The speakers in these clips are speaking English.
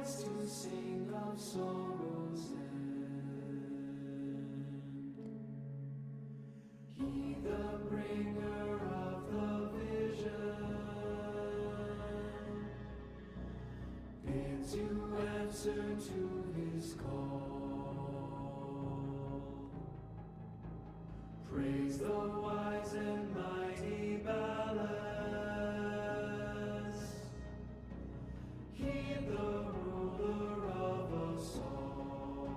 dance to sing of sorrow's end. He, the bringer of the vision, bids you answer to his call. Praise the wise and mighty ballads. Heed the ruler of us all.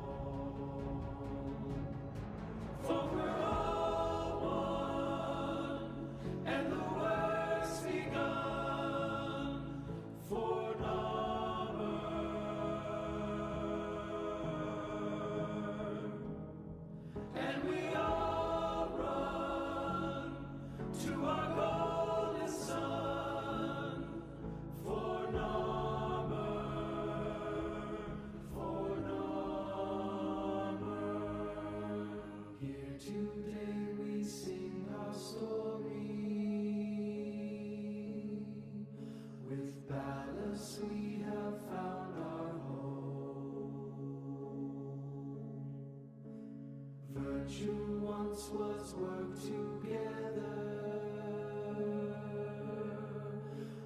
For we're all one, and the work's begun for number. And we all run to our golden sun for number, for number. Here today we sing our story. With ballast we have found our home. Virtue once was worked together,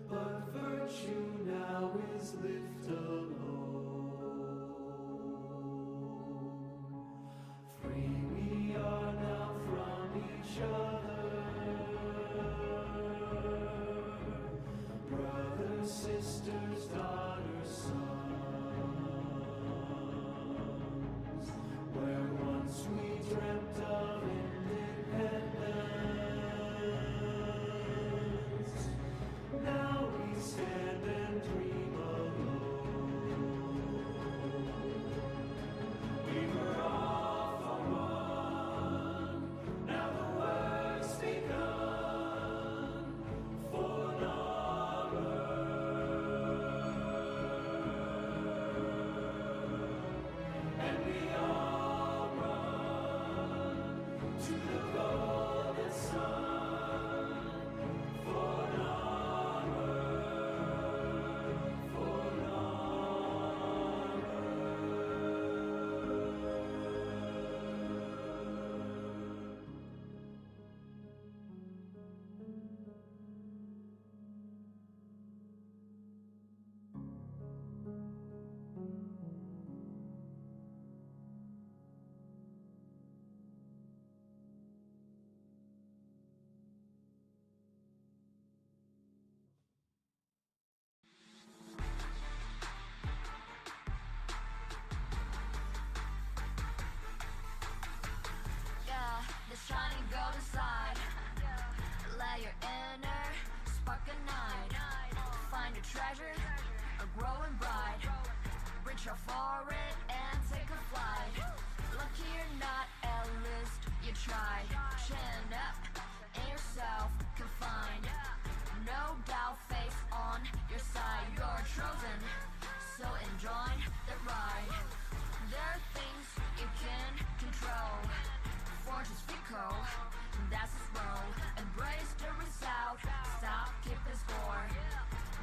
but virtue now is lived alone. Free we are now from each other, brothers, sisters, daughters, sons. Where once we dreamt of independence, now we stand and dream alone. We were all for one, now the work's begun for number. And we all run to the golden sun for number, for number. Yeah, the shining golden side. Let your inner spark ignite. Find a treasure, a growing bright. Reach out for it and take a flight. Lucky or not, at least you tried. Chin up in yourself, confined. No doubt, face on your side. You're chosen, so enjoy the ride. There are things you can control. Fortune's fickle, that's its role. Embrace the result, stop keeping score.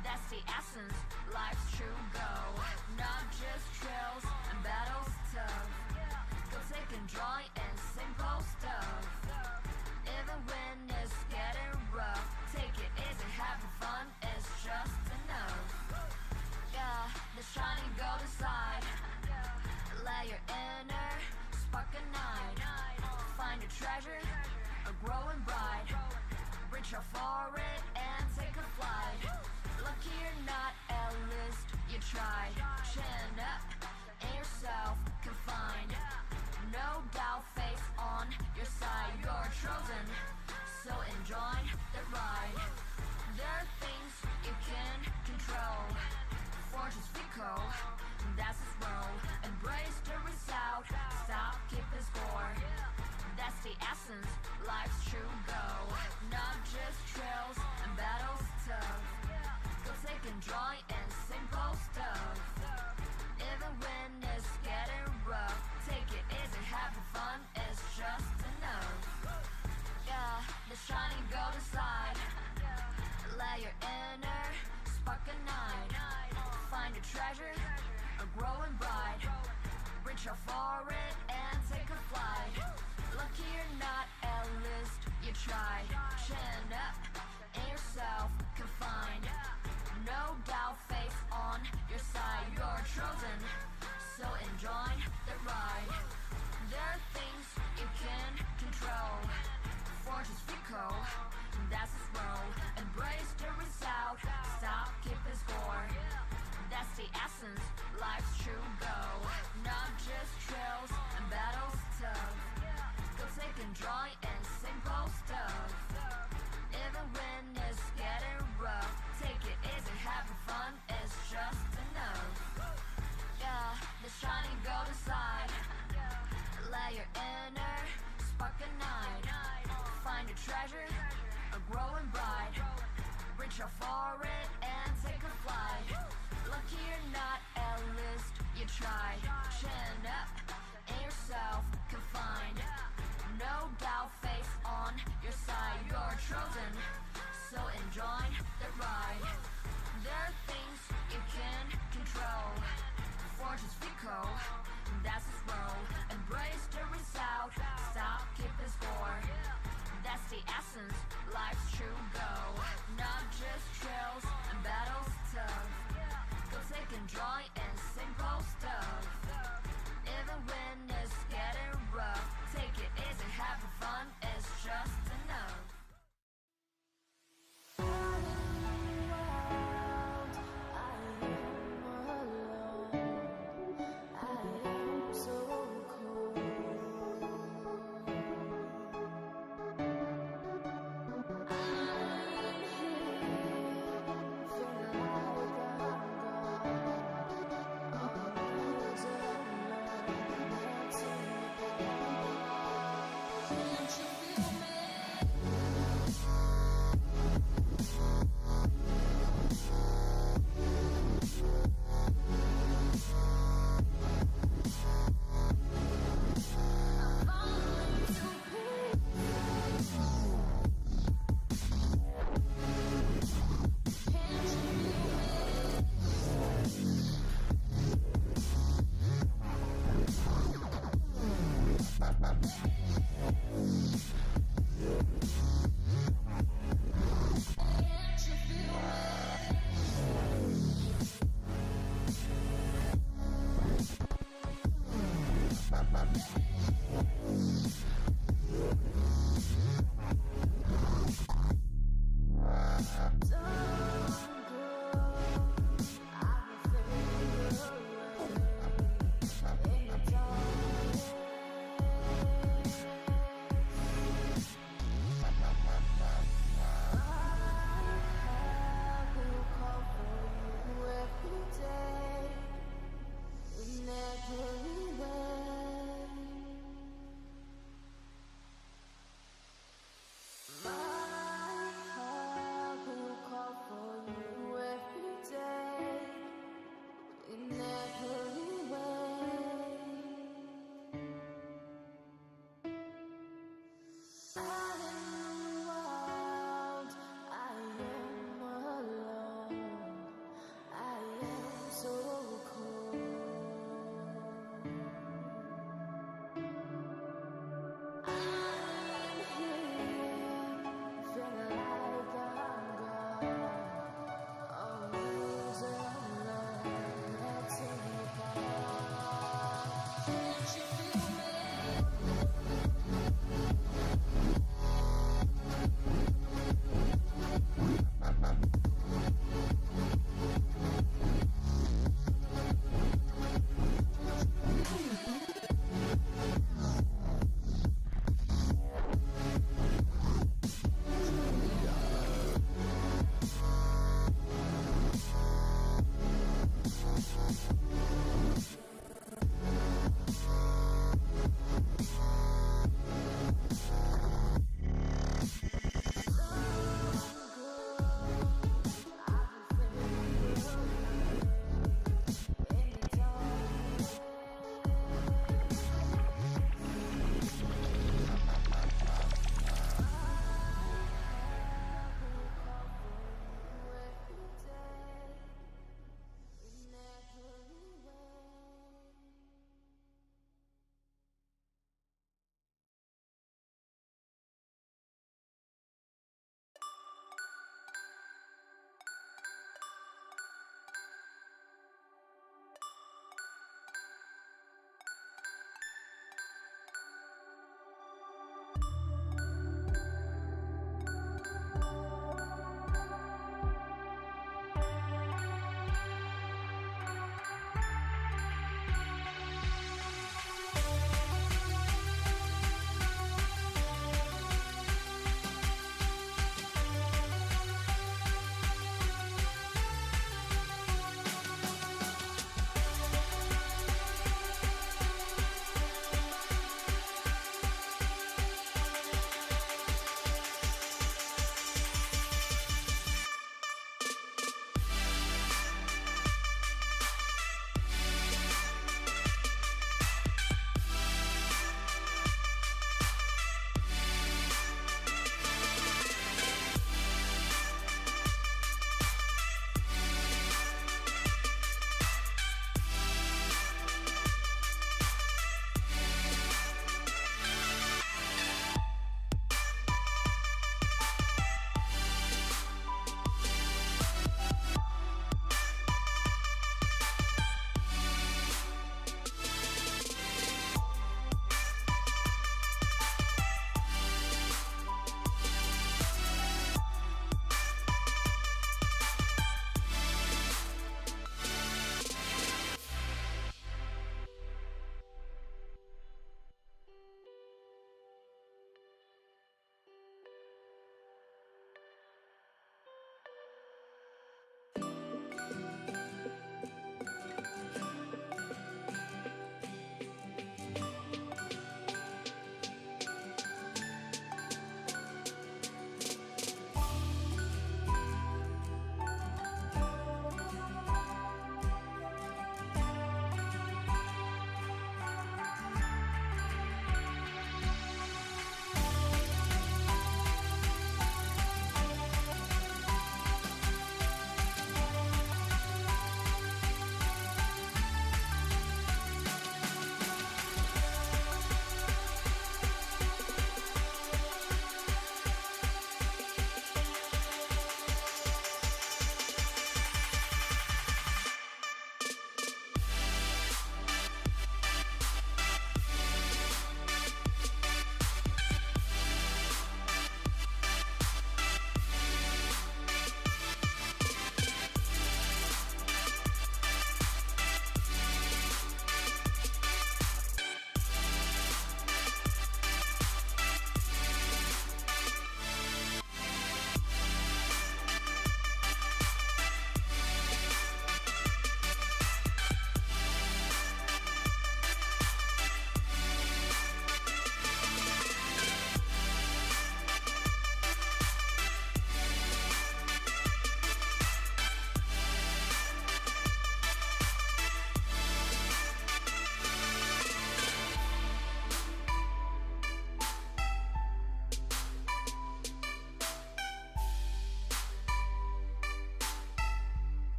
That's the essence, life's true goal. Not just trails and battles tough. Go take and joy in simple stuff. Even when it's getting rough, take it easy, having fun is just enough. Yeah, the shining golden side. Let your inner spark ignite. Find a treasure, a growing bright. Reach out for it and take a flight. Lucky or not, at least you tried. Chin up in yourself, confined. No doubt, face on your side. You're chosen, so enjoy the ride. There are things you can control. Fortune's fickle, that's its role. Embrace the result, stop keeping score. That's the essence, life's true goal. Not just trails and battles tough. Go take and joy in simple stuff. Even when it's getting rough, take it easy, having fun is just enough. Yeah, the shining golden side. Let your inner spark ignite. Find a treasure, are growing bright. Reach out for it and take a flight. Lucky you're not a list, you tried. Chin up in yourself, confined. No doubt, face on your side. You're chosen, so enjoy the ride. There are things you can control. Fortune's fickle, that's its role. Embrace the result, stop keeping score. That's the essence, life's true goal. Not just trails and battles tough. Go take and joy in simple stuff. Even when it's getting rough, take it easy, having fun is just enough. Yeah, the shiny golden side. Let your inner spark ignite. Find your treasure, a growing bright. Reach out for it and take a flight. Lucky you're not a list, you tried. Chin up in yourself, confined. No doubt, face on your side. You're chosen, so enjoy the ride. There are things you can control. Fortune's fickle, that's its role. Embrace the result, stop keeping score. That's the essence, life's true goal. Not just trails and battles tough. Go take and joy in simple stuff. Even when it's getting rough, take it easy, having fun is just enough.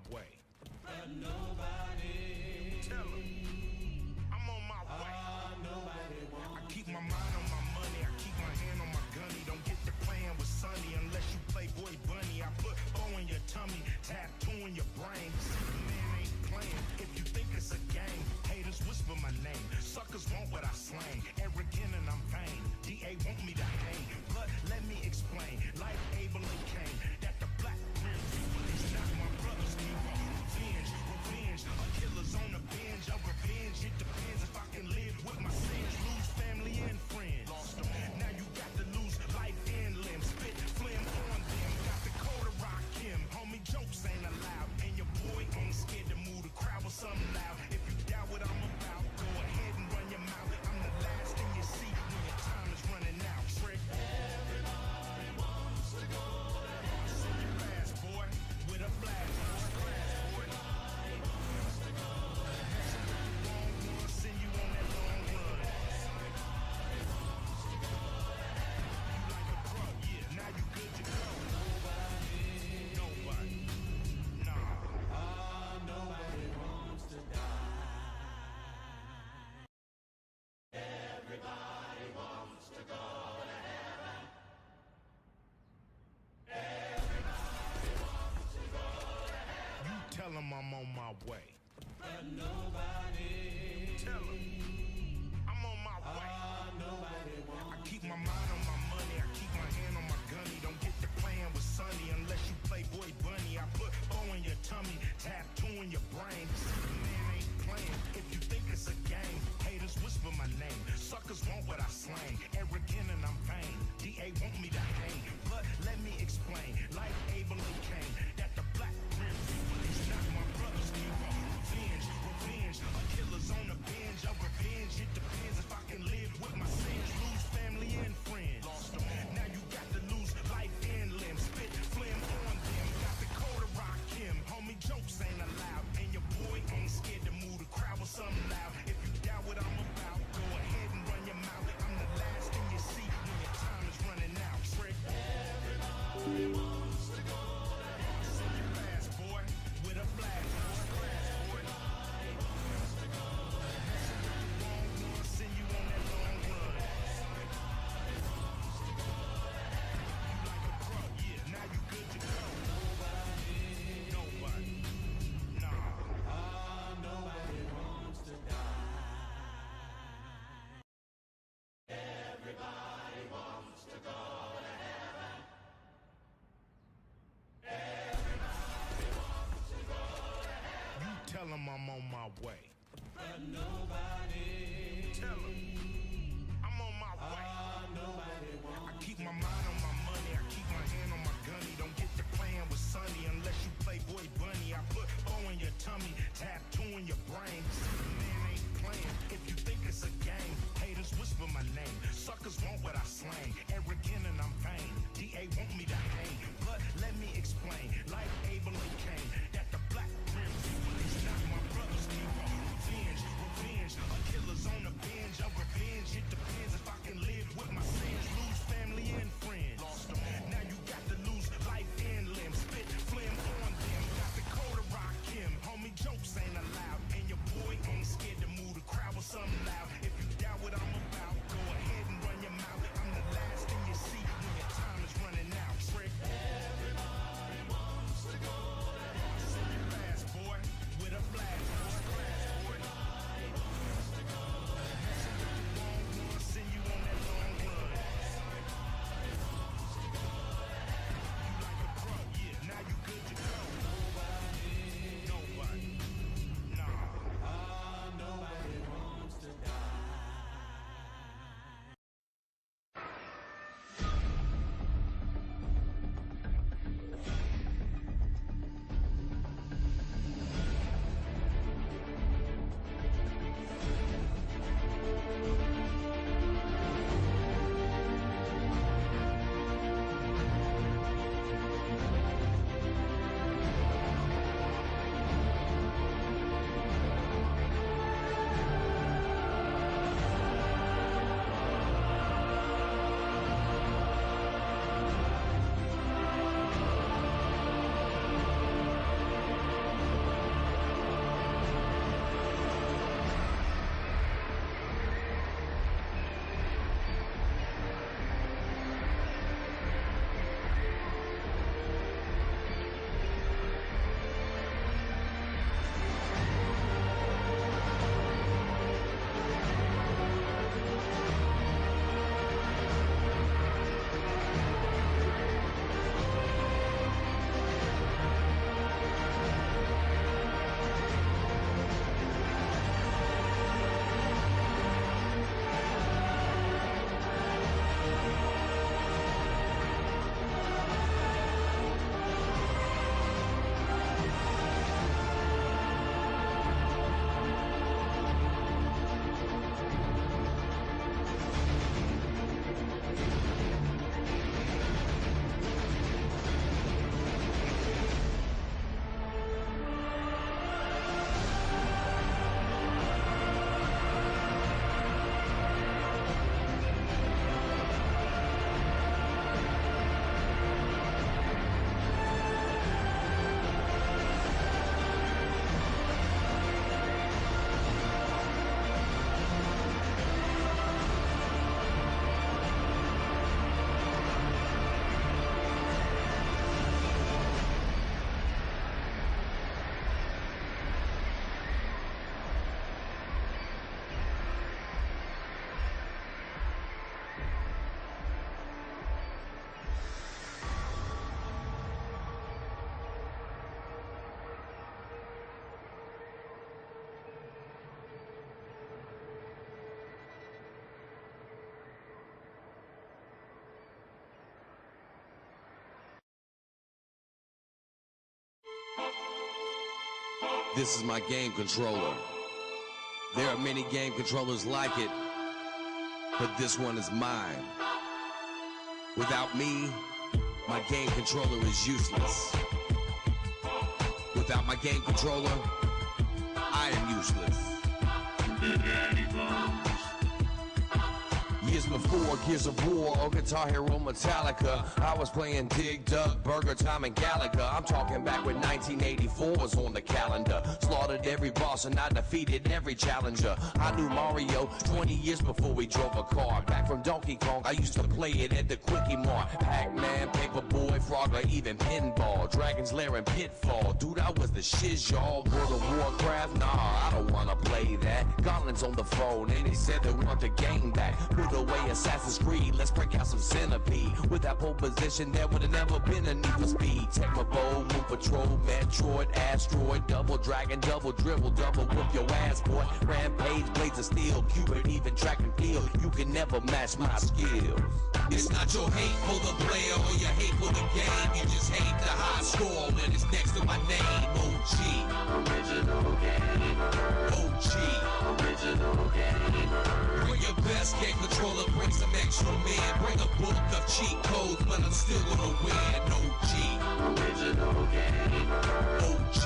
way. But nobody. Tell 'em I'm on my way. Nobody wants. I keep my mind on my money. I keep my hand on my gunny. Don't get to playing with Sonny unless you Playboy Bunny. I put bow in your tummy, tattoo in your brain. Superman ain't playing. If you think it's a game, haters whisper my name. Suckers want what I slang. Arrogant and I'm vain. DA want me to hang, but let me explain. Like Abel and Cain, that the black grim people is not my brother's keeper. Revenge, revenge, a killer's on the binge of revenge. It depends if I can live with my sins. Lose family and friends. Lost them. Now you got to lose life and limb. Spit flim on them. Got the code to rock him. Homie, jokes ain't allowed. And your boy ain't scared to move the crowd with something loud. If you doubt what I'm about, go ahead and run your mouth. I'm the last in your seat when your time is running out. Trick. Everybody wants to go to heaven. So you fast, boy, with a flash. Everybody wants to go to heaven. Long run, send you on that long run. Everybody wants to go to heaven. You like a pro, yeah, now you good to go. Nobody. Nah. Nobody wants to die. Everybody wants to go to heaven. Everybody wants to go to heaven. You tell 'em I'm on my way. But nobody. Tell 'em I'm on my way. Nobody wants. I keep my mind on my money. I keep my hand on my gunny. Don't get to playing with Sonny unless you Playboy Bunny. I put bow in your tummy, tattoo in your brain. Superman ain't playing. If you think it's a game, haters whisper my name. Suckers want what I slang. Arrogant and I'm vain. DA want me to hang, but let me explain. Like Abel and Cain, that the black grim people is not my brother's keeper. Revenge, revenge, a killer's on the binge of revenge. It depends if I can live with my sins. Lose family and friends. Lost them. Now you got to lose life and limb. Spit flim on them. Got the code to rock him. Homie, jokes ain't allowed. And your boy ain't scared to move the crowd with something loud. If you doubt what I'm about, go ahead and run your mouth. I'm the last in your seat when your time is running out. Trick. Everybody wants to go to heaven. So you fast, boy, with a flash. Everybody wants to go to heaven. Long run, send you on that long run. Everybody wants to go to heaven. You like a pro, yeah, now you good to go. Nobody. Nah. Nobody wants to die. Everybody wants to go to heaven. Everybody wants to go to heaven. You tell 'em I'm on my way. But nobody. Tell 'em I'm on my way. Nobody I wants. keep my mind on my money. I keep my hand on my gunny. Don't get to playing with Sonny unless you Playboy Bunny. I put bow in your tummy, tattoo in your brain. Superman ain't playing. If you think it's a game, haters whisper my name. Suckers want what I slang. Arrogant and I'm vain. DA want me to hang, but let me explain. Like Abel and Cain, that the black grim people is not my brother's keeper. Revenge, revenge, a killer's on the binge of revenge. This is my game controller. There are many game controllers like it, but this one is mine. Without me, my game controller is useless. Without my game controller, I am useless. Years before Gears of War or Guitar Hero Metallica, I was playing Dig Dug, Burger Time, and Gallagher. I'm talking back when 1984 was on the calendar. Slaughtered every boss and I defeated every challenger. I knew Mario 20 years before we drove a car. Back from Donkey Kong, I used to play it at the Quickie Mart. Pac-Man, Paperboy, Frogger, even Pinball, Dragon's Lair and Pitfall. Dude, I was the shiz, y'all. World of Warcraft? Nah, I don't wanna play that. Gauntlet's on the phone and they said they want the game back. Put away Assassin's Creed, let's break out some Centipede. With that pole position, there would've never been a need for speed. Tecmo, Moon Patrol, Metroid, Asteroid, Double Dragon, Double Dribble, Double Whoop your ass, boy. Rampage, Blades of Steel, Cupid, even Track and Field. You can never match my skills. It's not your hate for the player or your hate for the game. You just hate the high score when it's next to my name. OG, original gamer. OG, original gamer. Bring your best game controller, bring some extra men. Bring a book of cheat codes, but I'm still gonna win. OG, original gamer. OG,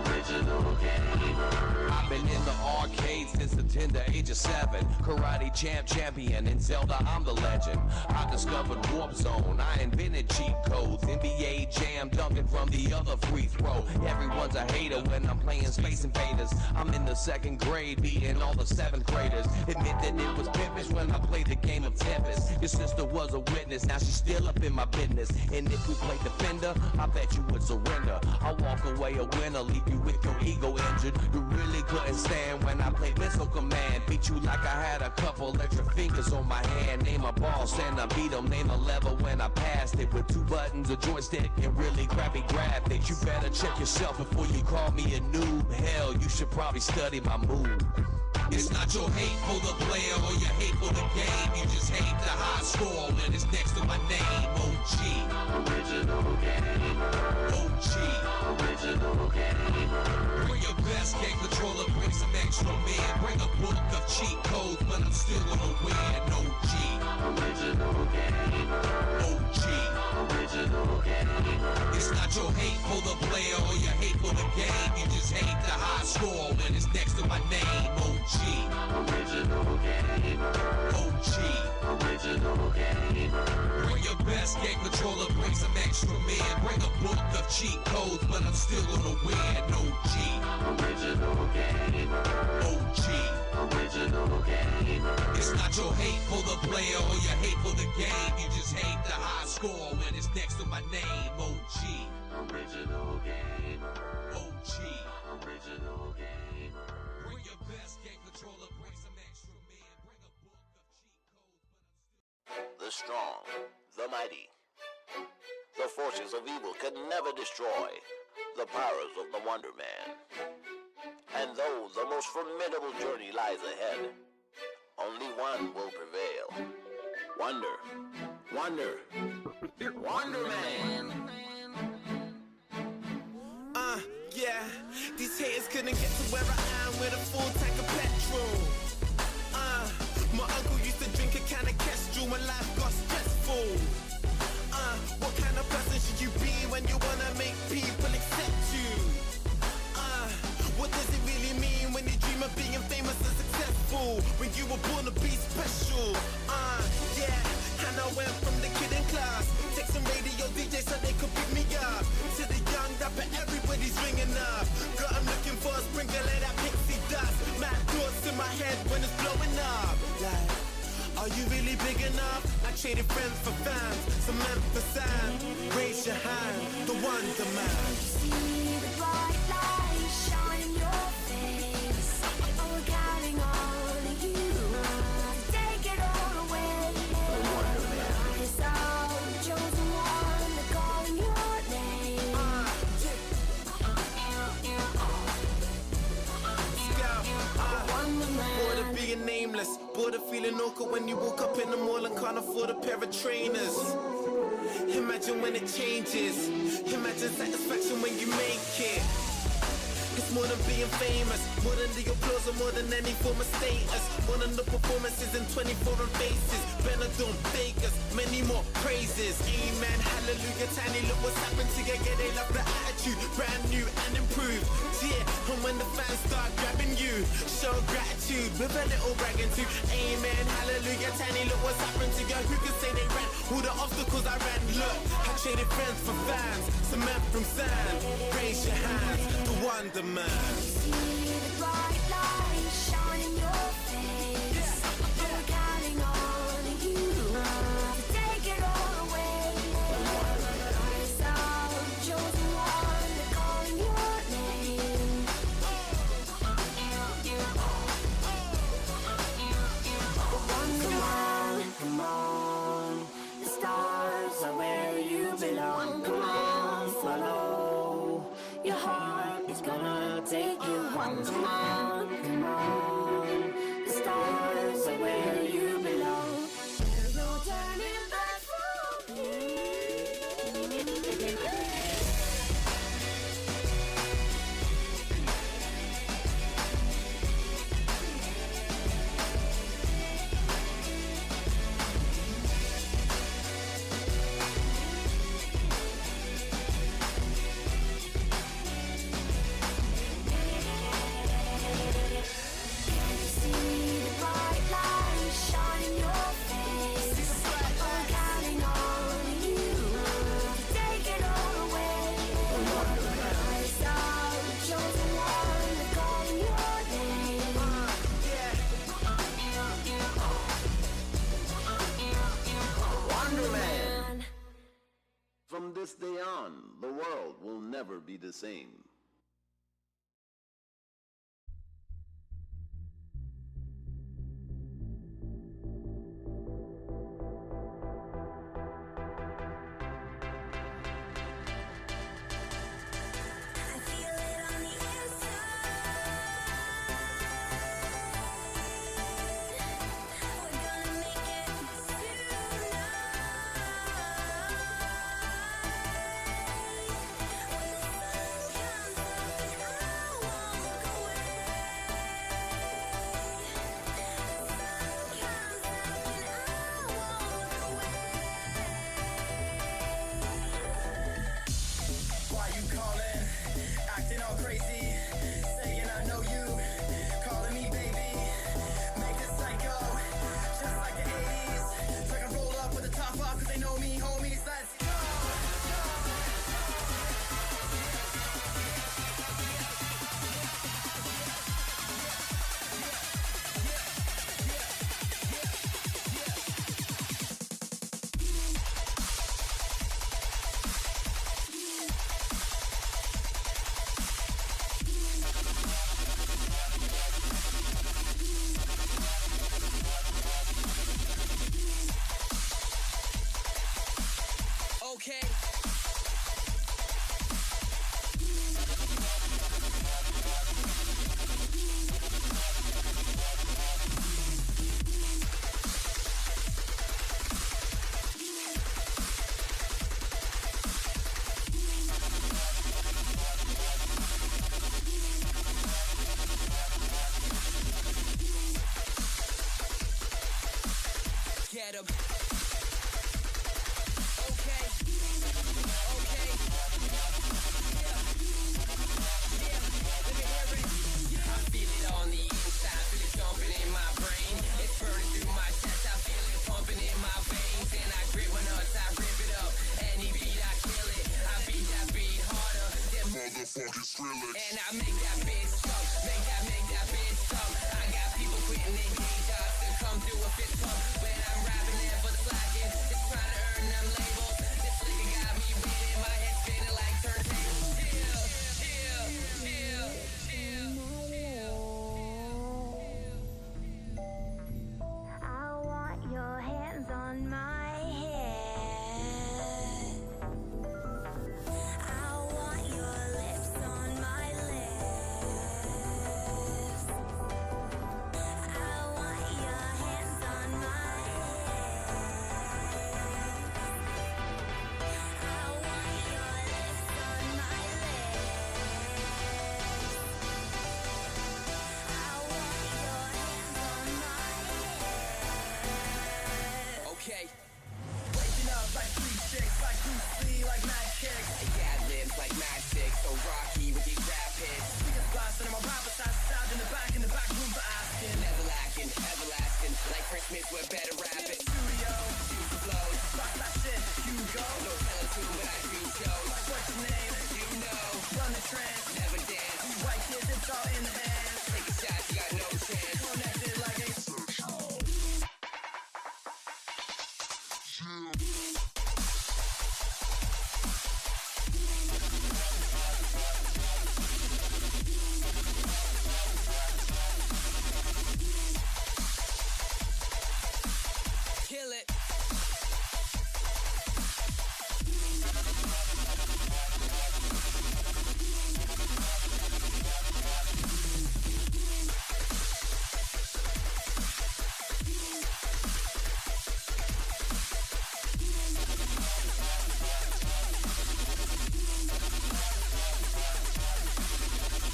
original gamer. I've been in the arcade since the tender age of 7. Karate champion, in Zelda I'm the legend. I discovered Warp Zone, I invented cheat codes. NBA Jam, dunking from the other free throw. Everyone's a hater when I'm playing Space Invaders. I'm in the 2nd grade, beating all the 7th graders. Admit that it was pimpish when I played the game of Tempest. Your sister was a witness, now she's still up in my business. And if we play Defender, I bet you would surrender. I'll walk away a winner, leave you with your ego injured. You really couldn't stand when I played Missile Command. Beat you like I had a couple extra fingers on my hand. Name a boss and I beat him, name a level when I passed it. With 2 buttons, a joystick, and really crappy graphics. You better check yourself before you call me a noob. Hell, you should probably study my move. It's not your hate for the player or your hate for the game. You just hate the high score when it's next to my name. OG, original gamer. OG, original gamer. Bring your best game controller, bring some extra men. Bring a book of cheat codes, but I'm still gonna win. OG, original gamer. OG, original gamer. It's not your hate for the player or your hate for the game. You just hate the high score when it's next to my name. OG, original gamer. OG, original gamer. Bring your best game controller, bring some extra men. Bring a book of cheat codes, but I'm still gonna win. OG, original gamer. OG, original gamer. It's not your hate for the player or your hate for the game. You just hate the high score when it's next to my name. OG, original gamer. OG, original gamer. Bring your best game controller, bring some extra men. Bring a book of cheat codes, but I'm still... The strong, the mighty. The forces of evil can never destroy the powers of the Wonder Man. And though the most formidable journey lies ahead, only one will prevail. Wonder. Wonder. Wonder Man. Yeah, these haters couldn't get to where I am with a full tank of petrol. My uncle used to drink a can of Kestrel when life got stressful. What kind of person should you be when you wanna make people accept you? What does it really mean when you dream of being famous and successful? When you were born to be special? Yeah, and I went from the kid in class, take some radio DJs so they could pick me up, to the young rapper everybody's ringing up. Girl, I'm looking for a sprinkle of that pixie dust. Mad thoughts in my head when it's blowing up. Like, are you really big enough? I traded friends for fans, some men for sand. Raise your hand, the Wonder Man. See the bright light shine in your face. Oh, counting on you. Take it all away. The Wonder Man. I saw the chosen one, they're calling your name. Wonder Man. Bored of being nameless, bored of feeling awkward when you woke up in the mall and can't afford a pair of trainers. Imagine when it changes. Imagine satisfaction when you make it. It's more than being famous, more than the applause or more than any form of status. More than the performances in 24 and faces. Benadryl, Vegas, many more praises. Amen, hallelujah, tiny, look what's happened to you. Yeah, they love the attitude, brand new and improved. Yeah, and when the fans start grabbing you, show gratitude with a little bragging too. Amen, hallelujah, tiny, look what's happened to you. Who can say they ran all the obstacles I ran? Look, I traded friends for fans, cement from sand. Raise your hands, the Wonder Man. See the bright light shine in your face. We're counting on you to take it all away. It's our chosen one, they're calling your name. Come on, come on. The stars are where you belong. Come on, follow your heart is gonna take you home. Come on, come on. The stars are where you belong. There's no turning back from me. From this day on, the world will never be the same. I feel it on the inside. We're gonna make it Why you calling? Acting all crazy. Saying I know you. Calling me baby. Make a psycho. Just like the 80s. Like I roll up with the top off cause they know me, homies. Let's go. Okay. Get 'em. Okay. Okay. Yeah. Yeah. Let me hear it. I feel it on the inside, feel it jumping in my brain. It's burning through my chest, I feel it pumping in my veins. And I grip my nuts, I rip it up. Any beat, I kill it. I beat that beat harder than motherfucking Skrillex. And I make that bitch jump, make that bitch jump. I got people quitting their day jobs to come through a fist pump. When I'm rapping there for the slacking, just trying to earn them labels. This liquor got me reading, my head spinning like turntables. Chill, chill, chill, chill, chill. I want your hands on my head. I want your lips on my lips. I want your hands on my head. Bruce Lee like mad kicks. Yeah, lives like magic, so rocky with these rap hits. We just blasting on my rapper side in the back room for asking. Never lacking, everlasting, like Christmas, we're better rapping. Studio, shoot the flows, rock that shit, you go. No telling tune, but I do shows. Like what's your name? You know. Run the trance, never dance. White kids, it's all in the hands. Take a shot, you got no chance. Connected like a kill it.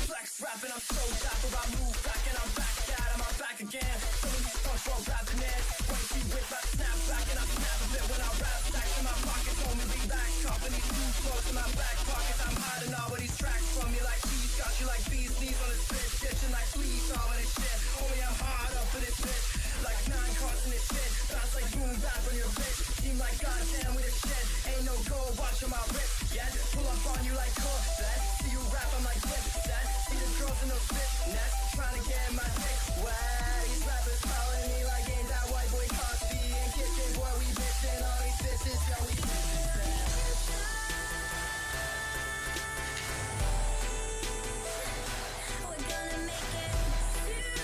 Flex rapping, I'm so dapper, I move back and I'm back out, I'm back again. Some of these punch roll rapping it. Wait, see whip, I snap back and I snap a bit when I rap. Stacks in my pockets, only relax. Company too close in my back pockets. I'm hiding all of these tracks from you like cheese. Got you like bees, knees on the spit. Ditching like fleas, all of this shit. Only I'm hard up for this bitch. Like 9 cards in this shit. Bounce like boom back on your bitch. Seem like goddamn with this shit. Ain't no gold, watch on my wrist. Yeah, just pull up on you like cool. That see you rap, I'm like whip. That see the girls in those spit. Next, trying to get my dick. Wow, these rappers calling me like ain't that white boy Cosby and kitchen boy we bitchin' all these bitches, yo we We're gonna make it tonight.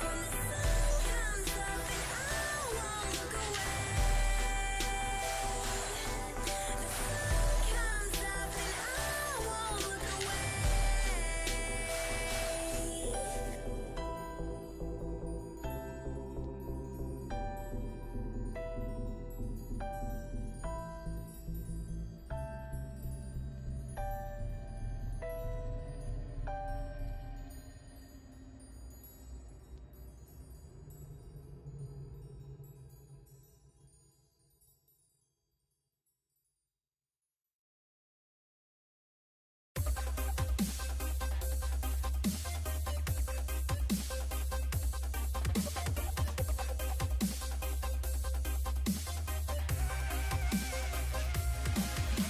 When the sun comes up and I won't look away. The sun comes up and I won't look away.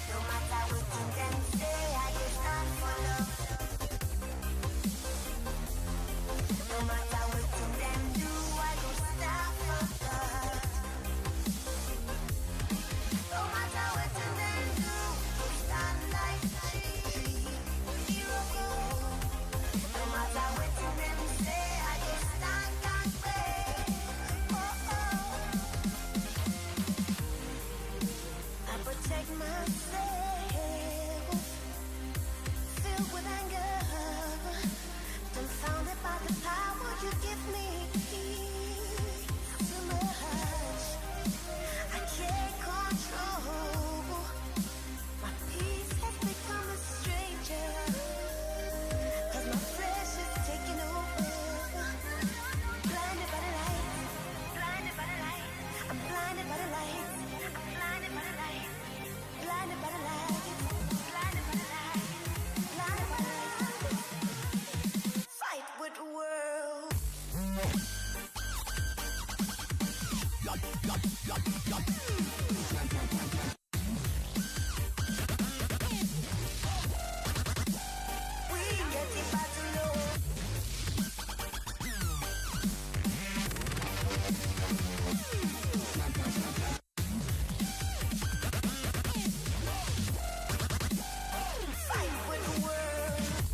No matter what you can say, I just stand for love. No matter what you can do, I just stand for love. No matter what you can do, I stand like a tree. Hero go. No matter what you can say, I just stand and pray. Oh oh. I protect myself, filled with anger, dumbfounded by the power you give me. Too much, I can't control. My peace has become a stranger, 'cause my flesh is taking over. Blinded by the light, blinded by the light. I'm blinded by the light, I'm blinded by the light. Blinded by the light, blinded by the light, blinded by the light. Fight with the world. We get it back to low. Fight with the world.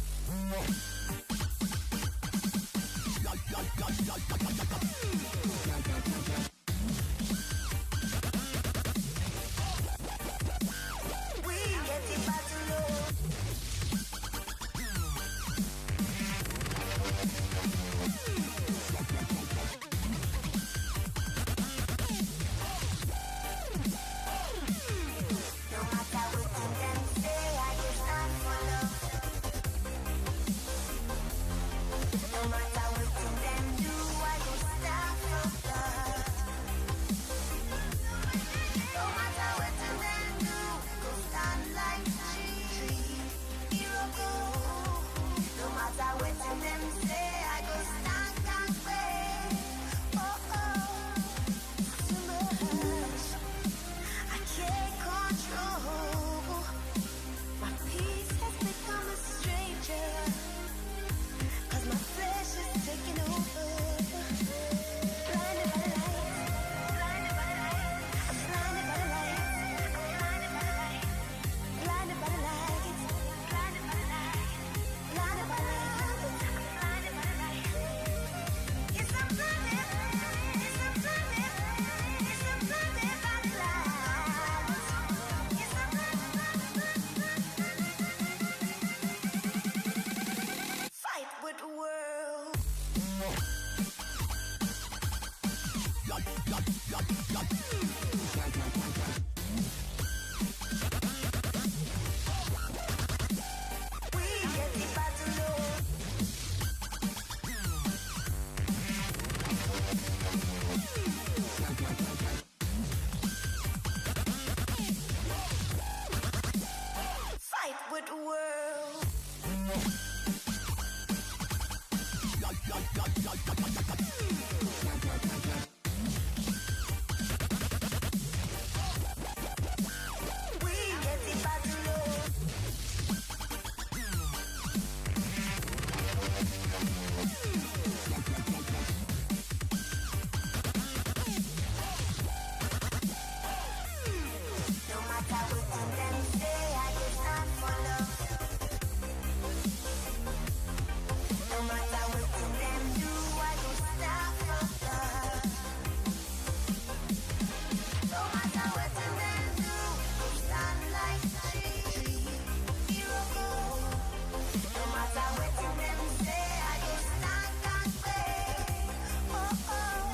We get it back to low. No matter what you can say, I just stand for love. No matter what you can do, I just stand for love. Fight with the world. We get the battle on. No matter what them say, I just not for love. No matter what them do, I go stop for love. No matter what them do, we stand like trees. Hero go. No matter what them say, I go stand that way. Oh oh.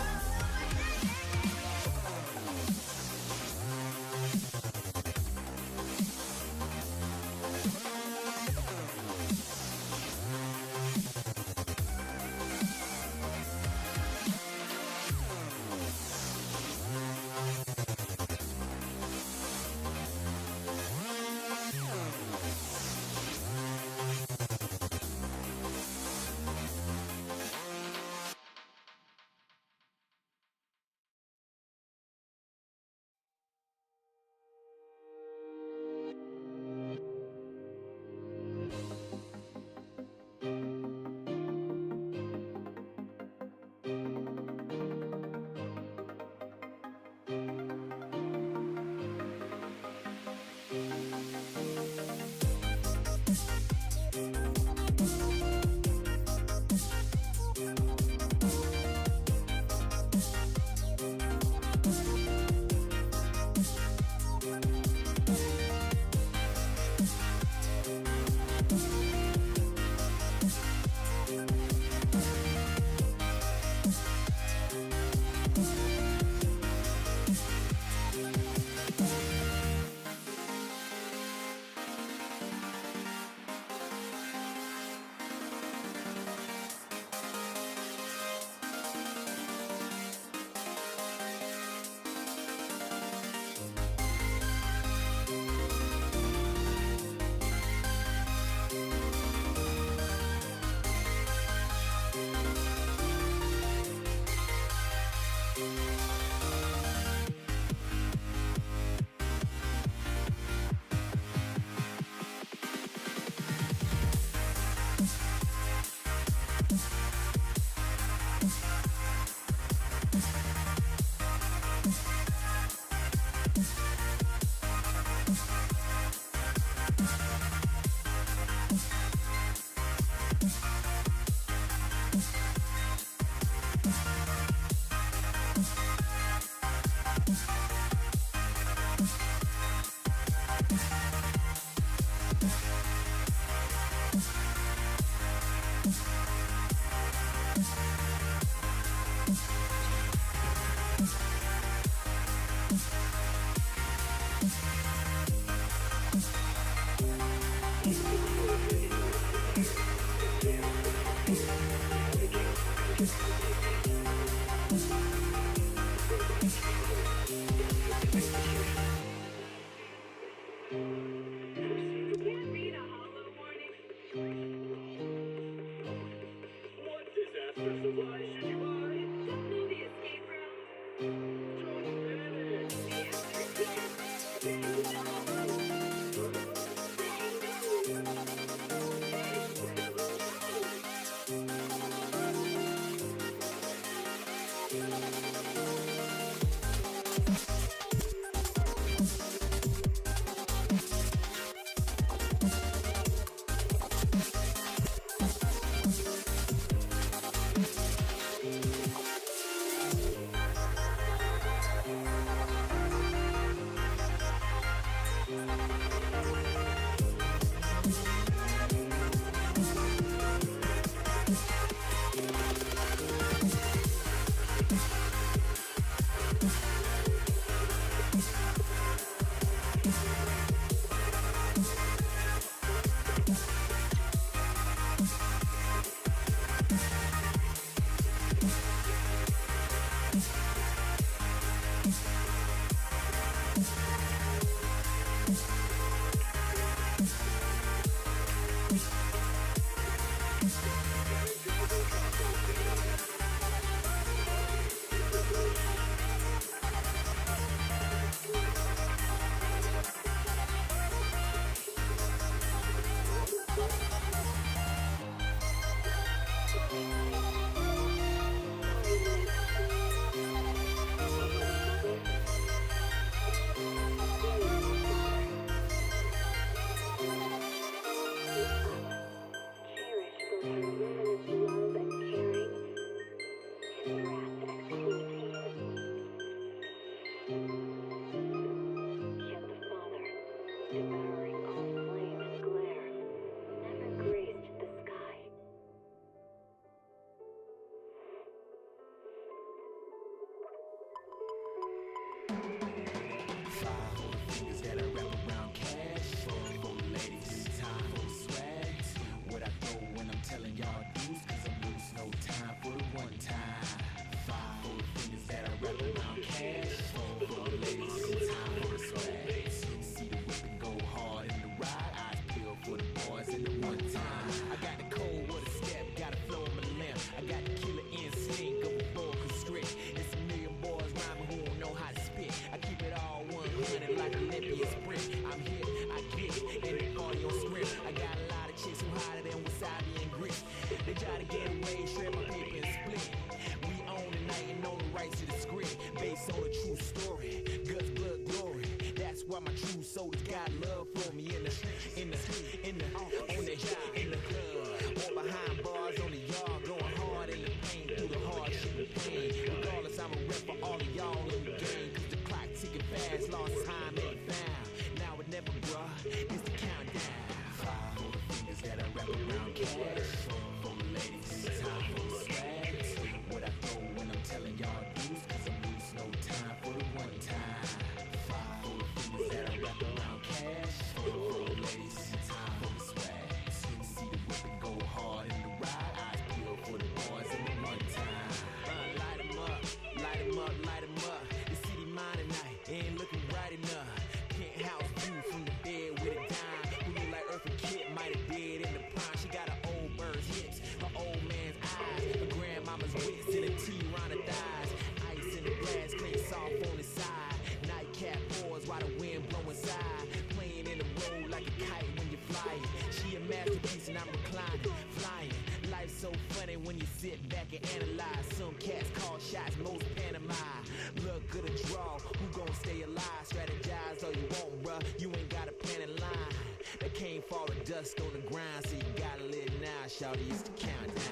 Dust on the grind, so you gotta live now. Shawty used to count down.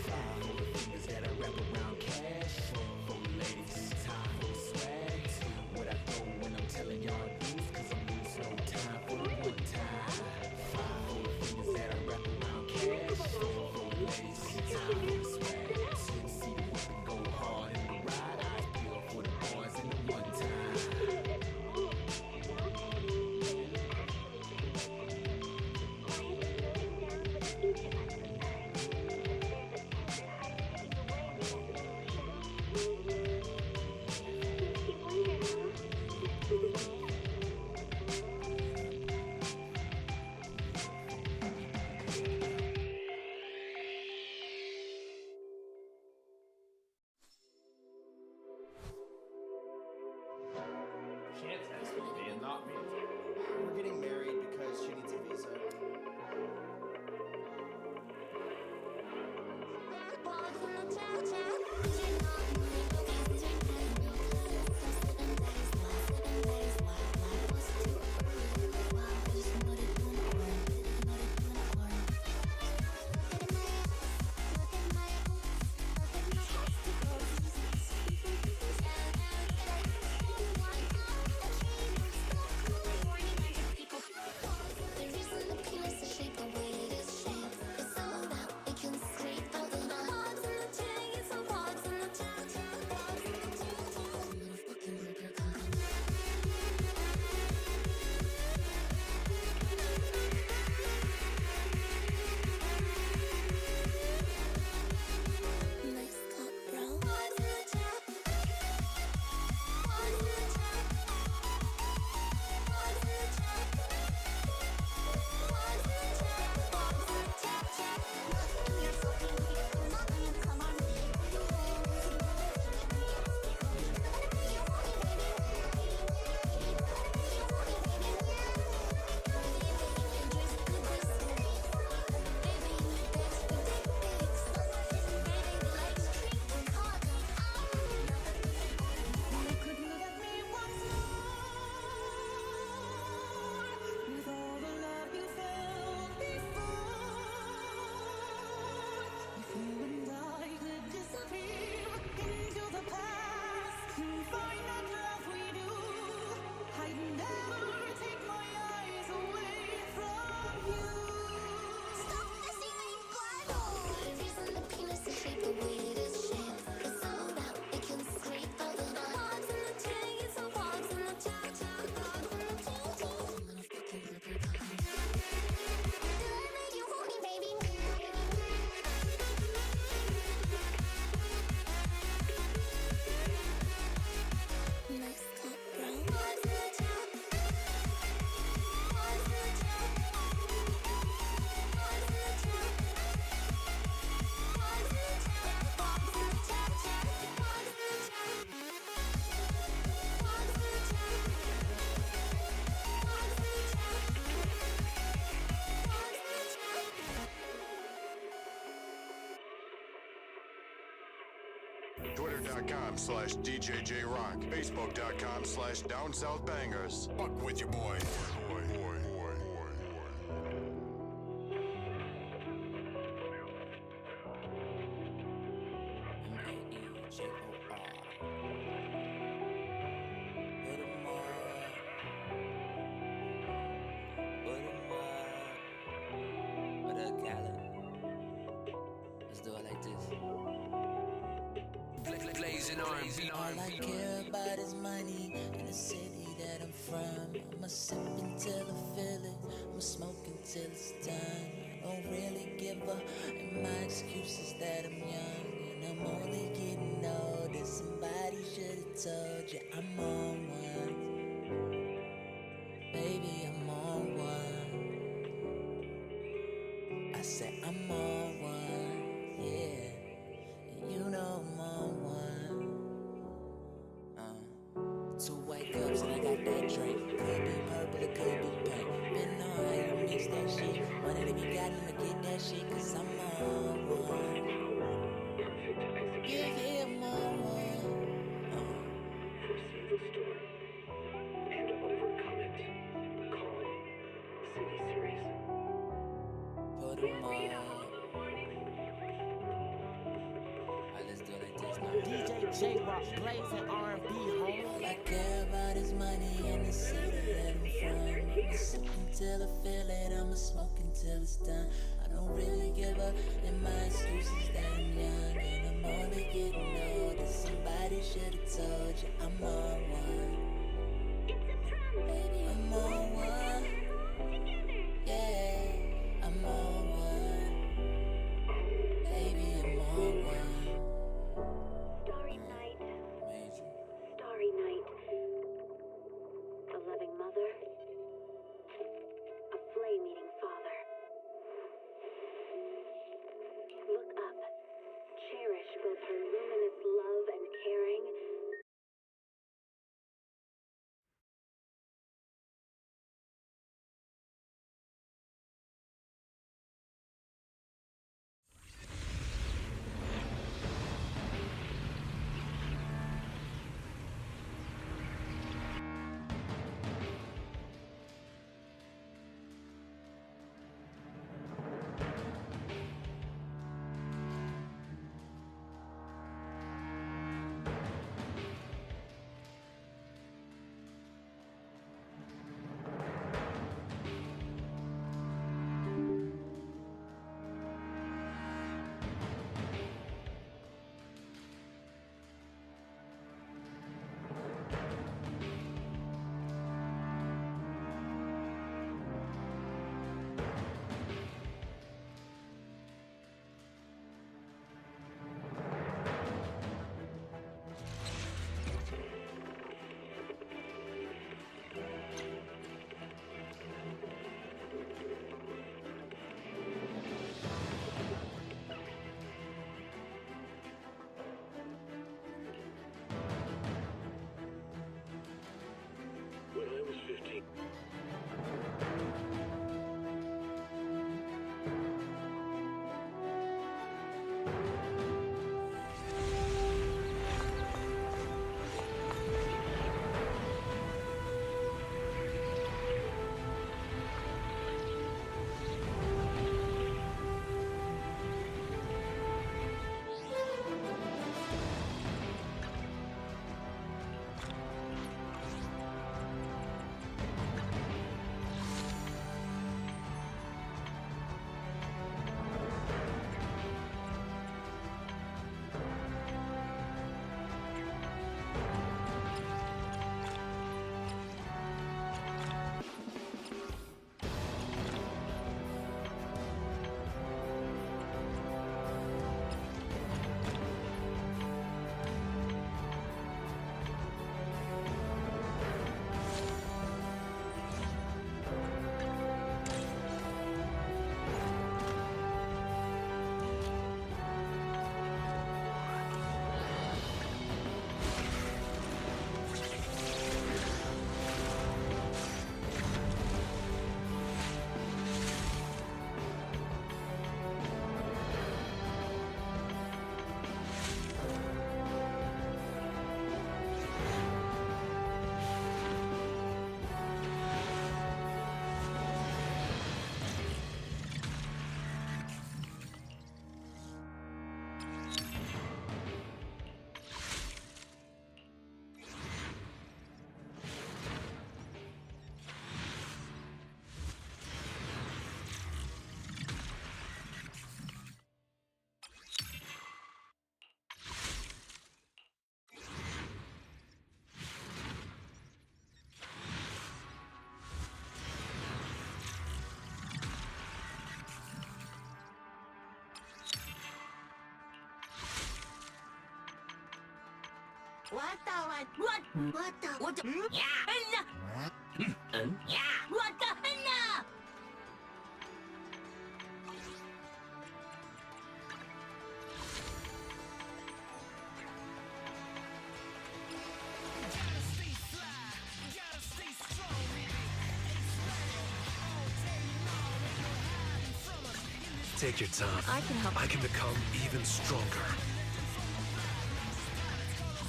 5 for the fingers that I wrap around cash. For the ladies, it's time for the swag. What I throw when I'm telling y'all dudes, cause I'm loose, no time for the one time. 5 for the fingers that I wrap around cash. For the ladies, it's time for the swag. See the whip and go hard in the ride. Eyes peeled for the boys in the one time. Can find that love we do. I'd never take my eyes away from you. Stop messing my blood. Reason the penis is shaped the way it is shaped. It's so that it can scrape all the dogs in the tank. It's all dogs in the tank. Dogs in the tank. I'm gonna fucking rip your tongue. Did I make you horny, baby? Nice cut, girl. Dogs in the tank. Dogs in the tank. Dogs in the tank. Dogs in the tank. Dogs in the tank. Dogs in the tank. Dogs in the tank. Dogs in the tank. Twitter.com/DJJRock. Facebook.com/DownSouthBangers. Fuck with your boy. What up, Gala? Let's do it like this. Blazing R&B. All I care about is money in the city that I'm from. I'ma sip until I feel it. I'ma smoke until it's done. I don't really give up, and my excuse is that I'm young and I'm only getting older. Somebody should've told you I'm on one. Baby, I'm on one. I said I'm on one, yeah. And you know I'm on one. Two white cups and I got that drink. Could be purple, it could be pink. Been on how you mix that shit. Wanted to be got, I'ma get that shit, cause I'm on one. Yeah, yeah, I'm on one. Foresee the story and overcome it. Call it City Series. Put 'em on. Alright, let's do it like this now. DJ J-Rock, blazing R&B, homie. All I care about is money in the city that I'm from. I'ma sip until I feel it, I'ma smoke until it's done. I don't really give up, and my excuse is that I'm young and I'm only getting older. Somebody should've told you I'm on one. Baby, I'm on one. Yeah, I'm on one. Baby, I'm on one. Starry night, Major. starry night. A loving mother, a flame-eating father. Look up, cherish both her luminous love What the? Yeah. Yeah. What the? Take your time. I can help. I can become even stronger.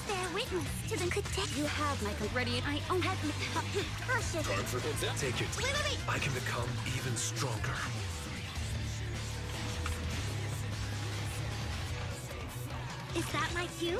Bear witness to the cadet. You have my ready. I own have precious. Take your time. Wait. I can become even stronger. Is that my cue?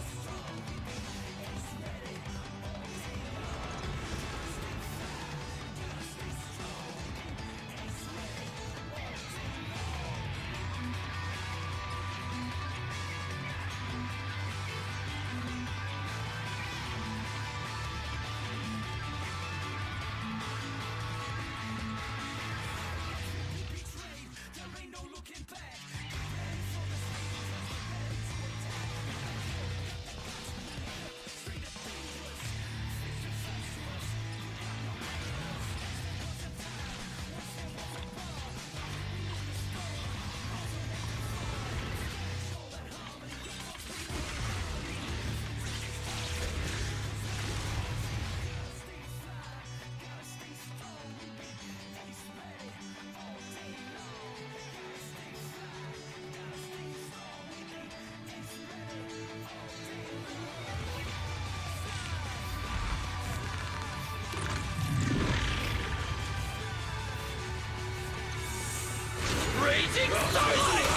Raging Starlight!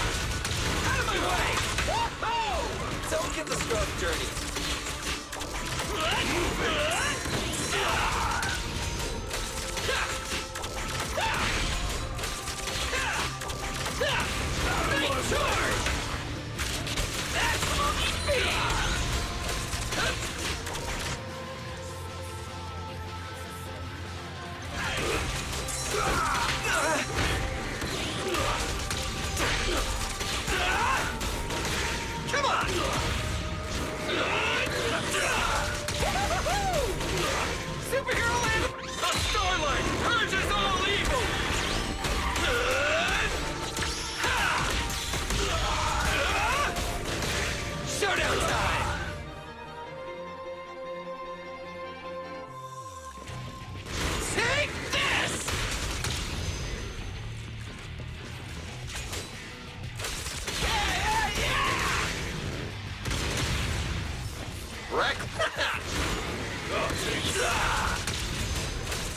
Out of my way! Oh! Don't get the stroke dirty. Night charge! That's smoky speed! Come on! Superhero land! A starlight purges all evil! Showdown time! Take this! Wreck!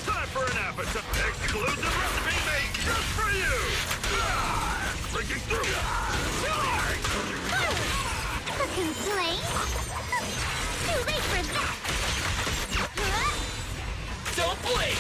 Time for an appetite. Exclusive recipe made just for you. Breaking through. Charge! Cooking flame? Too late for that! Don't blink!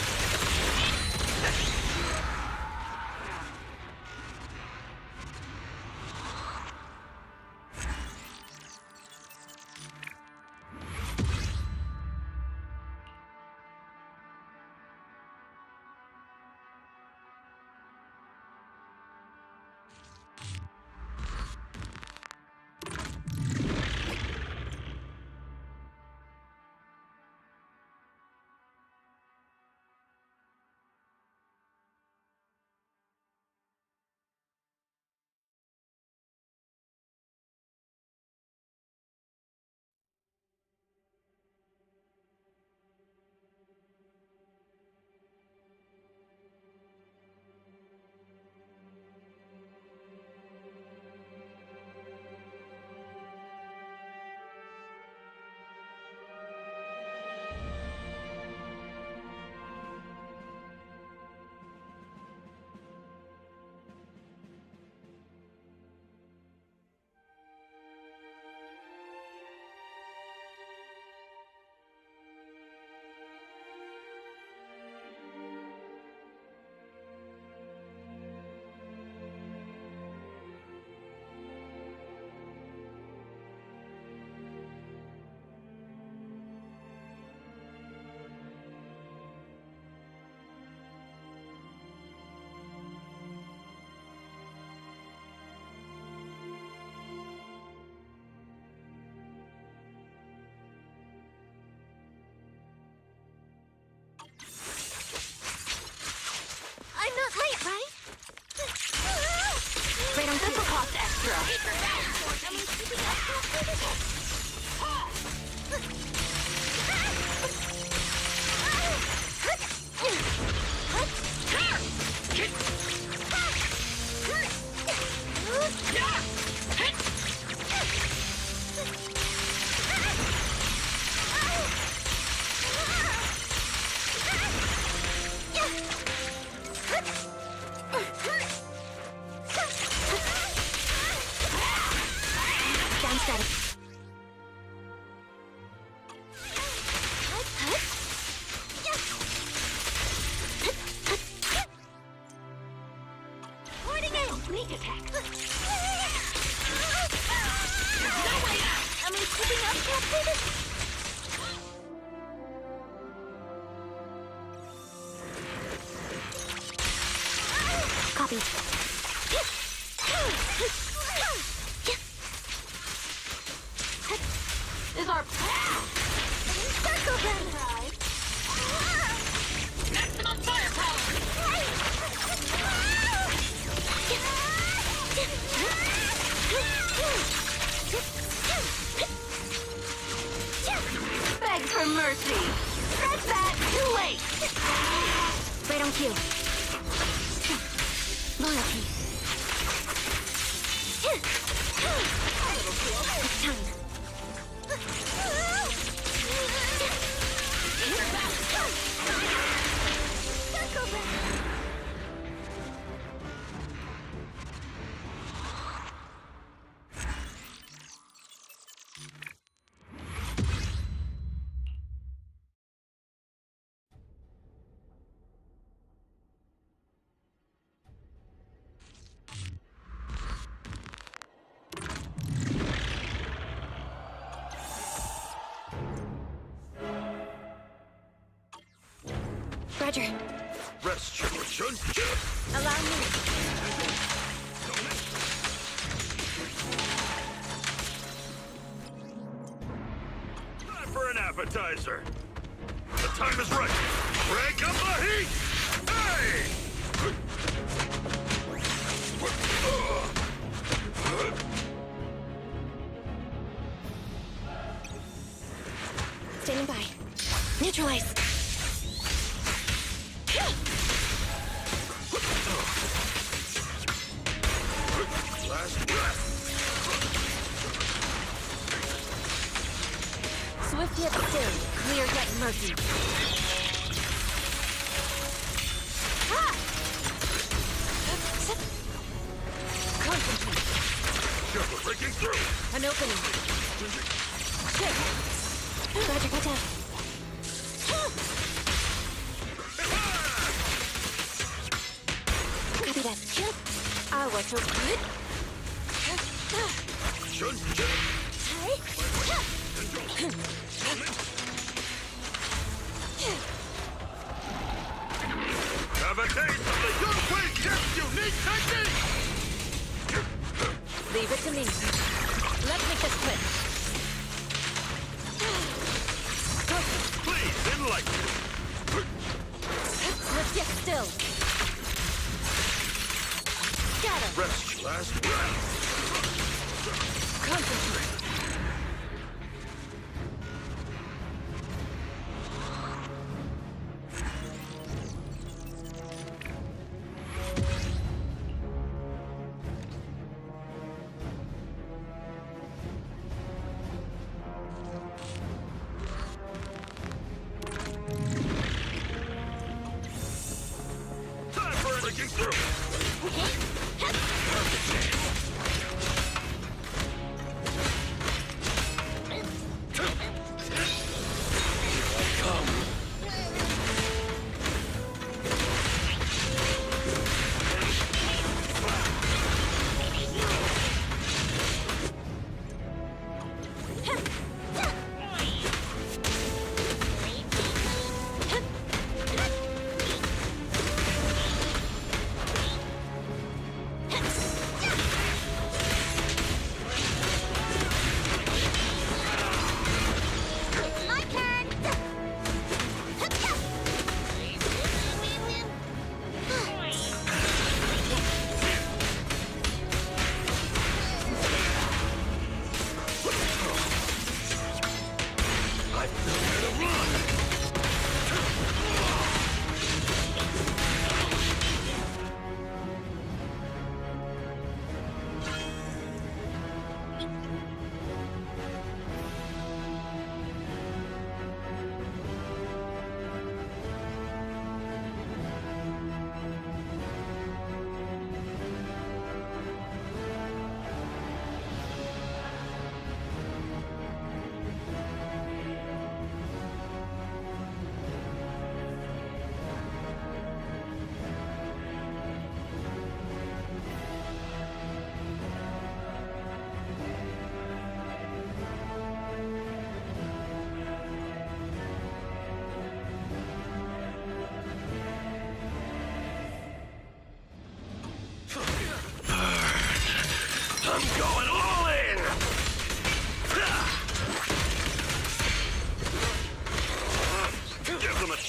sneak attack. There's no way out! Am I keeping up, Captain? Copy. Is our path! Circle them! Maximum firepower! Beg for mercy! Press that too late! Right on cue. Loyalty. It's time. Roger. Rest your chin. Allow me. Time for an appetizer. The time is right. Crank up the heat. Hey! Standing by. Neutralize. Last breath. Swift yet still, clear yet murky. Ah! Concentrate. Just breaking through. An opening. Good. Roger, gotcha. Copy that. Ah, what's so good? Have a taste of the Gunquake Jet's unique technique! Leave it to me. Let's make this quick. Please, enlighten me. Let's get still. Scatter. Rest your last breath. Concentrate. Time for breaking through. My turn. I've nowhere to run.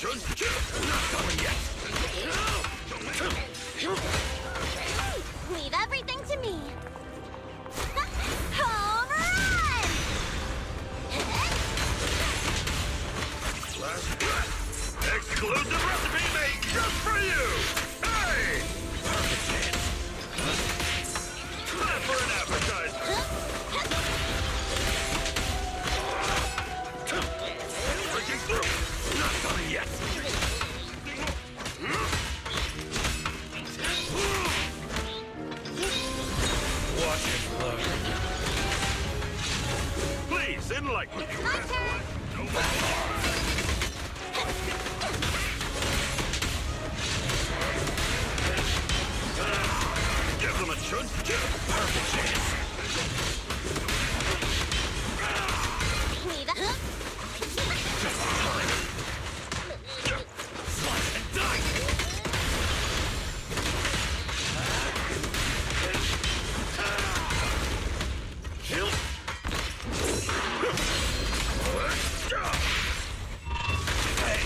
Not coming yet. Leave everything to me. Home run! Exclusive recipe made just for you. Hey! Time for an appetizer. Breaking through. Not coming yet. Watch it learn. Please, enlighten me. My turn. Give them a chance. Perfect chance. Leave it. Slice and dice. Kill. Hey,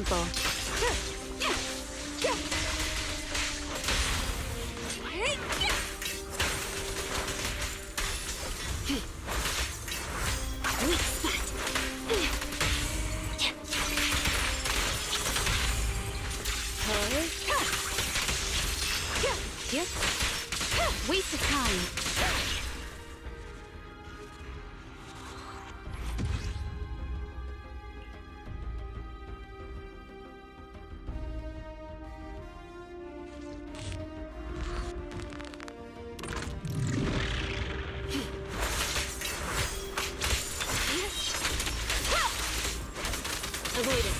simple. Weak spot. Waste of time. Avoid it.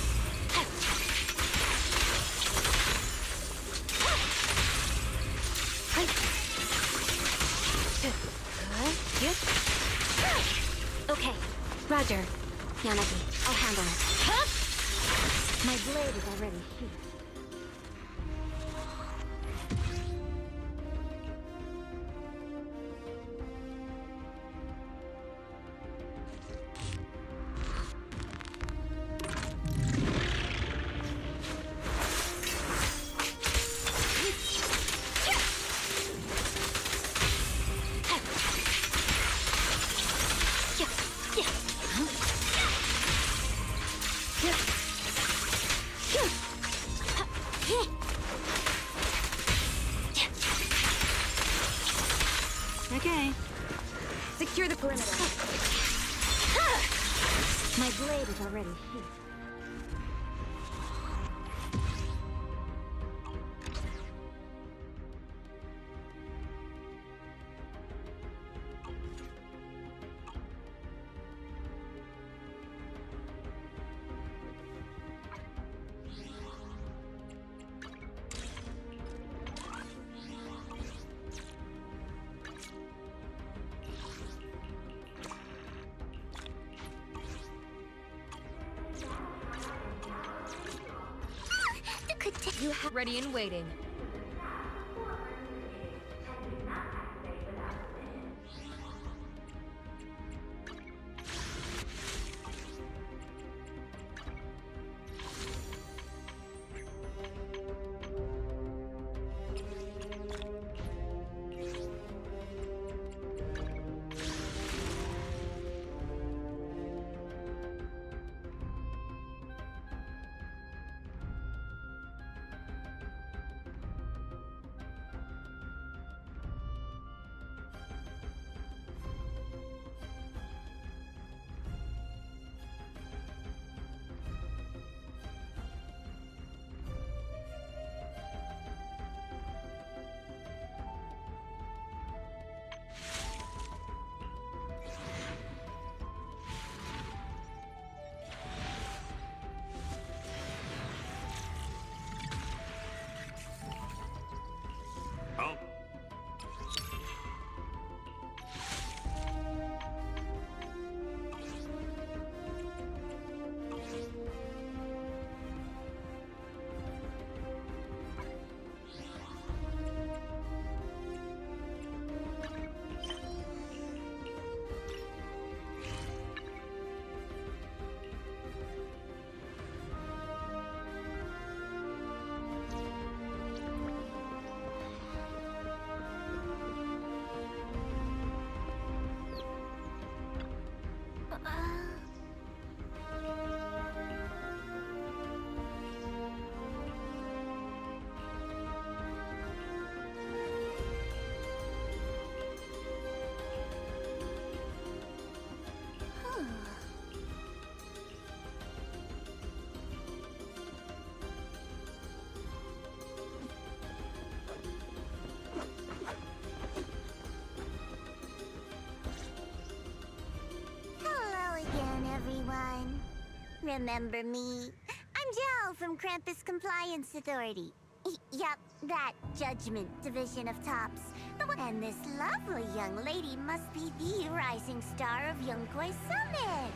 Okay, Roger. Yanagi, I'll handle it. My blade is already sheathed. Okay. Secure the perimeter. My blade is already sheathed. You have ready and waiting. Everyone, remember me? I'm Jill from Krampus Compliance Authority. Yup, that Judgment Division of Tops. And this lovely young lady must be the rising star of Yonkoi Summit.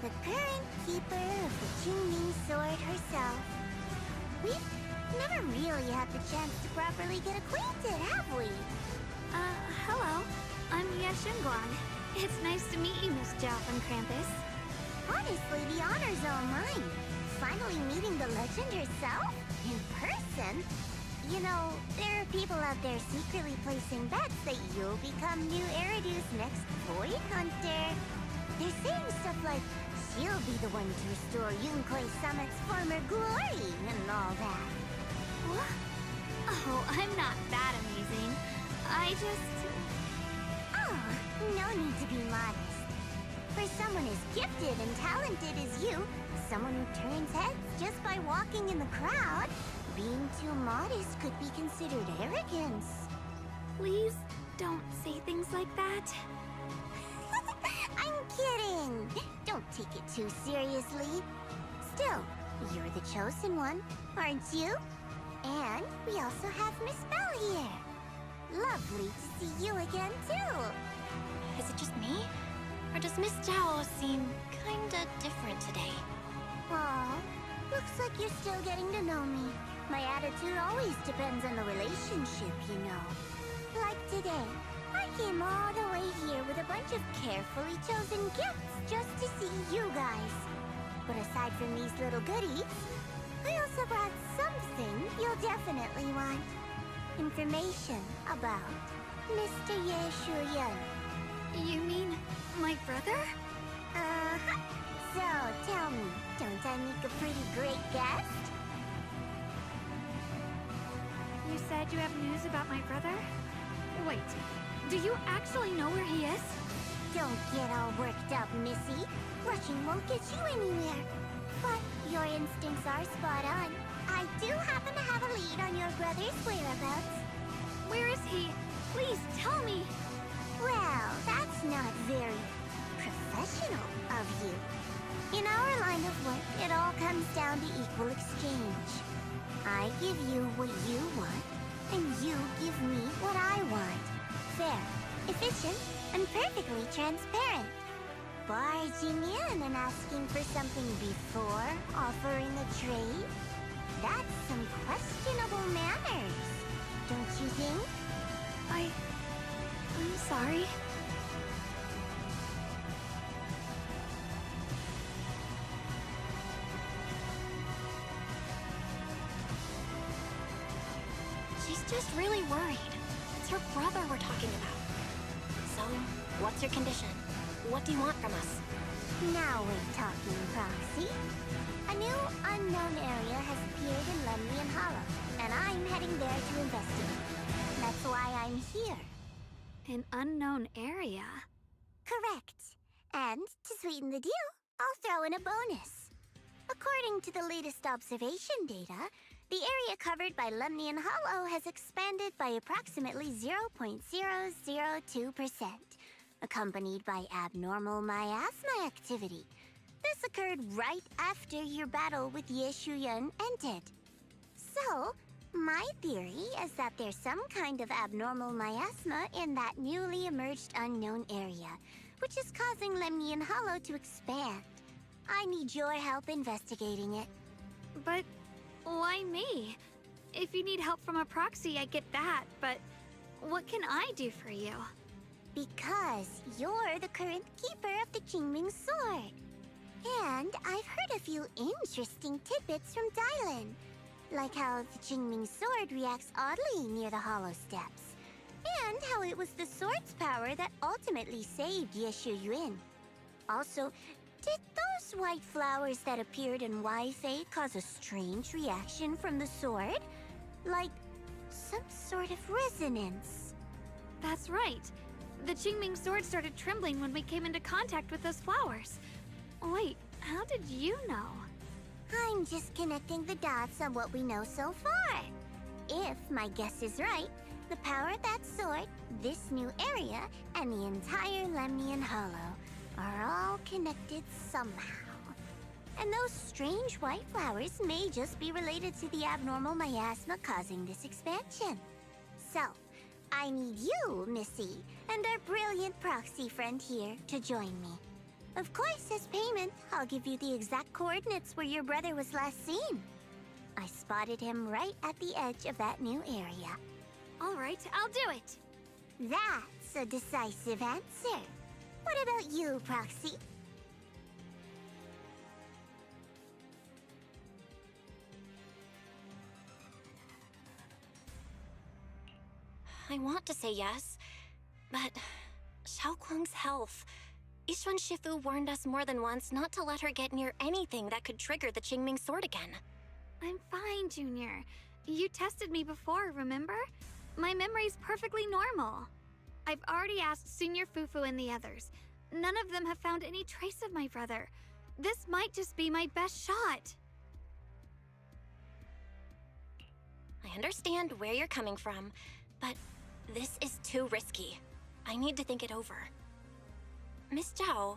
The current keeper of the Chingming Sword herself. We've never really had the chance to properly get acquainted, have we? Hello. I'm Yashingguan. It's nice to meet you, Miss Jill from Krampus. Honestly, the honor's all mine. finally meeting the legend herself? In person? You know, there are people out there secretly placing bets that you'll become new Eridu's next void hunter. They're saying stuff like, she'll be the one to restore Yunkoi Summit's former glory and all that. What? Oh, I'm not that amazing. I just... Oh, no need to be modest. For someone as gifted and talented as you, someone who turns heads just by walking in the crowd, being too modest could be considered arrogance. Please don't say things like that. I'm kidding! Don't take it too seriously. Still, you're the chosen one, aren't you? And we also have Miss Belle here. Lovely to see you again, too. Is it just me? Or does Miss Zhao seem kinda different today? Aw, looks like you're still getting to know me. My attitude always depends on the relationship, you know. Like today, I came all the way here with a bunch of carefully chosen gifts just to see you guys. But aside from these little goodies, I also brought something you'll definitely want. Information about Mr. Ye Shuyan. You mean my brother? Uh-huh. So, tell me, don't I make a pretty great guest? You said you have news about my brother? Wait, do you actually know where he is? Don't get all worked up, Missy. Rushing won't get you anywhere. But your instincts are spot on. I do happen to have a lead on your brother's whereabouts. Where is he? Please tell me. Well, that's not very professional of you. In our line of work, it all comes down to equal exchange. I give you what you want, and you give me what I want. Fair, efficient, and perfectly transparent. Barging in and asking for something before offering a trade? That's some questionable manners, don't you think? I'm sorry. She's just really worried. It's her brother we're talking about. So, what's your condition? What do you want from us? Now we're talking, Proxy. A new unknown area has appeared in Lemnian Hollow, and I'm heading there to investigate. That's why I'm here. An unknown area? Correct. And to sweeten the deal, I'll throw in a bonus. According to the latest observation data, the area covered by Lemnian Hollow has expanded by approximately 0.002%, accompanied by abnormal miasma activity. This occurred right after your battle with Ye Shuyan ended. So, my theory is that there's some kind of abnormal miasma in that newly emerged unknown area, which is causing Lemnian Hollow to expand. I need your help investigating it. But why me? If you need help from a proxy, I get that, but what can I do for you? Because you're the current keeper of the Qingming Sword. And I've heard a few interesting tidbits from Dylan. Like how the Qingming Sword reacts oddly near the Hollow Steps. And how it was the sword's power that ultimately saved Ye Shuyan. Also, did those white flowers that appeared in Weifei cause a strange reaction from the sword? Like some sort of resonance. That's right. The Qingming Sword started trembling when we came into contact with those flowers. Wait, how did you know? I'm just connecting the dots on what we know so far. If my guess is right, the power of that sword, this new area, and the entire Lemnian Hollow are all connected somehow. And those strange white flowers may just be related to the abnormal miasma causing this expansion. So, I need you, Missy, and our brilliant proxy friend here to join me. Of course, as payment, I'll give you the exact coordinates where your brother was last seen. I spotted him right at the edge of that new area. All right, I'll do it. That's a decisive answer. What about you, Proxy? I want to say yes, but Xiaoguang's health. Yixuan Shifu warned us more than once not to let her get near anything that could trigger the Qingming sword again. I'm fine, Junior. You tested me before, remember? My memory's perfectly normal. I've already asked Senior Fufu and the others. None of them have found any trace of my brother. This might just be my best shot. I understand where you're coming from, but this is too risky. I need to think it over. Miss Zhao,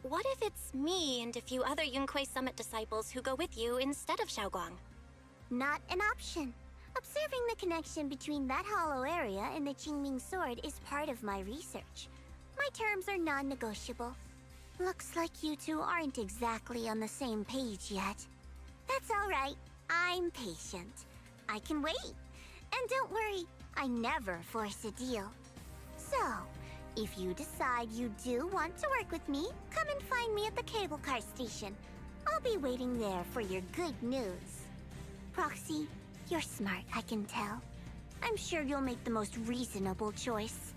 what if it's me and a few other Yunque Summit disciples who go with you instead of Xiaoguang? Not an option. Observing the connection between that hollow area and the Qingming sword is part of my research. My terms are non-negotiable. Looks like you two aren't exactly on the same page yet. That's all right. I'm patient. I can wait. And don't worry, I never force a deal. So, if you decide you do want to work with me, come and find me at the cable car station. I'll be waiting there for your good news. Proxy, you're smart, I can tell. I'm sure you'll make the most reasonable choice.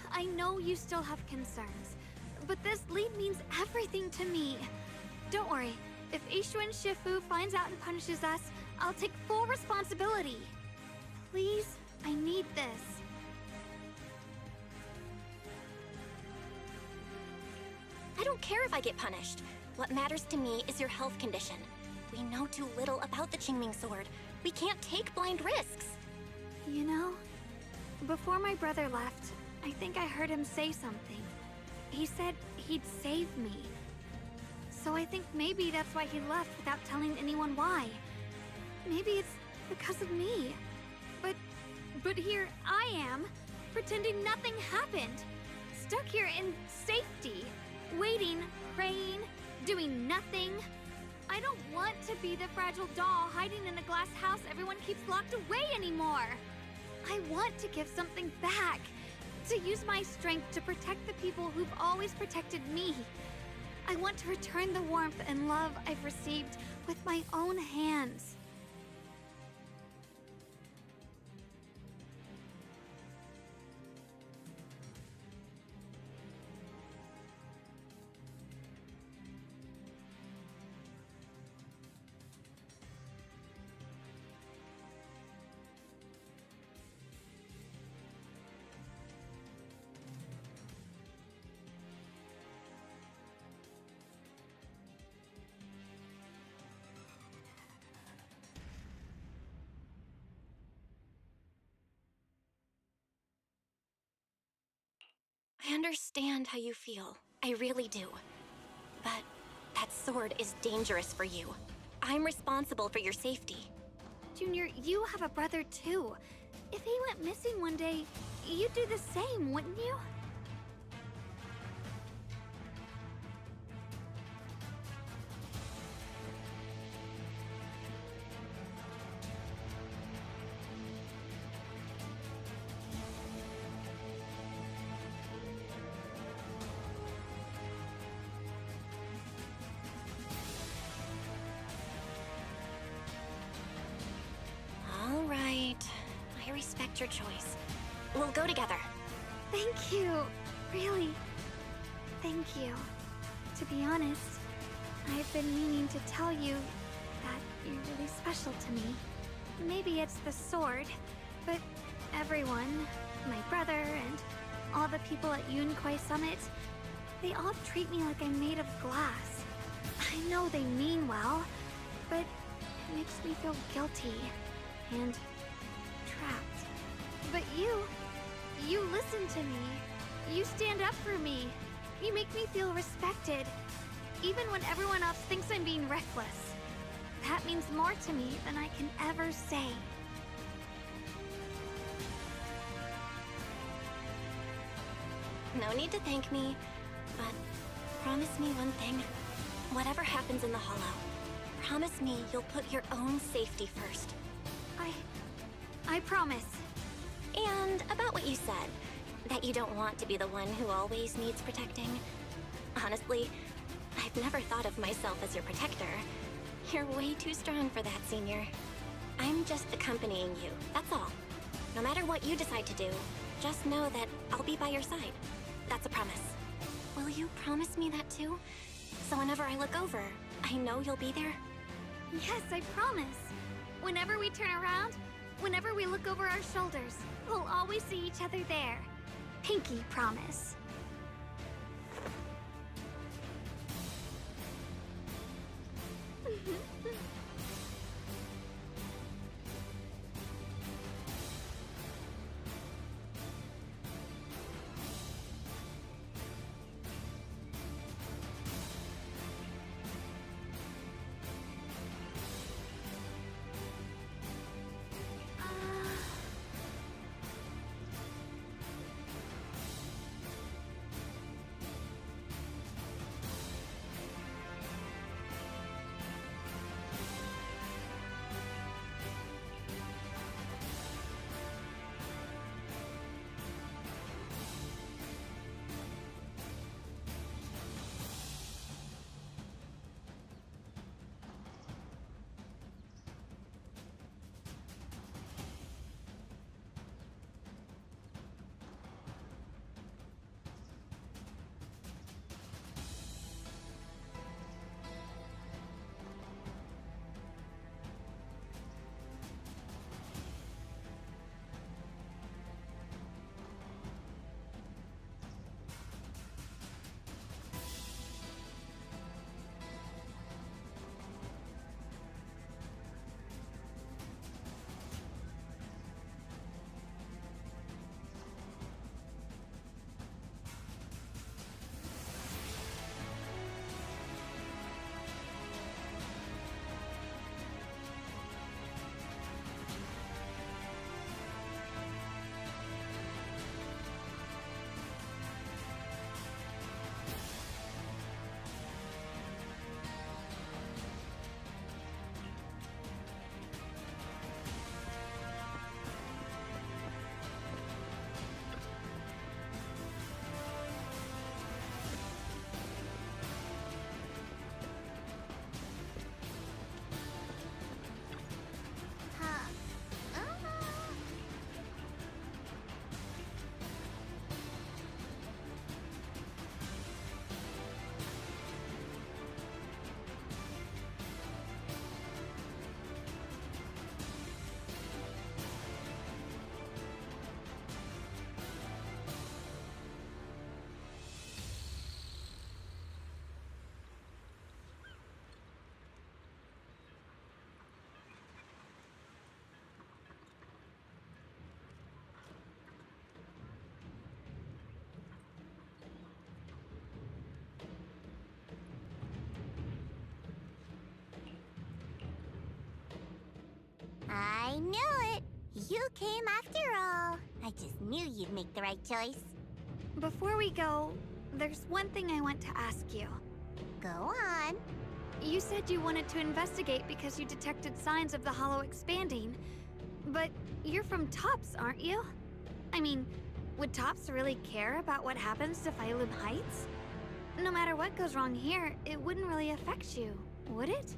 I know you still have concerns, but this lead means everything to me. Don't worry, if Yixuan Shifu finds out and punishes us, I'll take full responsibility. Please, I need this. I don't care if I get punished. What matters to me is your health condition. We know too little about the Qingming sword. We can't take blind risks. You know, before my brother left, I think I heard him say something. He said he'd save me. So I think maybe that's why he left without telling anyone why. Maybe it's because of me. But here I am, pretending nothing happened. Stuck here in safety, waiting, praying, doing nothing. I don't want to be the fragile doll hiding in a glass house everyone keeps locked away anymore. I want to give something back. To use my strength to protect the people who've always protected me. I want to return the warmth and love I've received with my own hands. I understand how you feel. I really do. But that sword is dangerous for you. I'm responsible for your safety. Junior, you have a brother too. If he went missing one day, you'd do the same, wouldn't you? Respect your choice. We'll go together. Thank you. Really. Thank you. To be honest, I've been meaning to tell you that you're really special to me. Maybe it's the sword, but everyone, my brother and all the people at Yunque Summit, they all treat me like I'm made of glass. I know they mean well, but it makes me feel guilty and trapped. But you listen to me. You stand up for me. You make me feel respected, even when everyone else thinks I'm being reckless. That means more to me than I can ever say. No need to thank me, but promise me one thing. Whatever happens in the Hollow, promise me you'll put your own safety first. I promise. And about what you said, That you don't want to be the one who always needs protecting. Honestly, I've never thought of myself as your protector. You're way too strong for that, Senior. I'm just accompanying you, that's all. No matter what you decide to do, just know that I'll be by your side. That's a promise. Will you promise me that too? So whenever I look over, I know you'll be there? Yes, I promise. Whenever we turn around, whenever we look over our shoulders, we'll always see each other there. Pinky promise. I knew it! You came after all. I just knew you'd make the right choice. Before we go, there's one thing I want to ask you. Go on. You said you wanted to investigate because you detected signs of the hollow expanding. But you're from Tops, aren't you? I mean, would Tops really care about what happens to Phylum Heights? No matter what goes wrong here, it wouldn't really affect you, would it?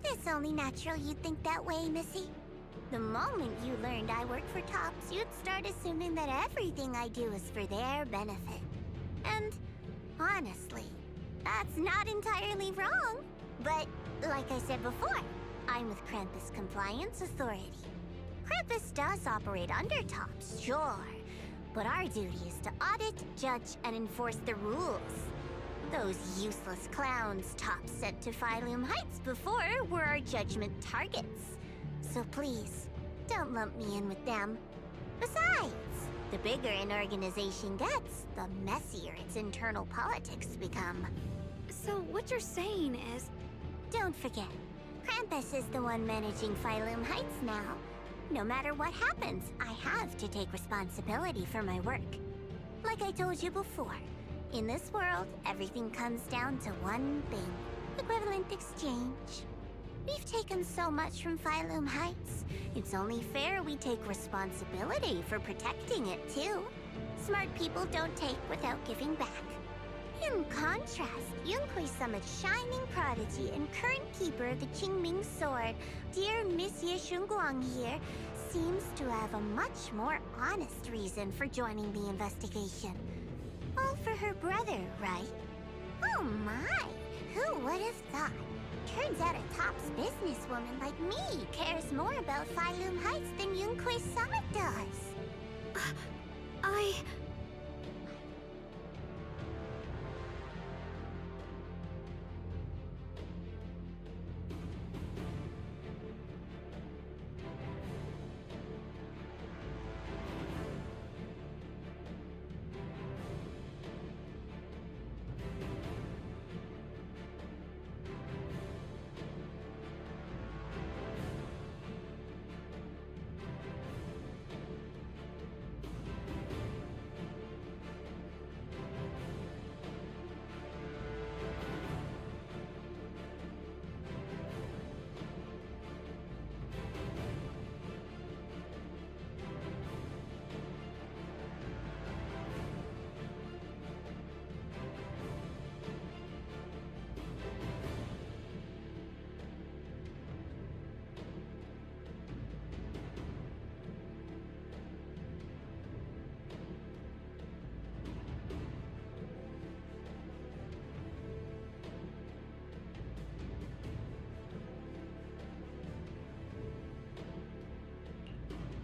It's only natural you'd think that way, Missy. The moment you learned I work for Tops, you'd start assuming that everything I do is for their benefit. And honestly, that's not entirely wrong. But like I said before, I'm with Krampus Compliance Authority. Krampus does operate under Tops, sure. But our duty is to audit, judge, and enforce the rules. Those useless clowns Tops sent to Phylum Heights before were our judgment targets. So please, don't lump me in with them. Besides, the bigger an organization gets, the messier its internal politics become. So what you're saying is... Don't forget, Krampus is the one managing Phylum Heights now. No matter what happens, I have to take responsibility for my work. Like I told you before, in this world, everything comes down to one thing: equivalent exchange. We've taken so much from Phylum Heights. It's only fair we take responsibility for protecting it, too. Smart people don't take without giving back. In contrast, Yunhui Summit's shining prodigy and current keeper of the Qingming sword, dear Miss Ye Shunguang here, seems to have a much more honest reason for joining the investigation. All for her brother, right? Oh my! Who would have thought? Turns out a tops businesswoman like me cares more about Phylum Heights than Yunhui Summit does.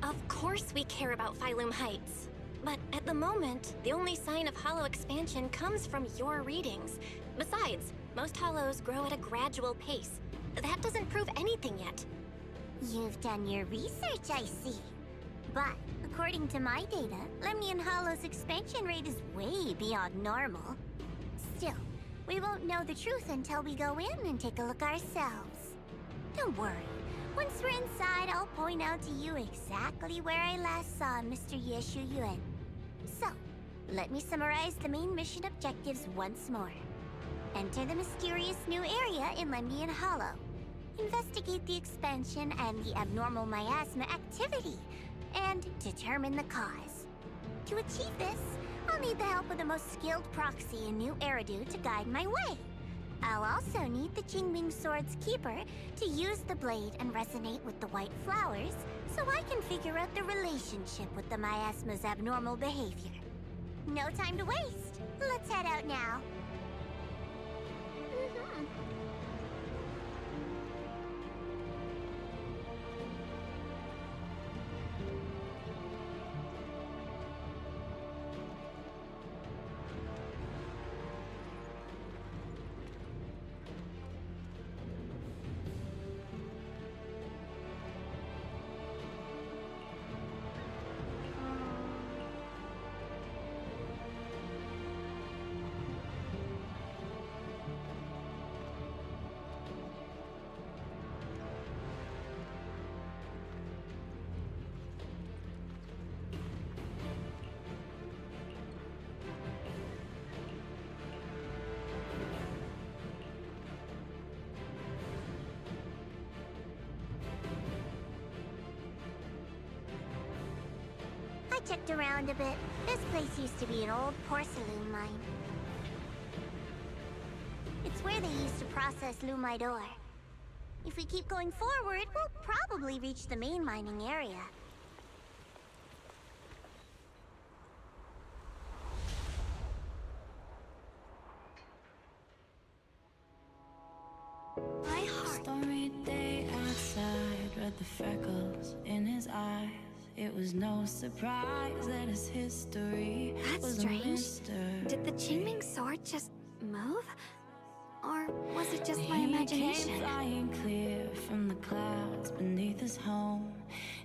Of course we care about Phylum Heights. But at the moment, the only sign of hollow expansion comes from your readings. Besides, most hollows grow at a gradual pace. That doesn't prove anything yet. You've done your research, I see. But according to my data, Lemnian Hollow's expansion rate is way beyond normal. Still, we won't know the truth until we go in and take a look ourselves. Don't worry. Once we're inside, I'll point out to you exactly where I last saw Mr. Ye Shuyuan. So, let me summarize the main mission objectives once more. Enter the mysterious new area in Lemnian Hollow. Investigate the expansion and the abnormal miasma activity, and determine the cause. To achieve this, I'll need the help of the most skilled proxy in New Eridu to guide my way. I'll also need the Qingming Sword's keeper to use the blade and resonate with the white flowers so I can figure out the relationship with the miasma's abnormal behavior. No time to waste. Let's head out now. I checked around a bit. This place used to be an old porcelain mine. It's where they used to process lumite ore. If we keep going forward, we'll probably reach the main mining area. My heart. Stormy day outside, read the freckles in his eyes. It was no surprise that his history That's was strange. a mystery. Did the Qingming sword just move? Or was it just my imagination? He came flying clear from the clouds beneath his home,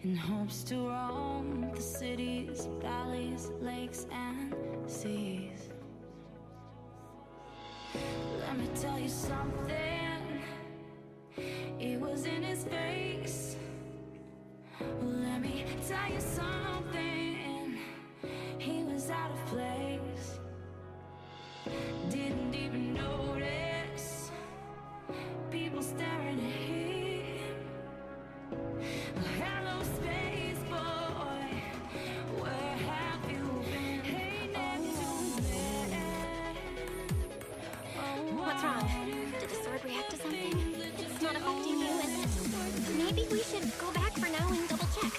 in hopes to roam the cities, valleys, lakes, and seas. Let me tell you something. It was in his face. Let me tell you something. He was out of place. Didn't even notice people staring at him. go back for now and double check.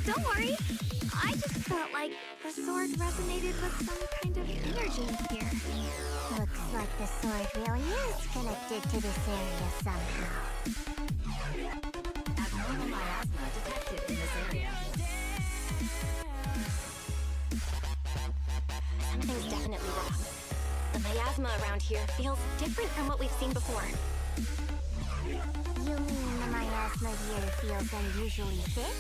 Don't worry. I just felt like the sword resonated with some kind of energy here. Looks like the sword really is connected to this area somehow. Abnormal miasma detected in this area. Something's definitely wrong. The miasma around here feels different from what we've seen before. You mean the miasma here feels unusually thick?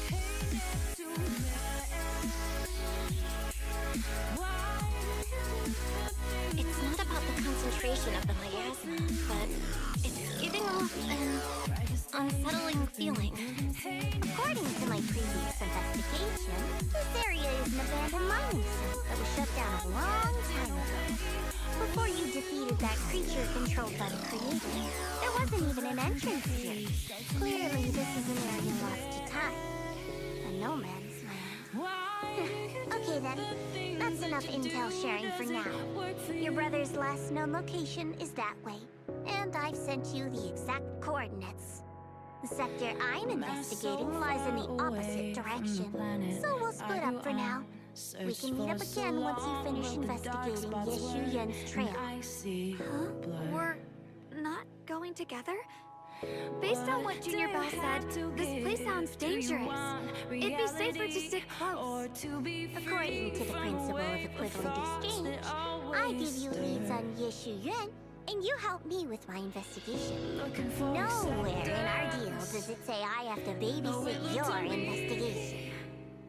It's not about the concentration of the miasma, but it's giving off an unsettling feeling. According to my previous investigation, this area is an abandoned mining site that was shut down a long time ago. Before you defeated that creature controlled by the Creator, there wasn't even an entrance here. Clearly, this is an area lost to time. A no man's land. Okay then, that's enough intel sharing for now. Your brother's last known location is that way, and I've sent you the exact coordinates. The sector I'm investigating lies in the opposite direction, so we'll split up for now. We can meet up again once you finish investigating Yeshu Yen's trail. Huh? We're not going together? Based on what Junior Bell said, this place sounds dangerous. It'd be safer to stick close. According to the principle of equivalent exchange, I give you leads on Yeshu Yuan, and you help me with my investigation. Nowhere in our deal does it say I have to babysit your investigation.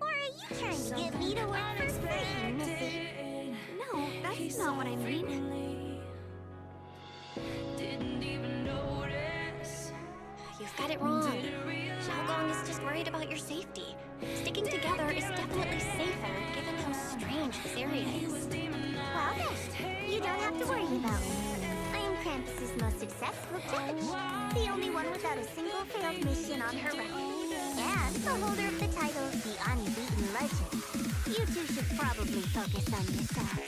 Or are you trying to get me to work for free, Missy? No, that's not what I mean. You've got it wrong. Xiaogong is just worried about your safety. Sticking together is definitely safer, given how strange this area is. Well then, you don't have to worry about me. I am Krampus's most successful judge. The only one without a single failed mission on her record. And the holder of the title, the Unbeaten Legend. You two should probably focus on yourselves.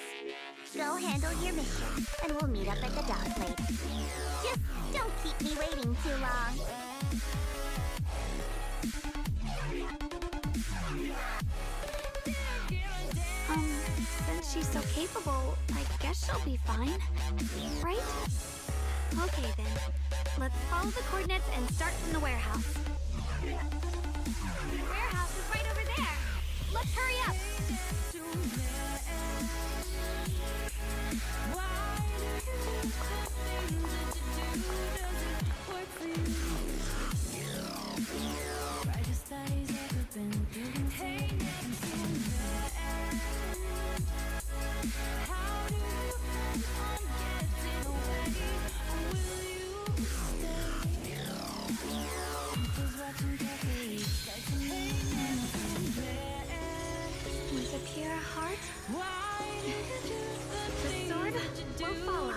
Go handle your mission, and we'll meet up at the dock later. Just don't keep me waiting too long. Since she's so capable, I guess she'll be fine. Right? Okay then. Let's follow the coordinates and start from the warehouse. The warehouse is right over there. Let's hurry up. With a pure heart, the sword will follow.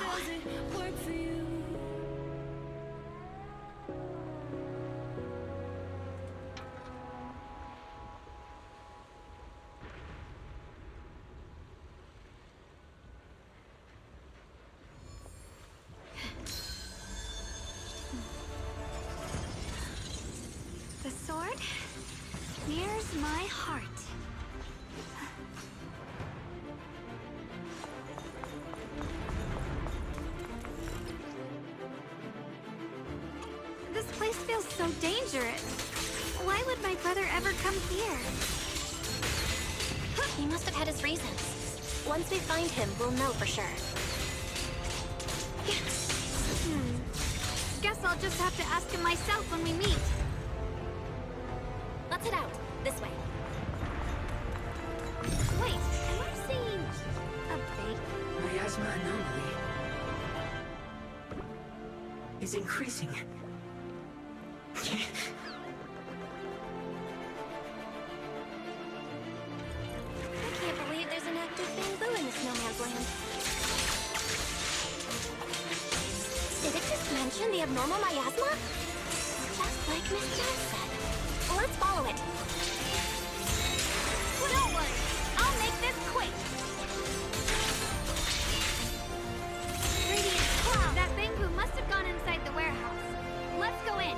The sword mirrors my heart. This place feels so dangerous. Why would my brother ever come here? He must have had his reasons. Once we find him, we'll know for sure. Guess I'll just have to ask him myself when we meet. Let's head out. This way. Wait, am I seeing a big Miasma anomaly is increasing. I can't believe there's an active bamboo in this no man's land. Did it just mention the abnormal miasma? Just like Miss Jess said. Let's follow it. Well, don't worry. I'll make this quick. Radiant cloud. That bamboo must have gone inside the warehouse. Let's go in.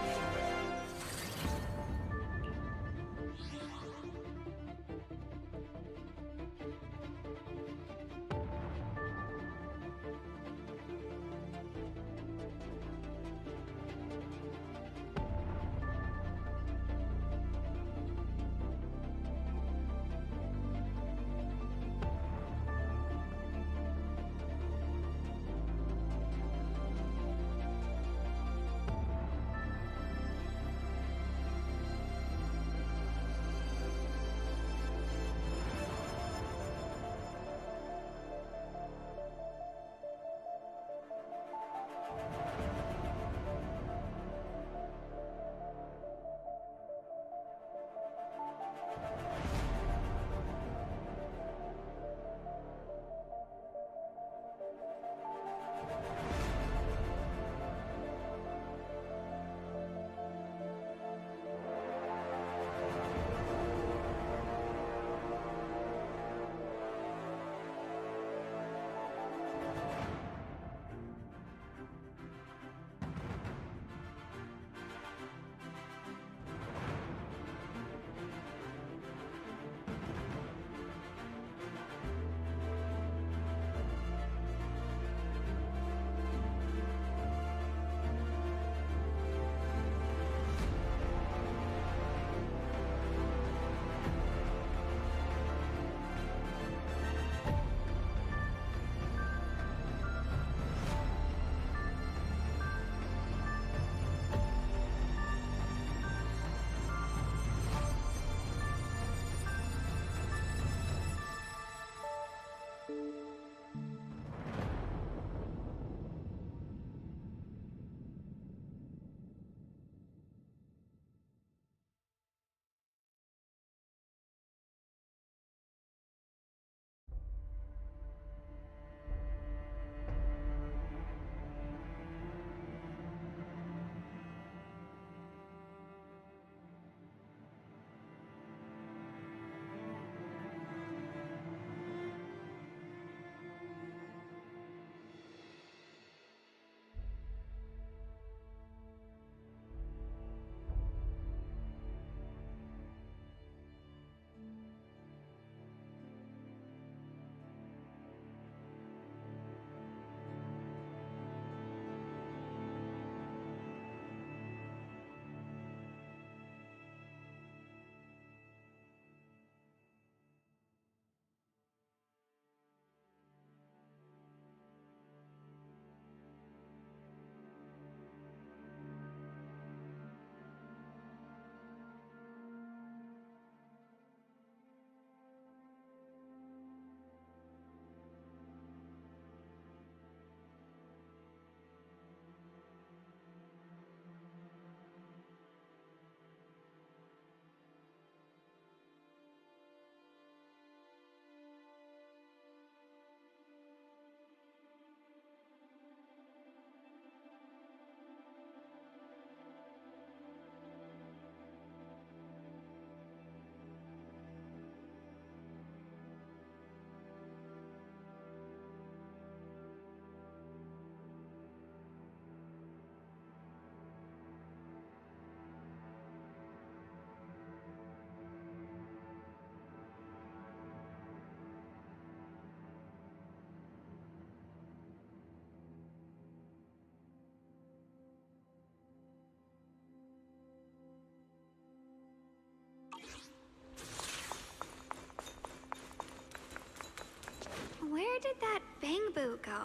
did that bamboo go?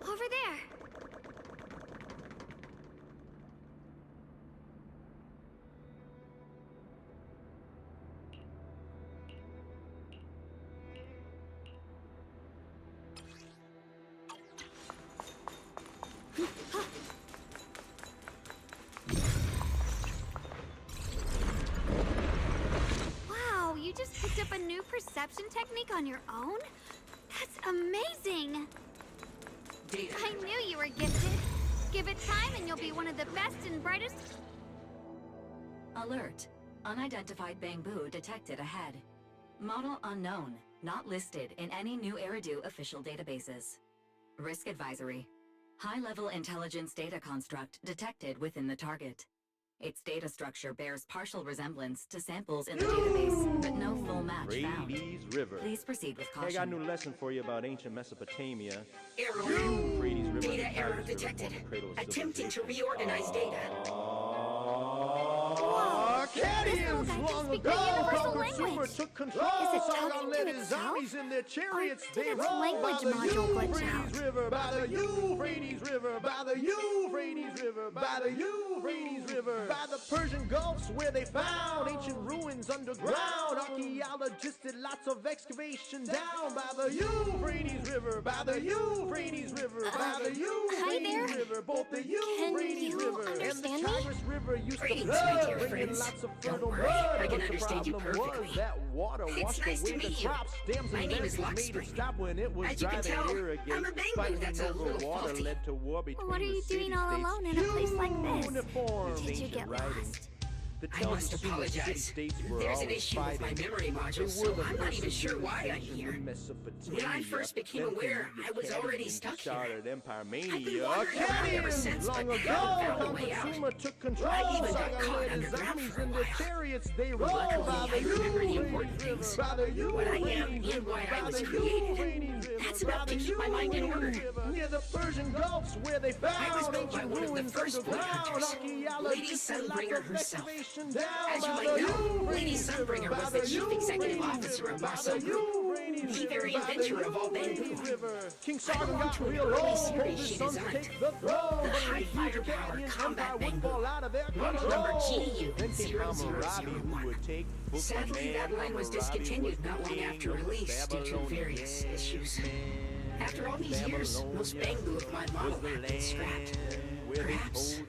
Over there! Wow, you just picked up a new perception technique on your own? That's amazing! I knew you were gifted. Give it time and you'll be one of the best and brightest... Alert. Unidentified bamboo detected ahead. Model unknown. Not listed in any new Eridu official databases. Risk advisory. High-level intelligence data construct detected within the target. Its data structure bears partial resemblance to samples in the database, but no full match found. River. Please proceed with Hey, I caution. got a new lesson for you about ancient Mesopotamia. Error. Euphrates River. Data error detected. Attempting to reorganize data. Acadians long ago, consumer took control. Is it Sauron talking led to his itself? armies in their chariots. Or did They its rode by language the module glitch Euphrates out? River, by the Euphrates River, by the Euphrates River, by the Euphrates River, by the Persian Gulfs where they found ancient ruins underground. Archaeologists did lots of excavation down by the Euphrates River, by the Euphrates River, by the Euphrates River, both the Euphrates River and the Tigris River used to flood, bringing lots of fertile mud. I can But the understand you problem was perfectly. that water It's washed nice to away the meet you. crops. Dams My and name is levees made Lockspring. it stop when it was As you dry can to tell, irrigate. I'm a bamboo Fighting that's a over little water faulty. led to war between What are you the doing all city-states. alone in a place like this? Uniformed Did you ancient get writings. lost? that I tells must us soon the apologize. city-states were There's an always issue with my fighting. memory module, They so were the I'm not even first sure why I'm civilization here. in Mesopotamia. When I first became Then aware, the I was Acadians already stuck here. started Empire I've been Mania. wandering around ever Acadians since, long but ago, haven't found a way out. Consumer took control. I even got Saga caught led his underground armies for a in their while. chariots. They rode Luckily, by I the remember the Euphrates important River, things. by the What I am Euphrates and why River, I by was the created. Euphrates River, That's enough by to the keep my mind in order. Euphrates River, near the Persian Gulfs where they I was found built by ancient one of the ruins first boy underground. hunters, Lady Archaeologists did lots Sunbringer of herself. excavation down As you by might the know, Lady Euphrates River, Sunbringer by was the chief Euphrates executive officer River, of by Marcel the Group, Euphrates the very River, by inventor the of all bamboo. Euphrates River. King I Sargon belong got to an real early old, series told his she son to designed. take the throne, The but high he firepower Acadian combat empire would bamboo. fall out of their Model number control. GU Then came 0001. Hammurabi, who would take Sadly, that line was discontinued not long after release due to various issues. After all these years, most bamboo of my model have been scrapped. Perhaps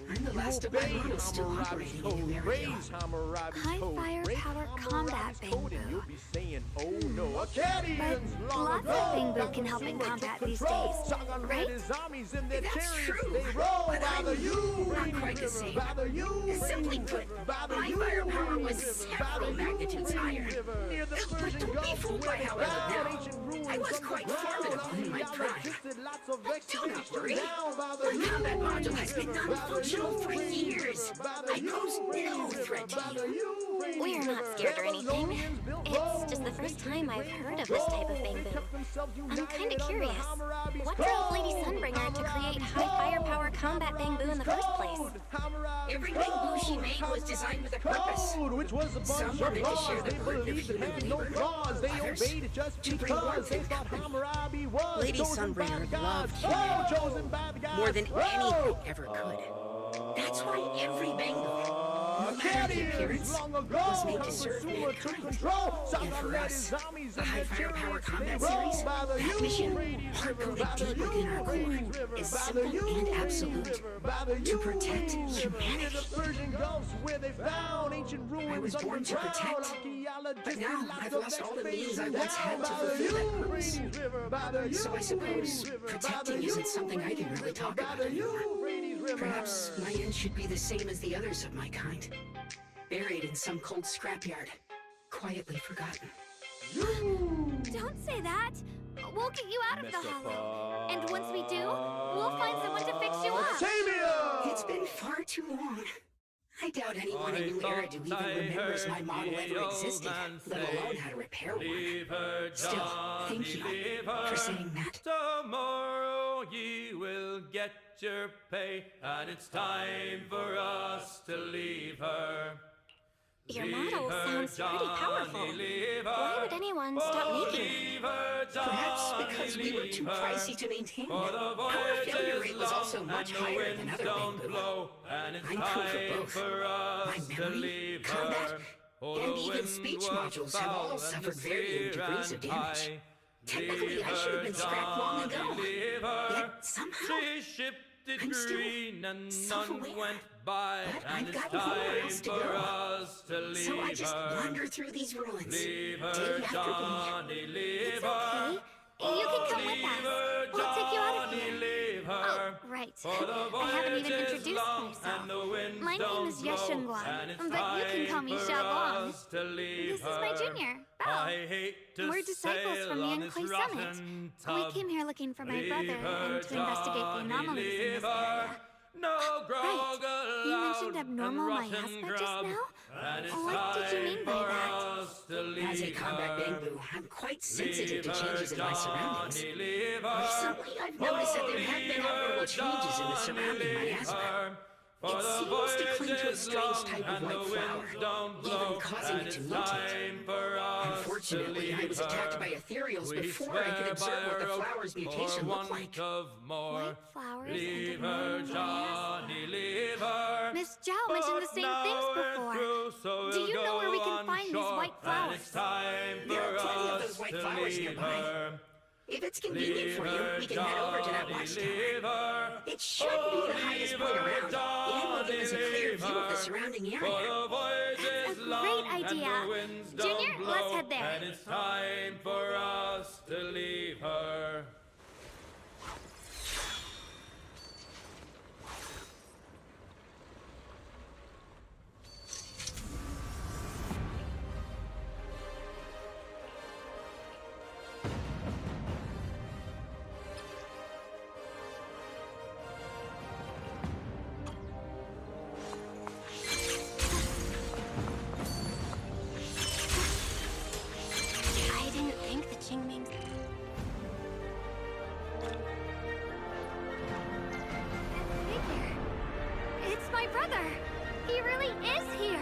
I'm the last of my models still operating in the area. High firepower combat bamboo. You'll be saying, oh no, Acadians But long lots ago, of bamboo can help in Consumer combat took these control. days, Sargon led right? his armies in their That's chariots. true, They rode but by the I'm not Euphrates quite the River, same. by the Euphrates Simply put, River, by the my firepower was Euphrates River, by several the magnitudes higher. Euphrates River, near the But Persian don't be Gulf fooled where by they how I look found now. ancient ruins I was quite underground. formidable in my prime. Archaeologists did lots of Do not excavation worry. down by the My combat module has been Euphrates River, by the non-functional for Euphrates years. River, by the I pose no Euphrates threat River, by to the you. Euphrates We're not River. scared or anything. It's just the first time I've heard of this type of bamboo. I'm kind of curious. What drove Lady Sunbringer to create high firepower combat bamboo in the first place? Every bamboo she made was designed with a purpose. Which was a bunch Some of wanted to share laws. the They burden of believed it human had no labor. flaws. They Others obeyed it just to bring because warmth they and thought company. Hammurabi was Lady chosen by Sunbringer the gods. loved Oh, humanity chosen by the gods. more than Oh. anything ever could. That's why every bamboo, no matter the appearance, long ago, was made to serve Consumer took mankind. control. And Sargon for led us, his armies the in high their firepower chariots. combat They rode series, by the that mission, Euphrates hard-coded River, by the deep within our core, Euphrates River, is by simple the and Euphrates absolute. River, by the To protect Euphrates River, near humanity. the Persian Gulfs where they found ancient I ruins was born to underground. protect, Archaeologists but did now lots I've of lost all the means I excavation once had down to by fulfill the that purpose. Euphrates River, by the So I suppose Euphrates River, by the protecting isn't something I can really talk by about the anymore. Euphrates River. Perhaps my end should be the same as the others of my kind. Buried in some cold scrapyard. Quietly forgotten. Don't say that. We'll get you out of the hollow. And once we do, we'll find someone to fix you up. It's been far too long. I doubt anyone in New Eridu even remembers my model ever existed, let alone how to repair one. Still, thank you for saying that. Tomorrow ye will get your pay, and it's time for us to leave her. Your model sounds pretty powerful. Why would anyone stop making it? Perhaps because we were too pricey to maintain. Our failure rate was also much higher than other Bamboo. I'm proof of both. My memory, combat, and even speech modules have all suffered varying degrees of damage. Technically, I should have been scrapped long ago. Yet somehow, I'm still self-aware. But I've got nowhere else to go. So I just wander through these ruins, day after day. It's okay. You can come with us. We'll take you out of here. Oh, right. I haven't even introduced myself. My name is Yeshengwan, but you can call me Xiaolong. This is my junior, Bao. We're disciples from the Enclave Summit. We came here looking for my brother and to investigate the anomalies in this area. Right. You mentioned abnormal miasma just now? What did you mean by that? As a combat Bamboo, I'm quite sensitive to changes in my surroundings. Recently, I've noticed that there have been abnormal changes in the surrounding miasma. It seems to cling to a strange type of white flower, even causing it to mutate. Unfortunately, I was attacked by ethereals before I could observe what the flower's mutation looked like. White flowers and abnormal miasma. Miss Zhao mentioned the same things before. Do you know where we can find these white flowers? There are plenty of those white flowers nearby. If it's convenient for you, we can head over to that watchtower. It should be the highest point around, and will give us a clear view of the surrounding area. That's a great idea. Junior, let's head there. And it's time for us to leave her. It's my brother! He really is here!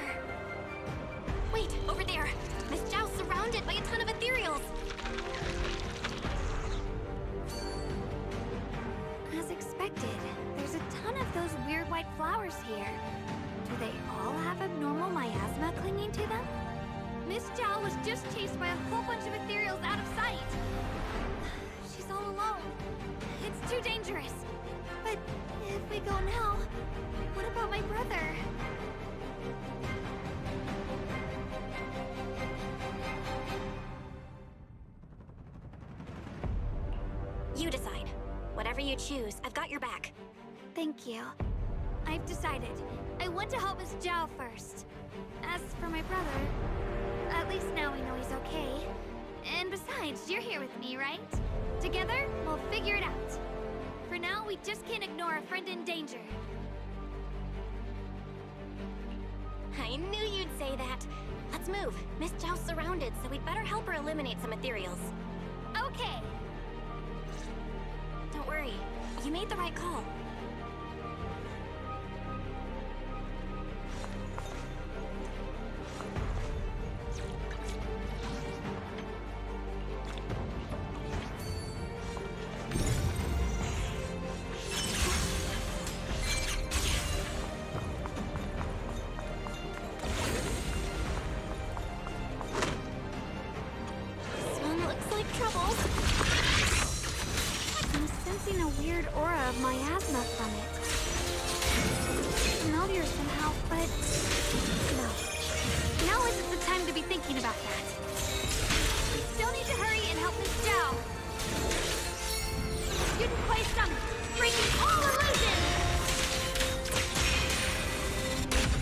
Wait, over there! Miss Zhao's surrounded by a ton of ethereals! As expected, there's a ton of those weird white flowers here. Do they all have abnormal miasma clinging to them? Miss Zhao was just chased by a whole bunch of ethereals out of sight. She's all alone. It's too dangerous. But if we go now, what about my brother? You decide. Whatever you choose, I've got your back. Thank you. I've decided. I want to help Miss Zhao first. As for my brother, at least now we know he's okay. And besides, you're here with me, right? Together, we'll figure it out. For now, we just can't ignore a friend in danger. I knew you'd say that. Let's move. Miss Zhao's surrounded, so we'd better help her eliminate some ethereals. Okay. Don't worry. You made the right call. A weird aura of miasma from it. Familiar somehow, but no. Now isn't the time to be thinking about that. We still need to hurry and help Miss Zhao. Student Quay Summit, breaking all illusions!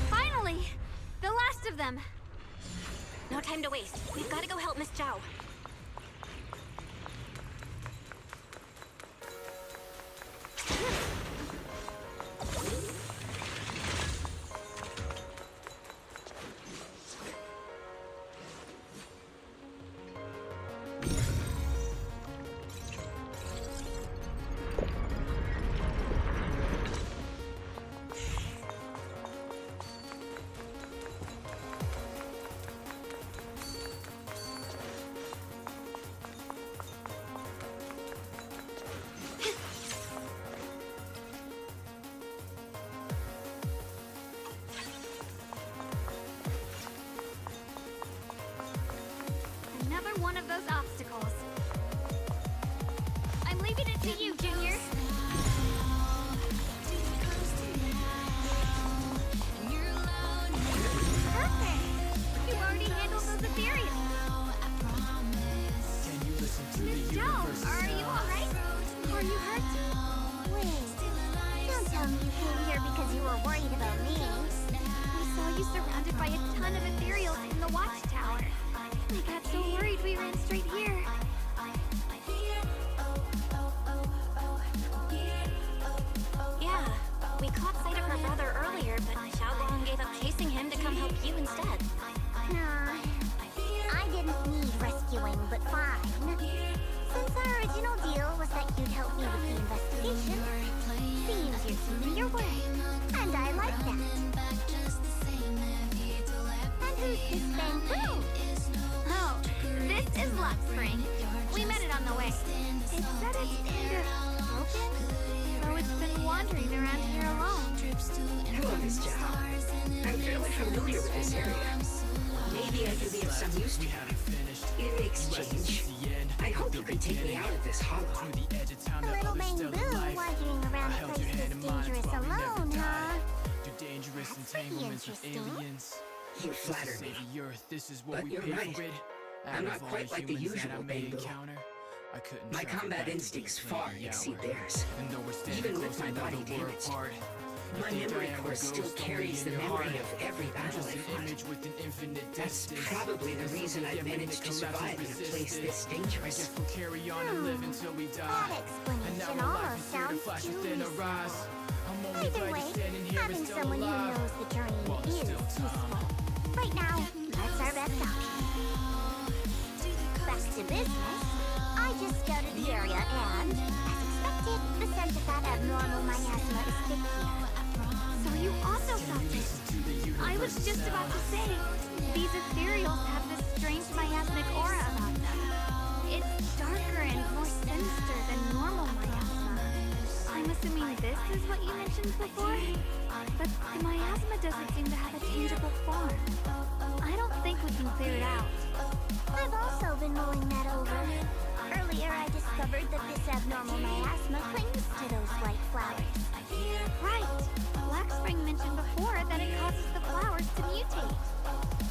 Finally! The last of them! No time to waste. We've got to go help Miss Zhao. those obstacles. I'm leaving it to you, Junior. Perfect! You already handled those ethereals. Miss Joe, are you alright? Are you hurt? Wait, don't tell me you came here because you were worried about me. We saw you surrounded by a ton of ethereals in the watchtower. I got so worried we ran straight here. Yeah, we caught sight of her brother earlier, but Xiaoguang gave up chasing him to come help you instead. Nah, I didn't need rescuing, but fine. Since our original deal was that you'd help me with the investigation, seems you're keeping your word, and I like that. And who's this Bamboo? Oh, this is Luck Spring. We met it on the way. It said it's kind of broken, so it's been wandering around here alone. Hello, Miss Zhao. I'm fairly familiar with this area. Maybe I could be of some use to you. In exchange, I hope you could take me out of this hollow. A little Bamboo wandering around a place this dangerous alone, huh? That's pretty interesting. You flatter me. But you're right. I'm not quite like the usual Bamboo. My combat instincts far exceed theirs. Even with my body damaged, my memory core still carries the memory of every battle I fought. That's probably the reason I've managed to survive in a place this dangerous. That explanation almost sounds too easy. Either way, having someone who knows the terrain is useful. Right now, that's our best option. Back to business. I just scouted the area and, as expected, the scent of that abnormal miasma is thick here. So you also felt it. I was just about to say, these ethereals have this strange miasmic aura about them. It's darker and more sinister than normal miasma. I'm assuming this is what you mentioned before? But the miasma doesn't seem to have a tangible form. I don't think we can clear it out. I've also been mulling that over. Earlier, I discovered that this abnormal miasma clings to those white flowers. Right. Black Spring mentioned before that it causes the flowers to mutate.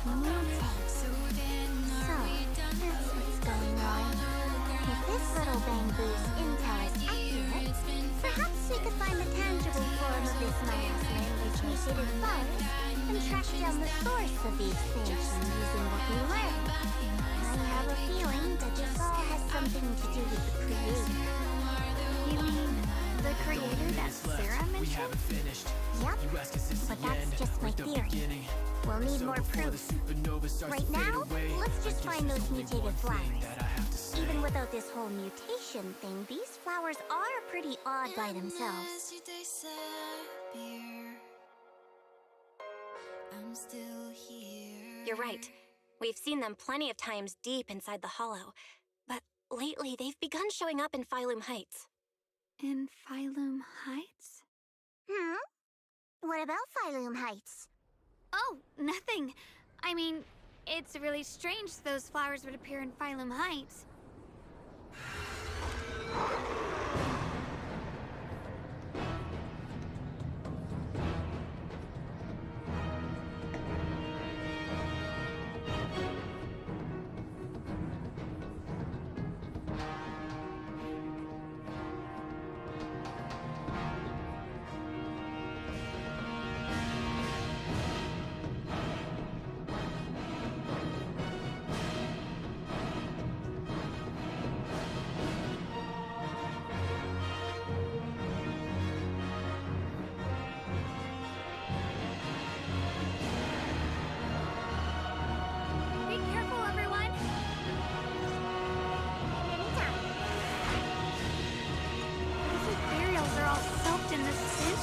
Mutate. So, that's what's going on. If this little Bamboo's intel is accurate, perhaps we could find the tangible form of this miasma in which mutated flowers and track down the source of the expansion using what we learned. I have a feeling that this all has something to do with the Creator. You mean the Creator that Sarah mentioned? Yep, but that's just my theory. We'll need more proof. Right now, let's just find those mutated flowers. Even without this whole mutation thing, these flowers are pretty odd by themselves. I'm still here. You're right. We've seen them plenty of times deep inside the hollow. But lately, they've begun showing up in Phylum Heights. In Phylum Heights? What about Phylum Heights? Oh, nothing. I mean, it's really strange those flowers would appear in Phylum Heights.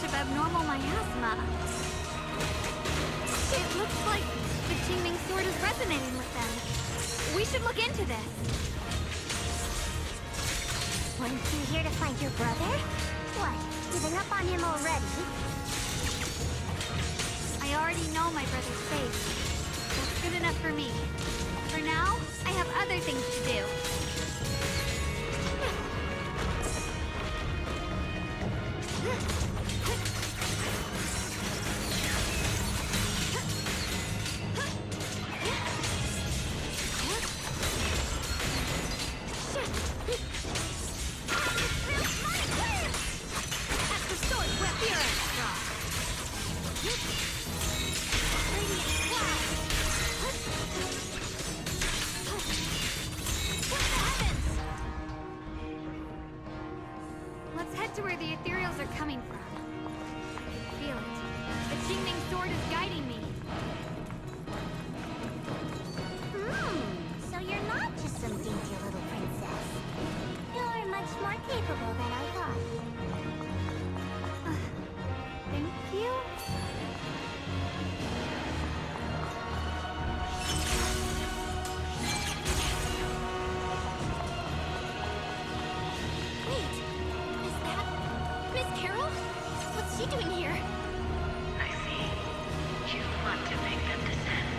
Abnormal miasma. It looks like the teeming sword is resonating with them. We should look into this. Weren't you here to find your brother? What, giving up on him already? I already know my brother's safe. That's good enough for me. For now, I have other things to do. they're coming from. I can feel it. The Jingning sword is guiding me. So you're not just some dainty little princess. You're much more capable than I thought. Thank you. Wait, is that Miss Carol? What's she doing here? I see. You want to make them descend.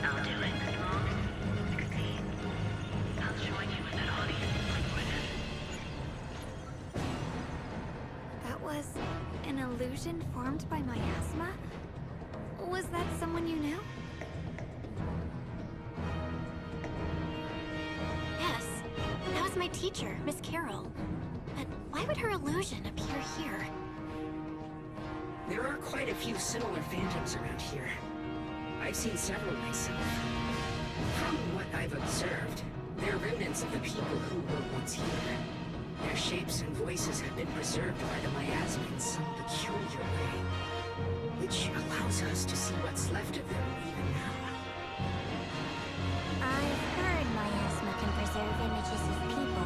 I'll do it as long as you succeed. I'll join you in that audience with That was an illusion formed by miasma? Was that someone you knew? Yes, that was my teacher, Miss Carol. But why would her illusion appear here? There are quite a few similar phantoms around here. I've seen several myself. From what I've observed, they're remnants of the people who were once here. Their shapes and voices have been preserved by the miasma in some peculiar way, which allows us to see what's left of them even now. I've heard miasma can preserve images of people.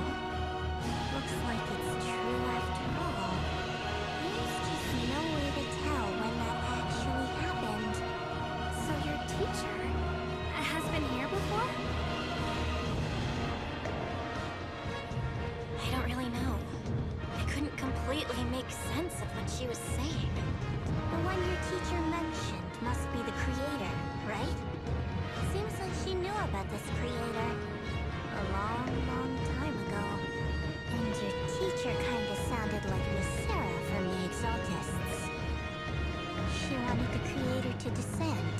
Looks like it's true after all. There's just no way to tell when that actually happened. So your teacher has been here before? I don't really know. I couldn't completely make sense of what she was saying. The one your teacher mentioned must be the creator, right? Seems like she knew about this creator a long, long time ago. And your teacher kinda sounded like Miss Sarah from the Exaltists. She wanted the creator to descend.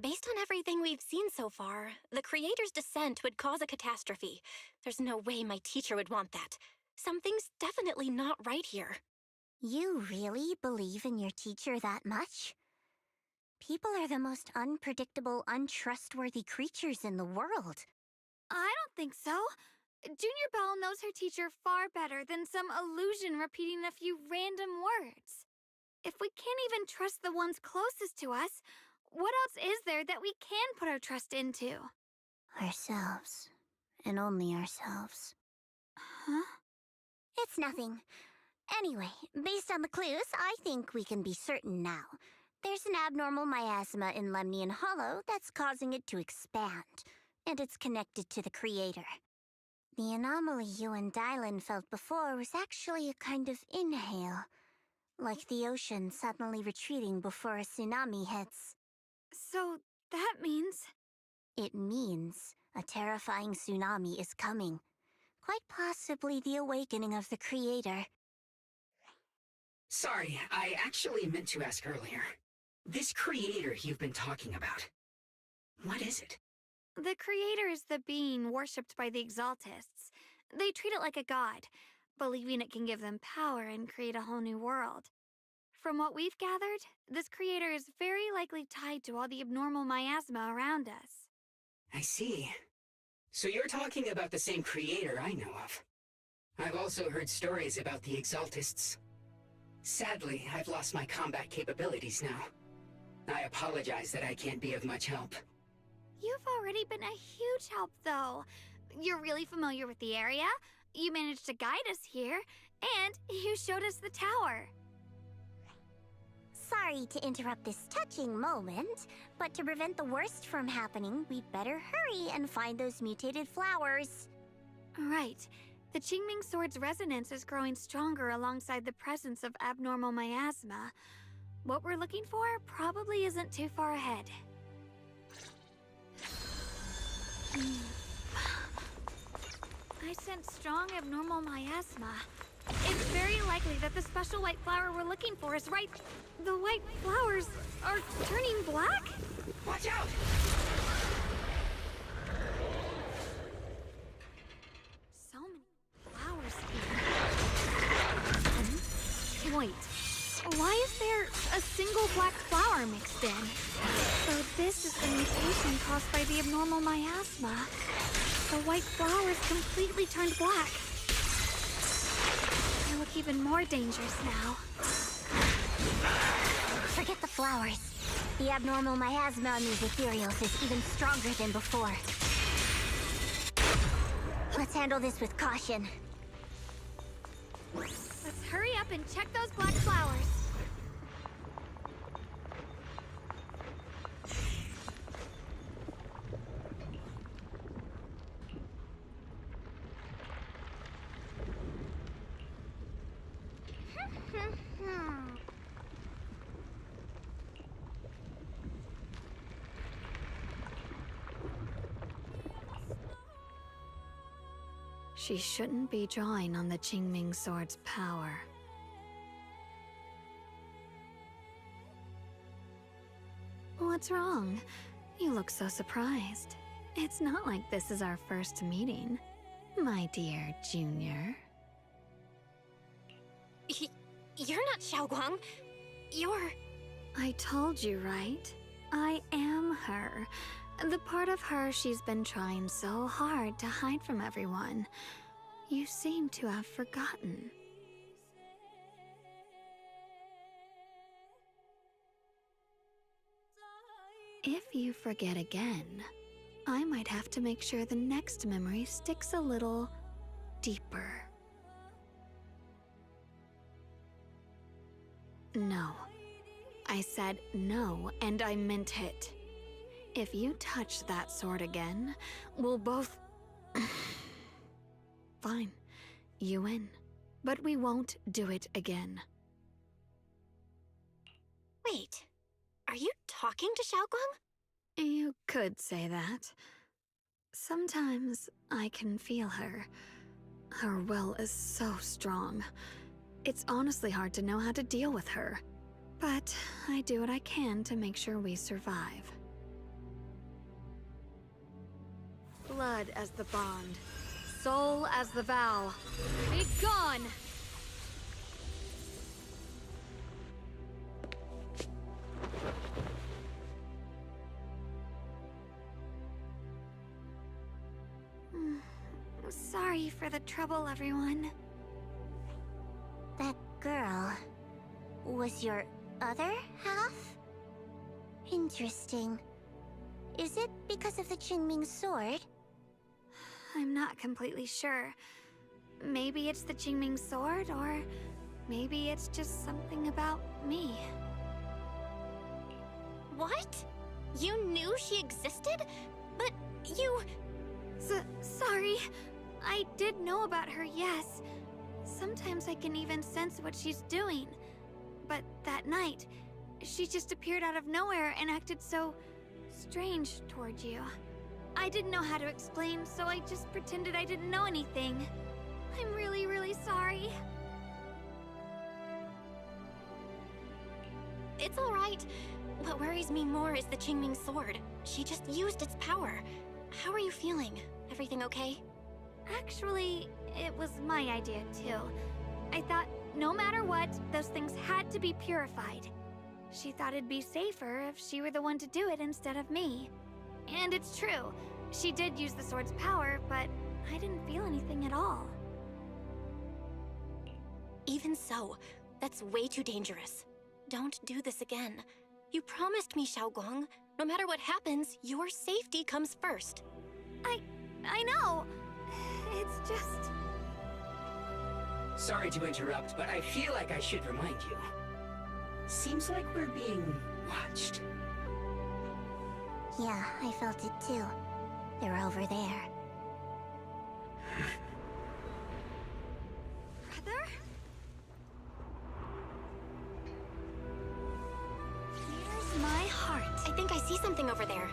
Based on everything we've seen so far, the creator's descent would cause a catastrophe. There's no way my teacher would want that. Something's definitely not right here. You really believe in your teacher that much? People are the most unpredictable, untrustworthy creatures in the world. I don't think so. Junior Belle knows her teacher far better than some illusion repeating a few random words. If we can't even trust the ones closest to us, what else is there that we can put our trust into? Ourselves. And only ourselves. Huh? It's nothing. Anyway, based on the clues, I think we can be certain now. There's an abnormal miasma in Lemnian Hollow that's causing it to expand, and it's connected to the creator. The anomaly you and Dylan felt before was actually a kind of inhale, like the ocean suddenly retreating before a tsunami hits. So that means... It means a terrifying tsunami is coming. Quite possibly the awakening of the creator. Sorry, I actually meant to ask earlier. This creator you've been talking about, what is it? The creator is the being worshipped by the Exaltists. They treat it like a god, believing it can give them power and create a whole new world. From what we've gathered, this creator is very likely tied to all the abnormal miasma around us. I see. So you're talking about the same creator I know of. I've also heard stories about the Exaltists. Sadly, I've lost my combat capabilities now. I apologize that I can't be of much help. You've already been a huge help, though. You're really familiar with the area, you managed to guide us here, and you showed us the tower. Sorry to interrupt this touching moment, but to prevent the worst from happening, we'd better hurry and find those mutated flowers. Right. The Qingming Sword's resonance is growing stronger alongside the presence of abnormal miasma. What we're looking for probably isn't too far ahead. I sense strong abnormal miasma. It's very likely that the special white flower we're looking for is right. The white flowers are turning black? Watch out! So many flowers here. Wait, why is there a single black flower mixed in? So this is the mutation caused by the abnormal miasma. The white flowers completely turned black. They look even more dangerous now. Forget the flowers. The abnormal miasma on these ethereals is even stronger than before. Let's handle this with caution. Let's hurry up and check those black flowers. She shouldn't be drawing on the Qingming Sword's power. What's wrong? You look so surprised. It's not like this is our first meeting, my dear Junior. You're not Xiaoguang. You're... I told you, right? I am her. The part of her she's been trying so hard to hide from everyone. You seem to have forgotten. If you forget again, I might have to make sure the next memory sticks a little deeper. No. I said no, and I meant it. If you touch that sword again, we'll both... Fine. You win. But we won't do it again. Wait. Are you talking to Xiaoguang? You could say that. Sometimes I can feel her. Her will is so strong. It's honestly hard to know how to deal with her. But I do what I can to make sure we survive. Blood as the bond. Soul as the vow. Be gone! Sorry for the trouble, everyone. That girl was your other half? Interesting. Is it because of the Qingming Sword? I'm not completely sure. Maybe it's the Qingming Sword, or maybe it's just something about me. What? You knew she existed? But you... Sorry. I did know about her, yes. Sometimes I can even sense what she's doing. But that night, she just appeared out of nowhere and acted so strange toward you. I didn't know how to explain, so I just pretended I didn't know anything. I'm really, really sorry. It's alright. What worries me more is the Qingming Sword. She just used its power. How are you feeling? Everything okay? Actually, it was my idea too. I thought no matter what, those things had to be purified. She thought it'd be safer if she were the one to do it instead of me. And it's true. She did use the sword's power, but I didn't feel anything at all. Even so, that's way too dangerous. Don't do this again. You promised me, Xiaoguang. No matter what happens, your safety comes first. I know. It's just... Sorry to interrupt, but I feel like I should remind you. Seems like we're being watched. Yeah, I felt it too. They're over there. Brother? Here's my heart. I think I see something over there.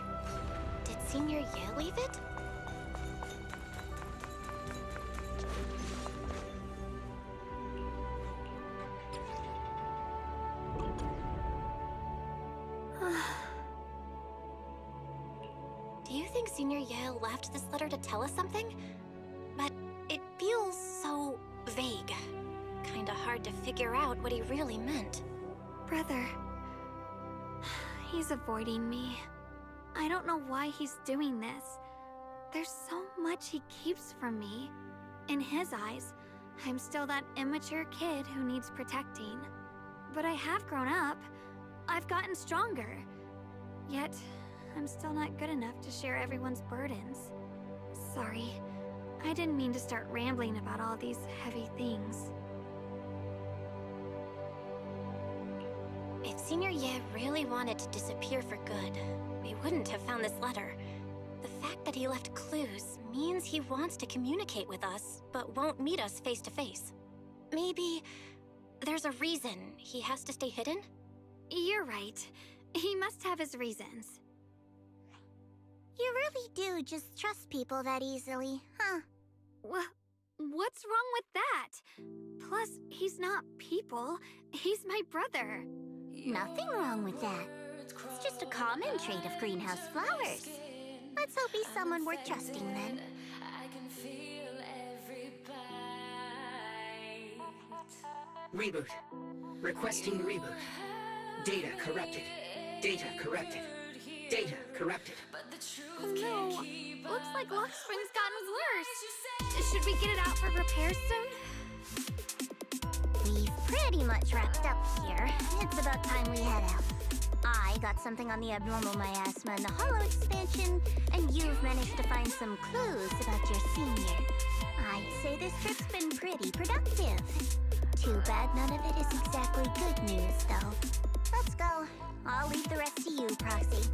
Did Senior Ye leave it? Do you think Senior Ye left this letter to tell us something? But it feels so vague. Kinda hard to figure out what he really meant. Brother. He's avoiding me. I don't know why he's doing this. There's so much he keeps from me. In his eyes, I'm still that immature kid who needs protecting. But I have grown up. I've gotten stronger. Yet, I'm still not good enough to share everyone's burdens. Sorry. I didn't mean to start rambling about all these heavy things. If Senior Ye really wanted to disappear for good, we wouldn't have found this letter. The fact that he left clues means he wants to communicate with us, but won't meet us face to face. Maybe there's a reason he has to stay hidden? You're right. He must have his reasons. You really do just trust people that easily, huh? What's wrong with that? Plus, he's not people. He's my brother. Nothing wrong with that. It's just a common trait of greenhouse flowers. Let's hope he's someone worth trusting then. Reboot. Requesting reboot. Data corrupted. Data corrupted. Data corrupted. Oh no. Looks like Lock Spring's gotten worse. Should we get it out for repairs soon? We've pretty much wrapped up here. It's about time we head out. I got something on the abnormal miasma and the hollow expansion, and you've managed to find some clues about your senior. I'd say this trip's been pretty productive. Too bad none of it is exactly good news, though. Let's go. I'll leave the rest to you, Proxy.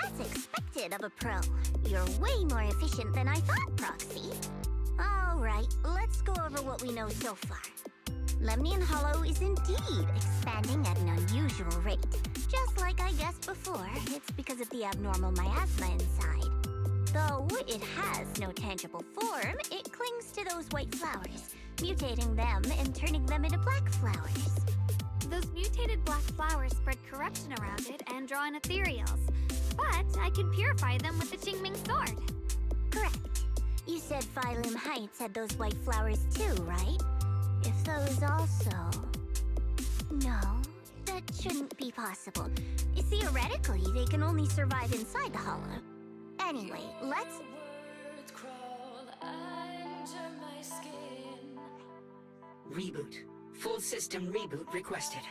As expected of a pro, you're way more efficient than I thought, Proxy. Alright, let's go over what we know so far. Lemnian Hollow is indeed expanding at an unusual rate. Just like I guessed before, it's because of the abnormal miasma inside. Though it has no tangible form, it clings to those white flowers, mutating them and turning them into black flowers. Those mutated black flowers spread corruption around it and draw in ethereals. But I can purify them with the Qingming sword. Correct. You said Phylum Heights had those white flowers too, right? If those also... No, that shouldn't be possible. Theoretically, they can only survive inside the hollow. Anyway, let's... Reboot. Full system reboot requested.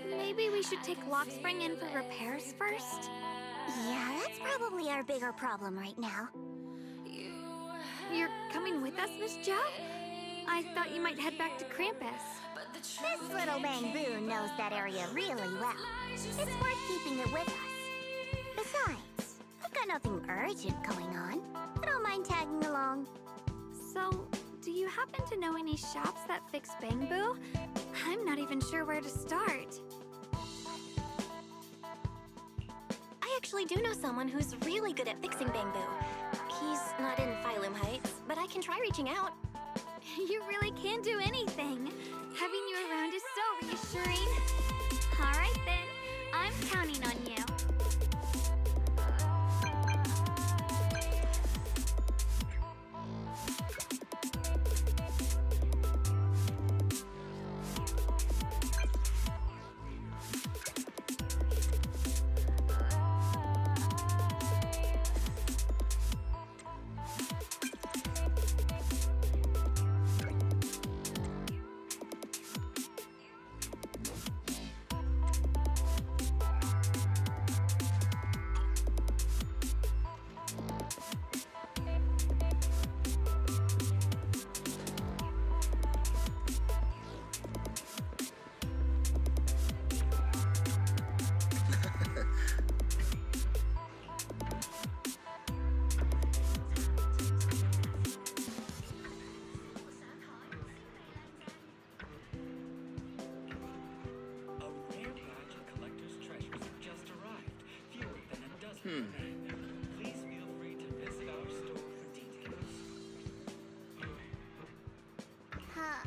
Maybe we should take Lock Spring in for repairs first? Yeah, that's probably our bigger problem right now. You're coming with us, Miss Zhao? I thought you might head back to Krampus. This little Bangbu knows that area really well. It's worth keeping it with us. Besides, I've got nothing urgent going on. I don't mind tagging along. So, do you happen to know any shops that fix Bangbu? I'm not even sure where to start. I actually do know someone who's really good at fixing Bangbu. He's not in Phylum Heights, but I can try reaching out. You really can do anything. Having you around is so reassuring. All right then, I'm counting on you. Please feel free to visit our store for details. Huh.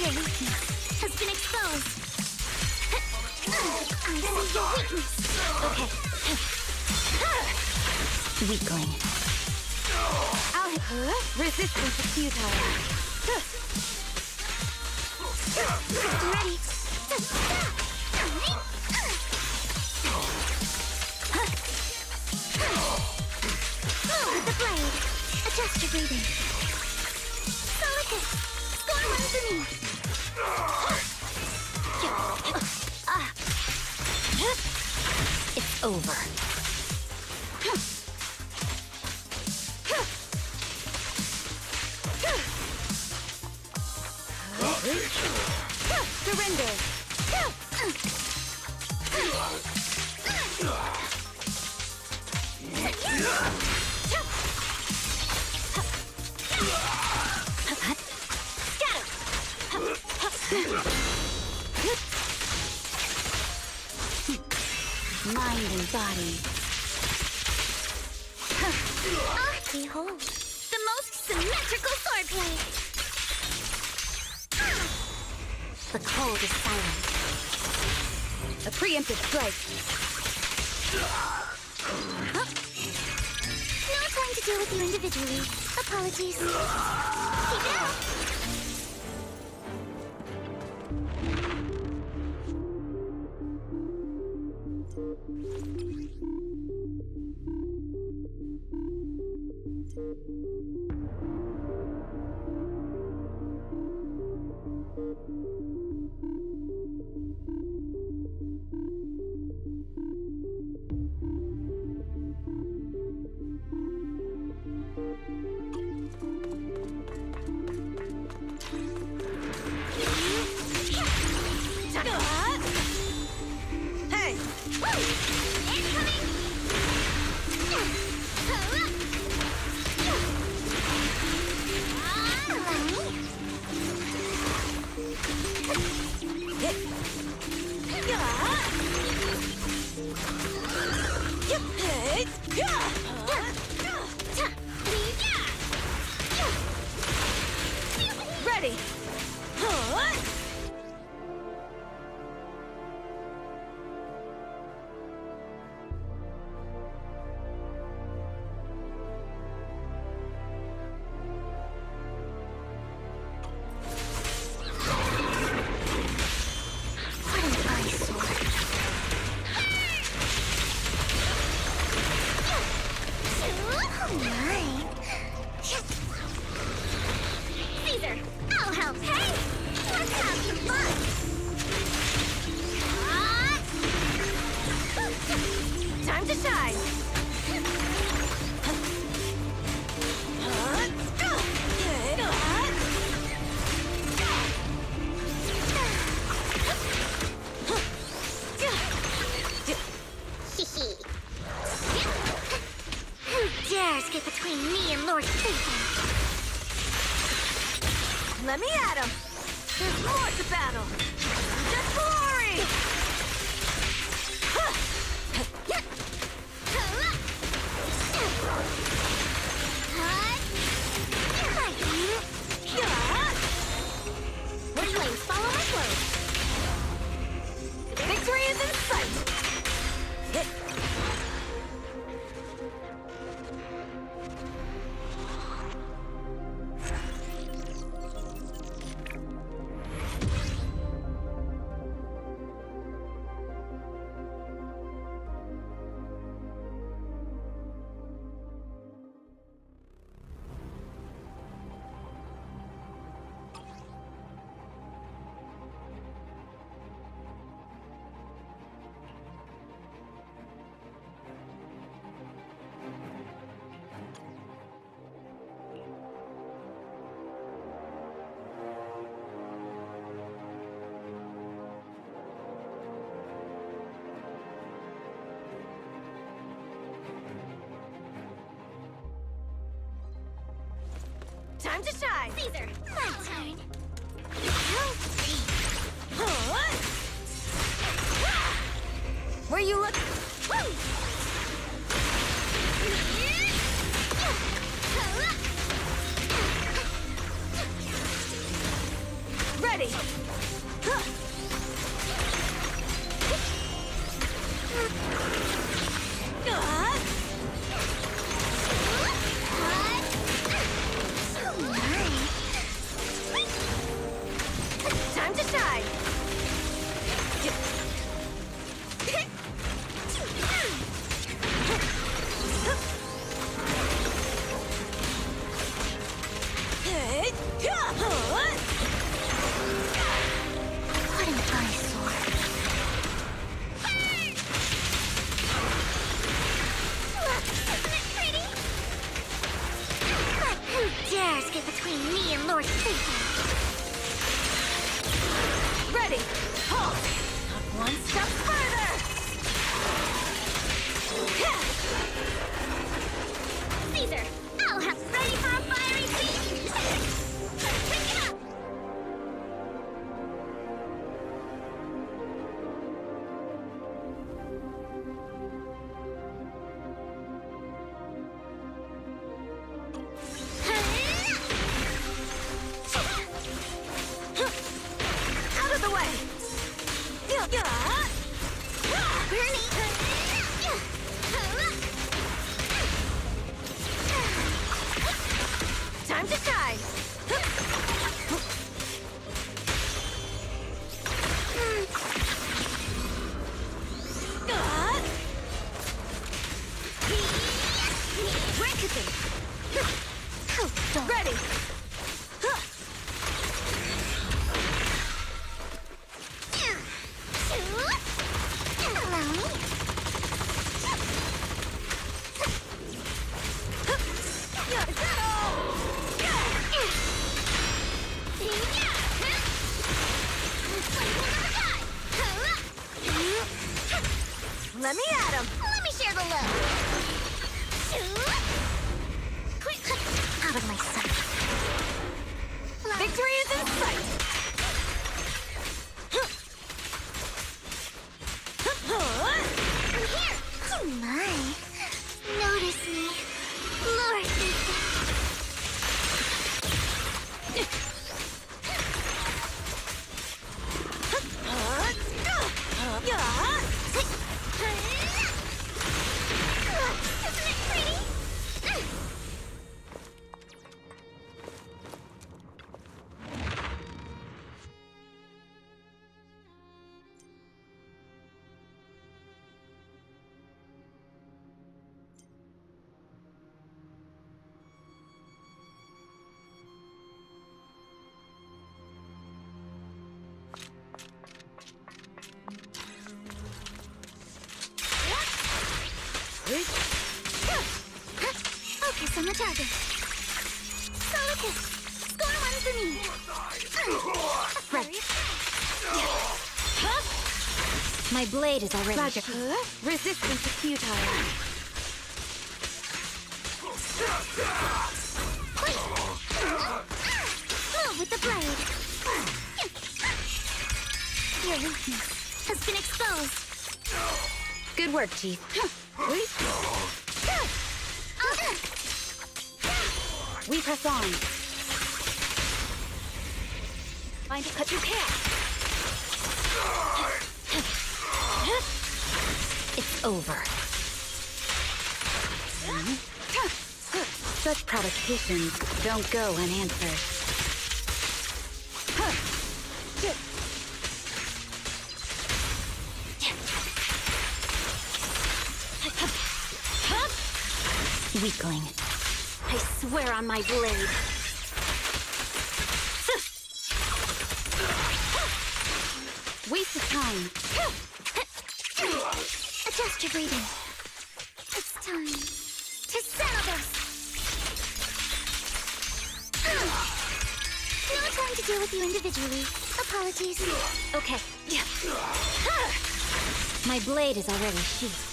Your weakness has been exposed. I see your weakness. Okay. Weakling. I'll hit her. Resistance is futile. Ready. With the blade. Adjust your breathing. Delicate. Score one for me. It's over. Surrender. Mind and body. Behold, the most symmetrical swordplay. The cold is silent. A preemptive strike. No trying to deal with you individually. Apologies. Keep it up. Hey! Incoming! Ready! What an eyesore. Oh my. Caesar, I'll help. Hey! Let's have some fun! Time to shine! Who dares get between me and Lord Satan? Let me at him! There's more to battle! Just glory! The flames follow my flow. Victory is in sight! Time to shine! Caesar, my turn. Where you look? Ready! Time to shine! What an eyesore. Look, isn't it pretty? But who dares get between me and Lord Satan? Ready! Halt! Not one step further! Caesar, I'll have ready for a fiery feast. Pick it up. Out of the way! Focusing. Ready. Let me at him. Let me share the load. Out of my sight. Victory is in sight. I'm here. Oh my. Notice me. Lord, isn't it pretty? Focus on the target. Solo kick. Score one for me. Right. My blade is already. Logic. Resistance is futile. Move with the blade. Your weakness has been exposed. Good work, Chief. We press on. Find a cut through chaos. It's over. Such provocations don't go unanswered. Weakling. I swear on my blade. Waste of time. Adjust your breathing. It's time to settle this. No time to deal with you individually. Apologies. Okay. My blade is already sheathed.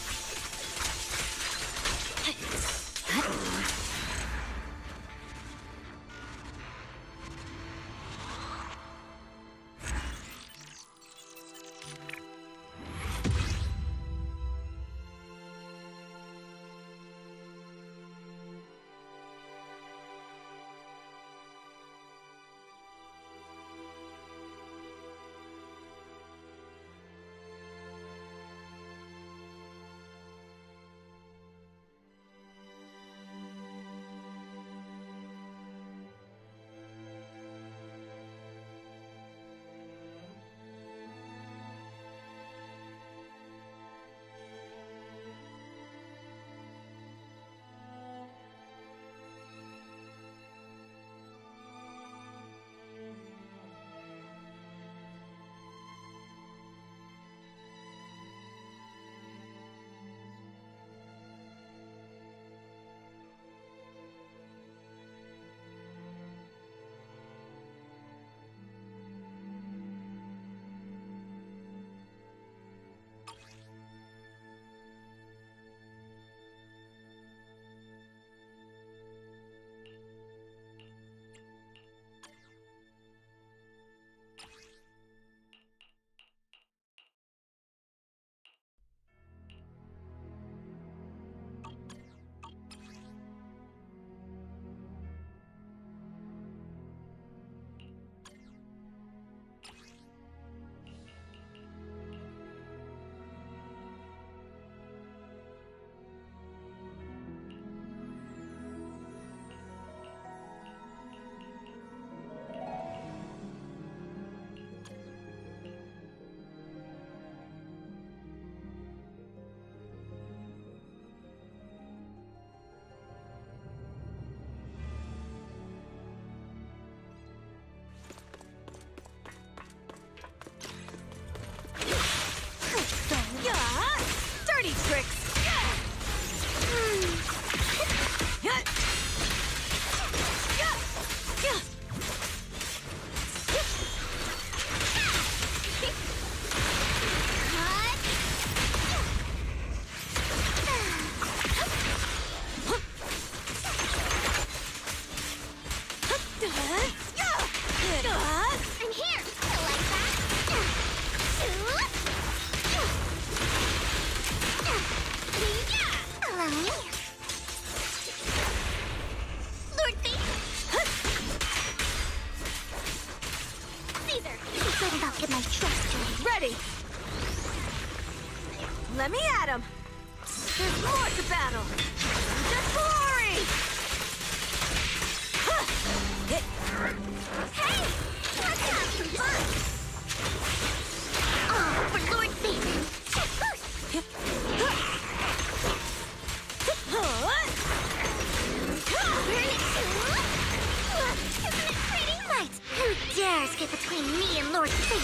dares get between me and Lord Satan?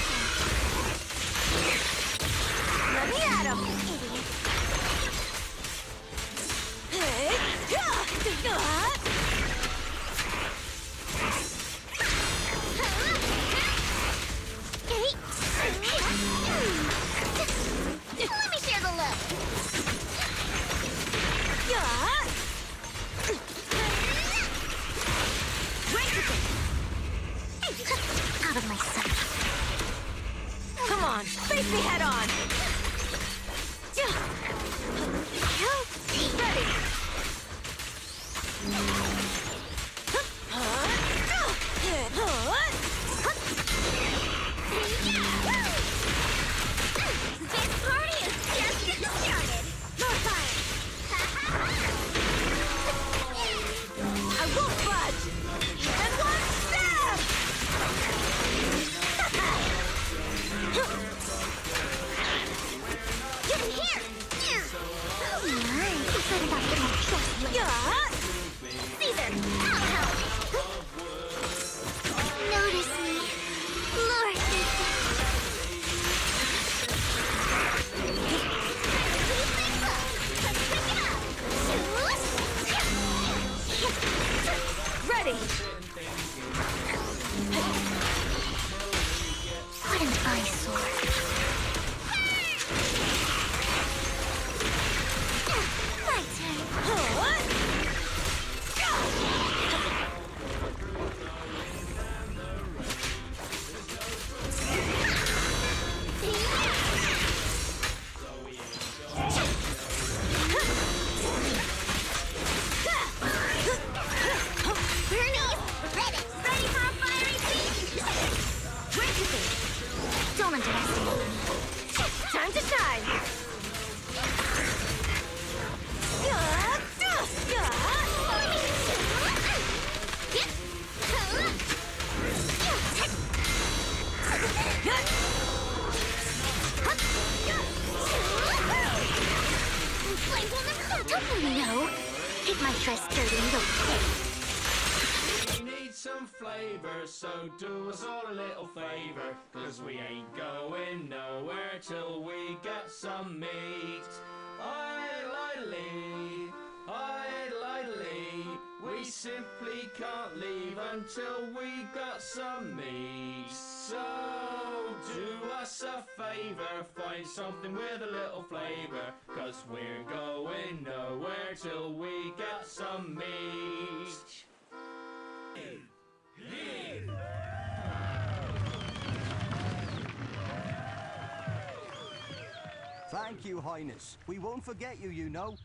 Let me at him, idiot. Hey, let me share the love. Out of my sight. Come on, face me head on. Ready. This party is just getting started. More fire. I won't budge. And one stab. Get in here. Oh my, it's not about getting trust. Caesar, I'll help. Notice me, Lord Satan. Ready. What an eyesore. My turn. Ready for a fiery feast! Don't underestimate me. Time to shine. Flames will never stop. No. Hit my dress dirty and don't play. We need some flavor, so do us all a little favor, 'cause we ain't going nowhere till we get some meat. Idly, we simply can't leave until we got some meat. So do us a favor, find something with a little flavor, 'cause we're going nowhere till we get some meat. Thank you, Highness. We won't forget you, you know.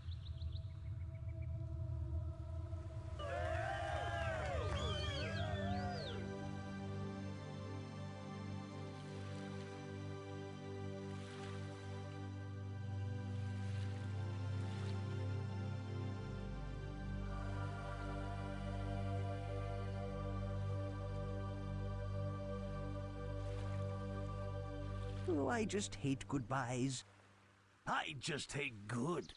Oh, I just hate goodbyes. I just hate good.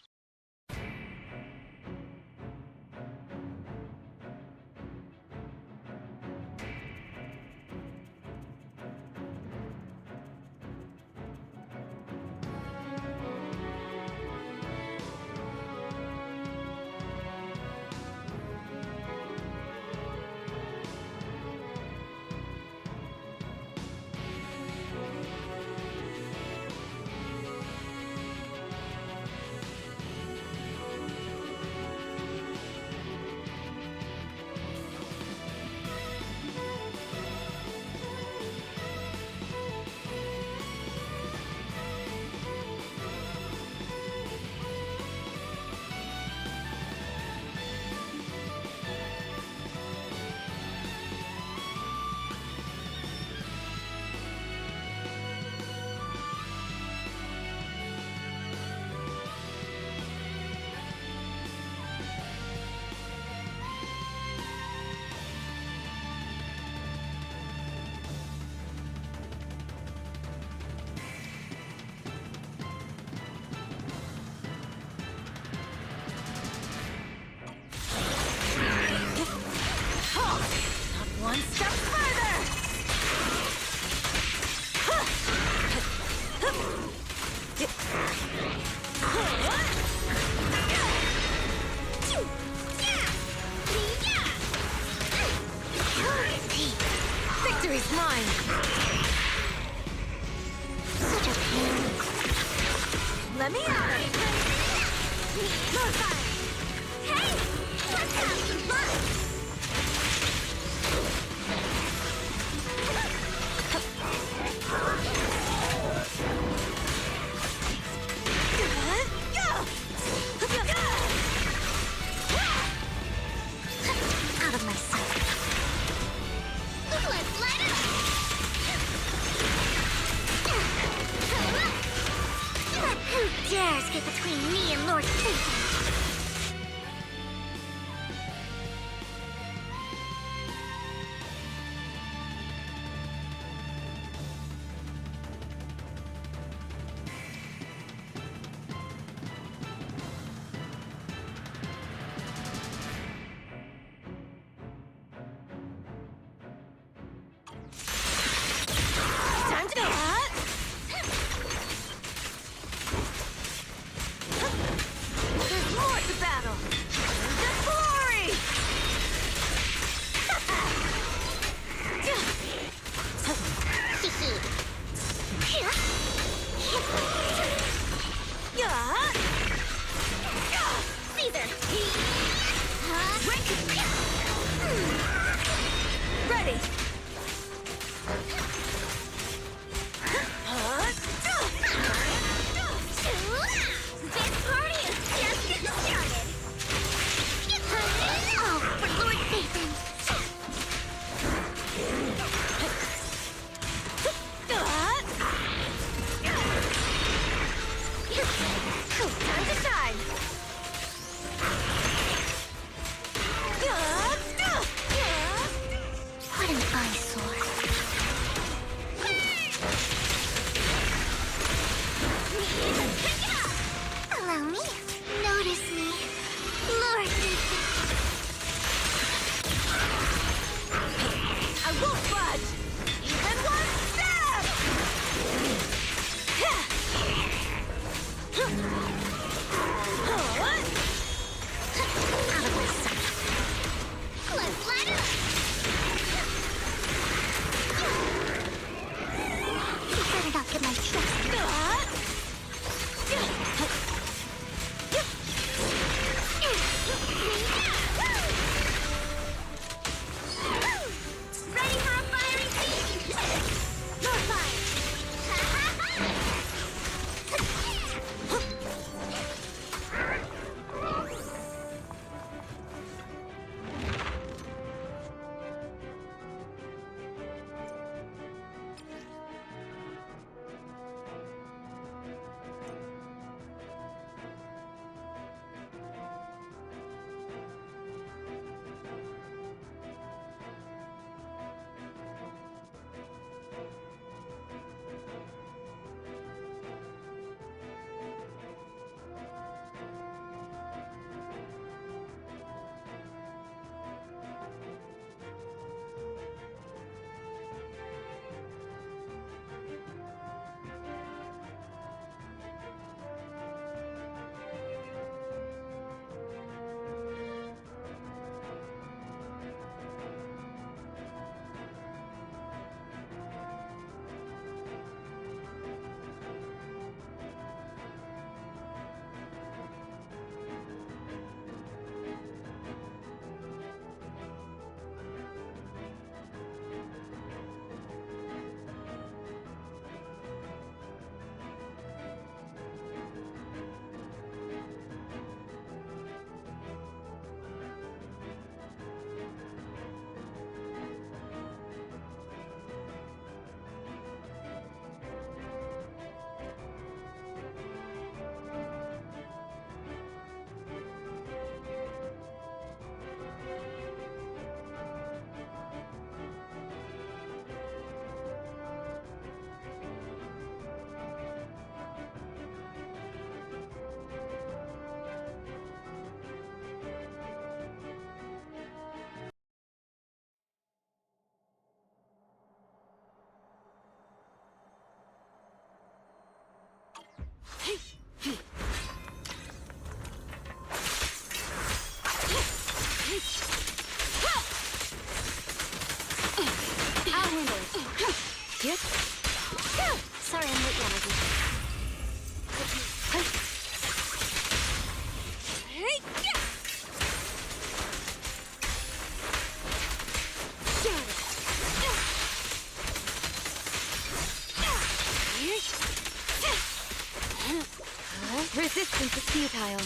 resistance is futile.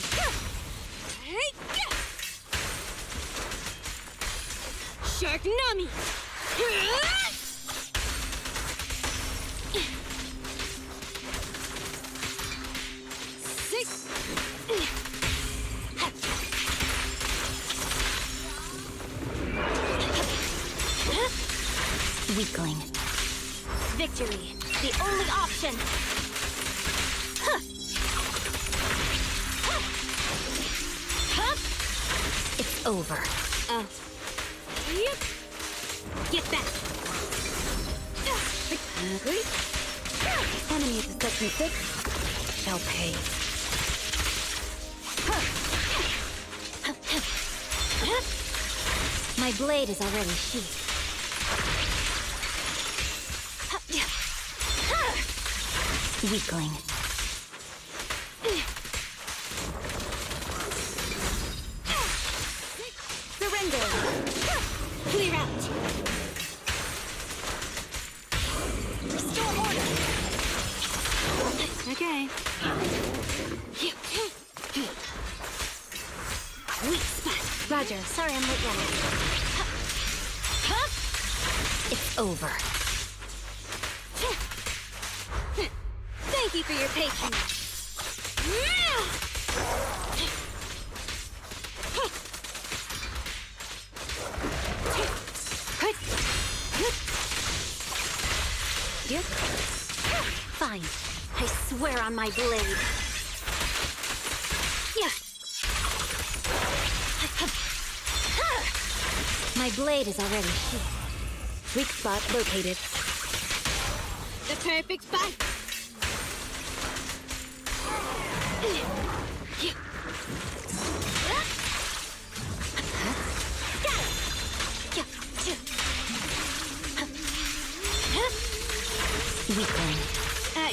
Shark Nami! Weakling. Victory, the only option. It's over. Yep. Get back! Enemies of Section 6 shall pay. My blade is already sheathed. Weakling. Surrender! Clear out! Restore order! Okay. Weak spot. Roger. Sorry I'm late, Yana. It's over. Thank you for your patience. Fine. I swear on my blade. My blade is already sheathed. Weak spot located. The perfect spot. Weakling.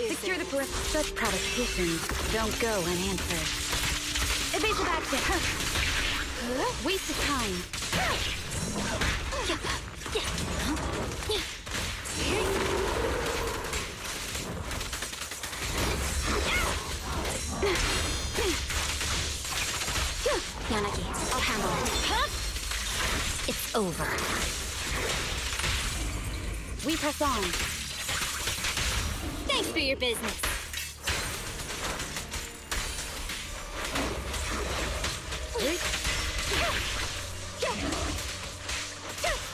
Secure the peripheral. Such provocations don't go unanswered. Evasive action. Waste of time. Yanagi, I'll handle it. It's over. We press on. Thanks for your business.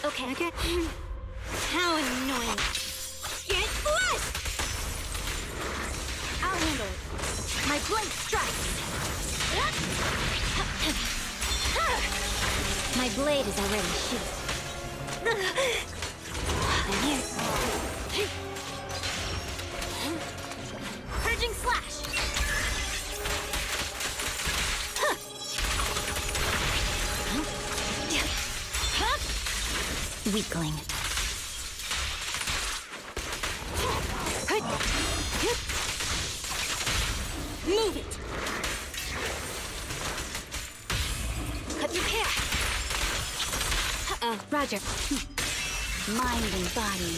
Okay. How annoying. Get flushed! I'll handle it. My blade strikes. My blade is already sheathed. I'm here. Purging slash. Weakling. Move it. Cut your hair. Roger. Mind and body.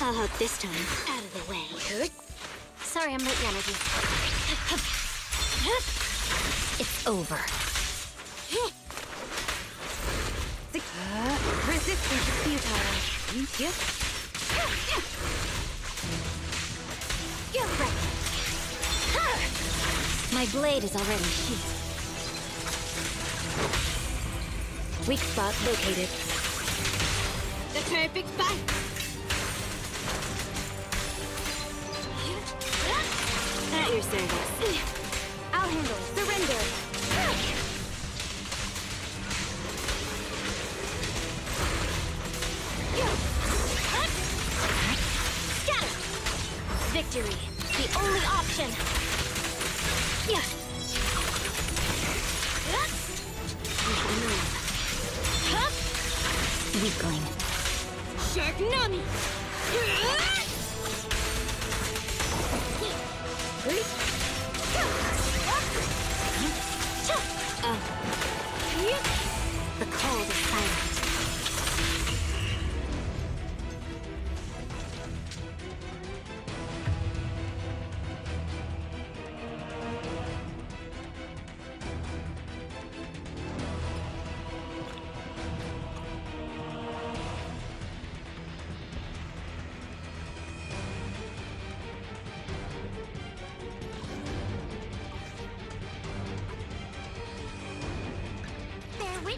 I'll help this time. Out of the way. Sorry, I'm late, Yanagi. It's over. Resistance is futile. Get ready. My blade is already sheathed. Weak spot located. The perfect spot. At your service. I'll handle it. Surrender. Scatter. Victory, the only option. Weakling. Shark Nami. The cold is silent.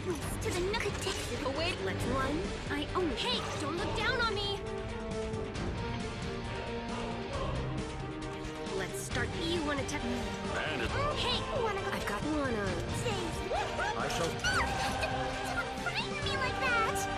darkness to the nook. Oh wait, let's run. I own it. Hey, don't look down on me. Let's start. You wanna tap me? Hey, I've got wanna. I shall. Don't frighten me like that!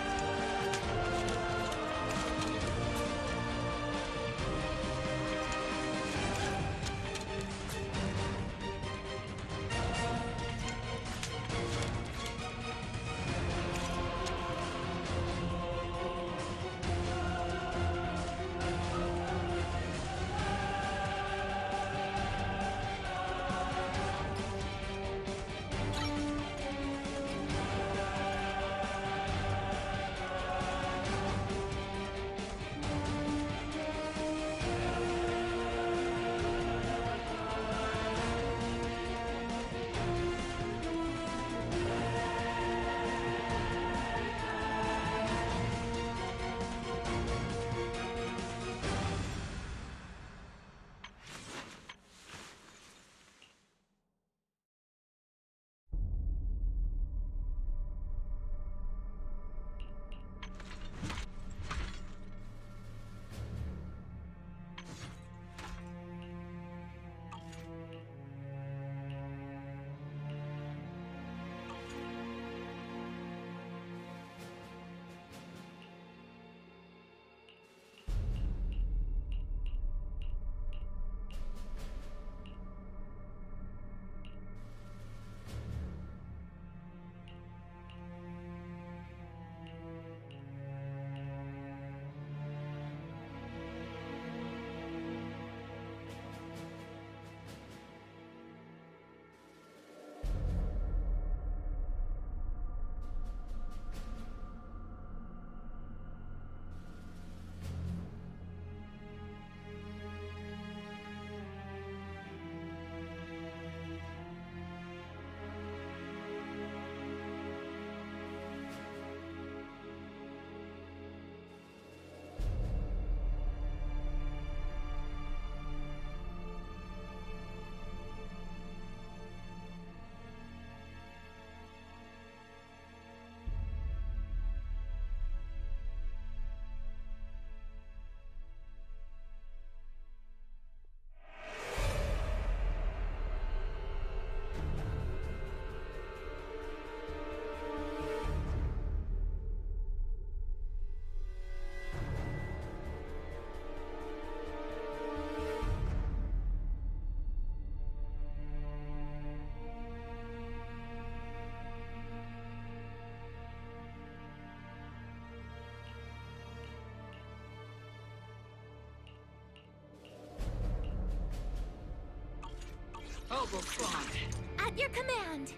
At your command.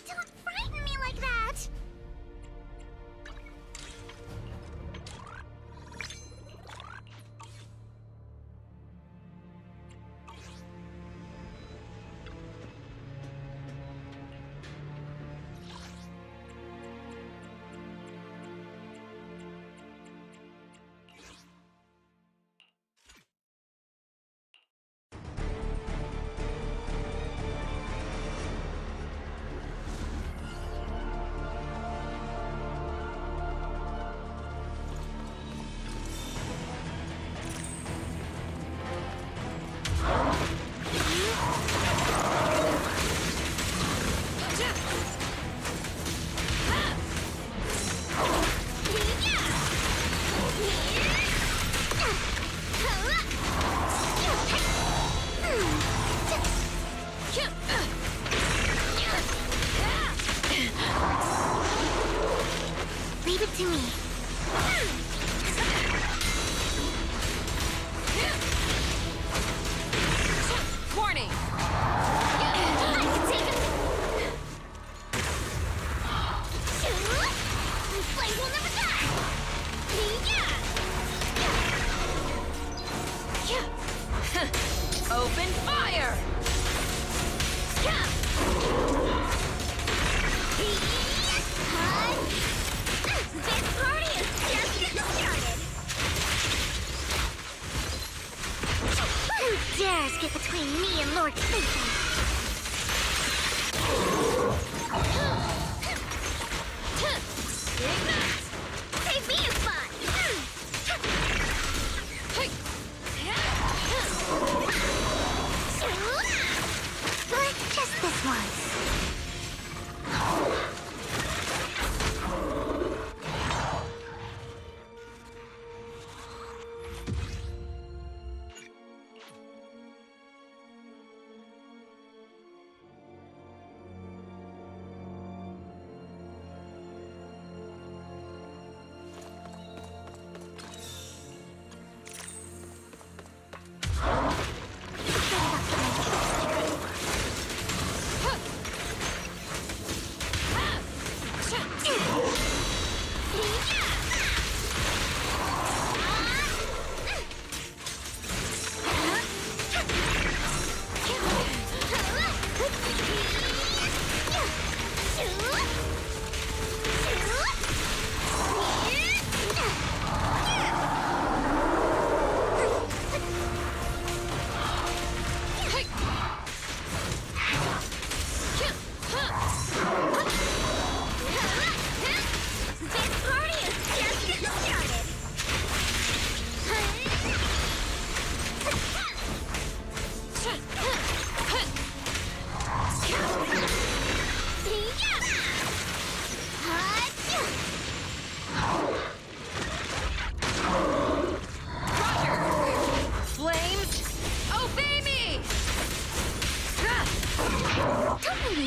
Don't frighten me like that. Leave it to me. Warning! I can take it. The flame will never die. Open fire! This party is just getting started. Who dares get between me and Lord Satan? Save me a spot! Just this once.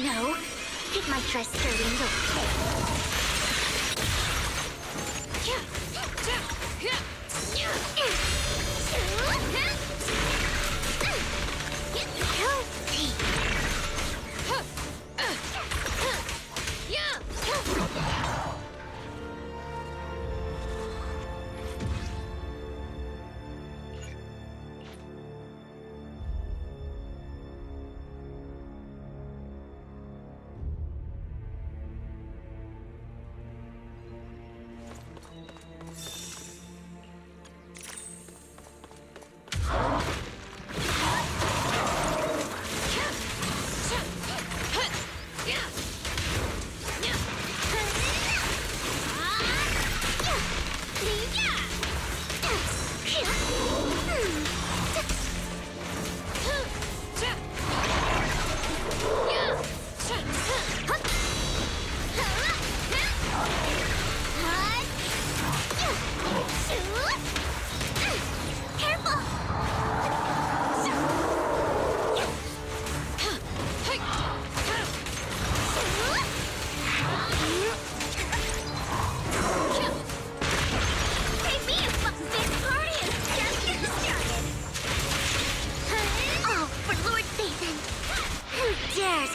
No, take my dress skirting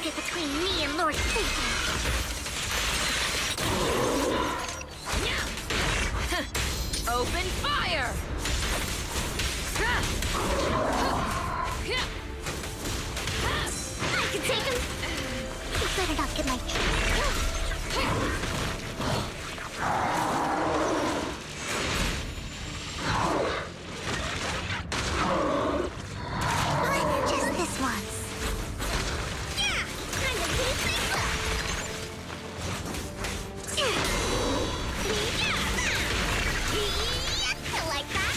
get between me and Lord Satan. Open fire! I can take him. You better not get my just this once. Yeah, time to heat things up. I like that.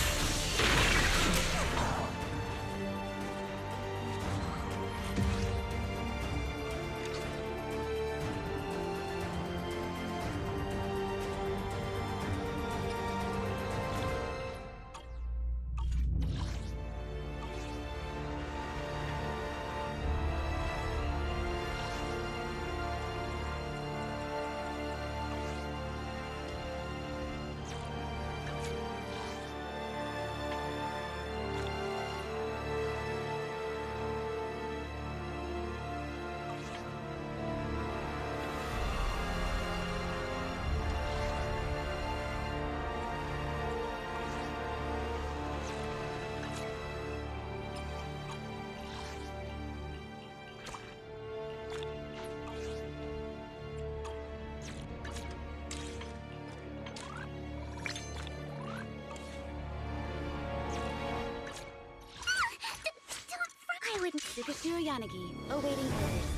I wouldn't. Tsukashiro Yanagi, awaiting orders.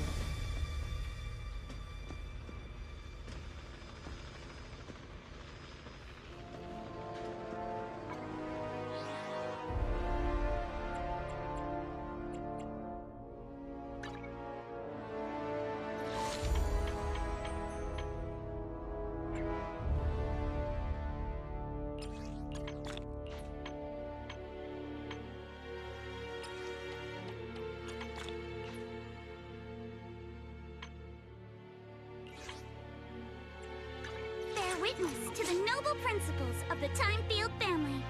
witness to the noble principles of the Timefield family.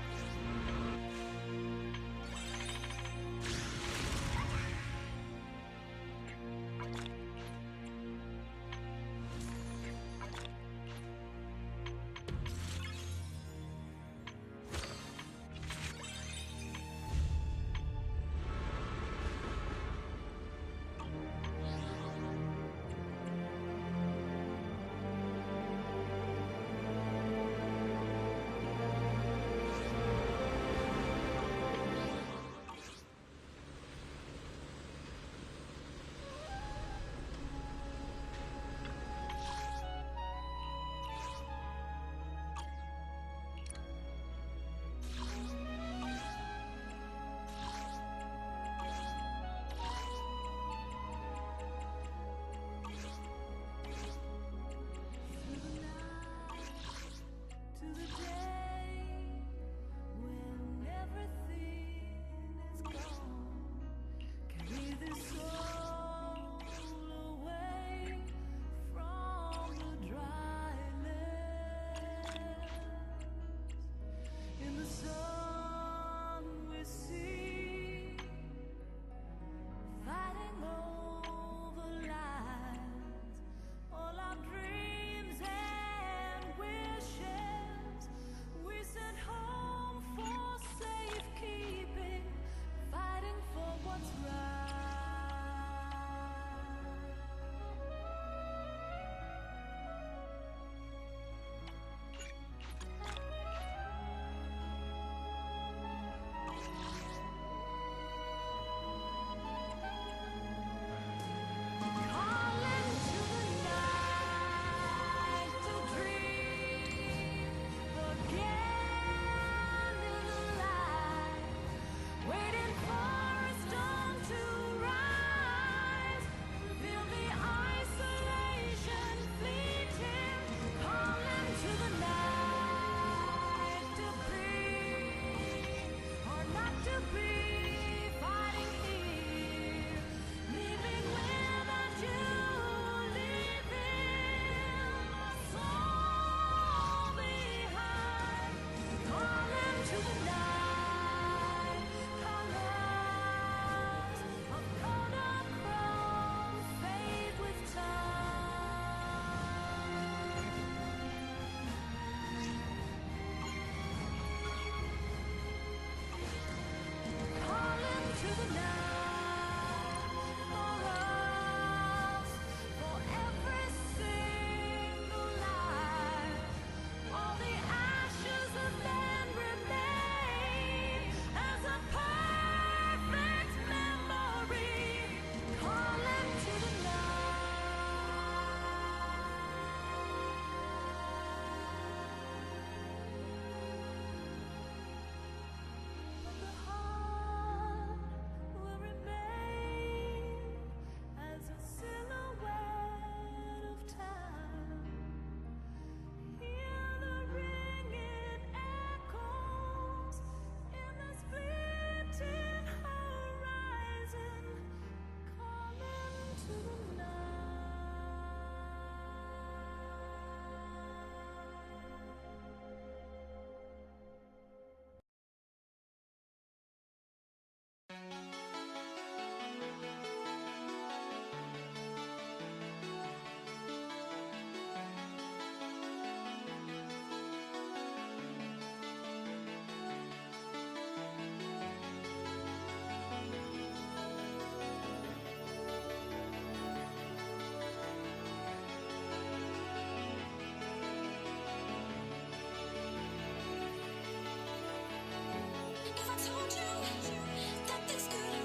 If I told you that this couldn't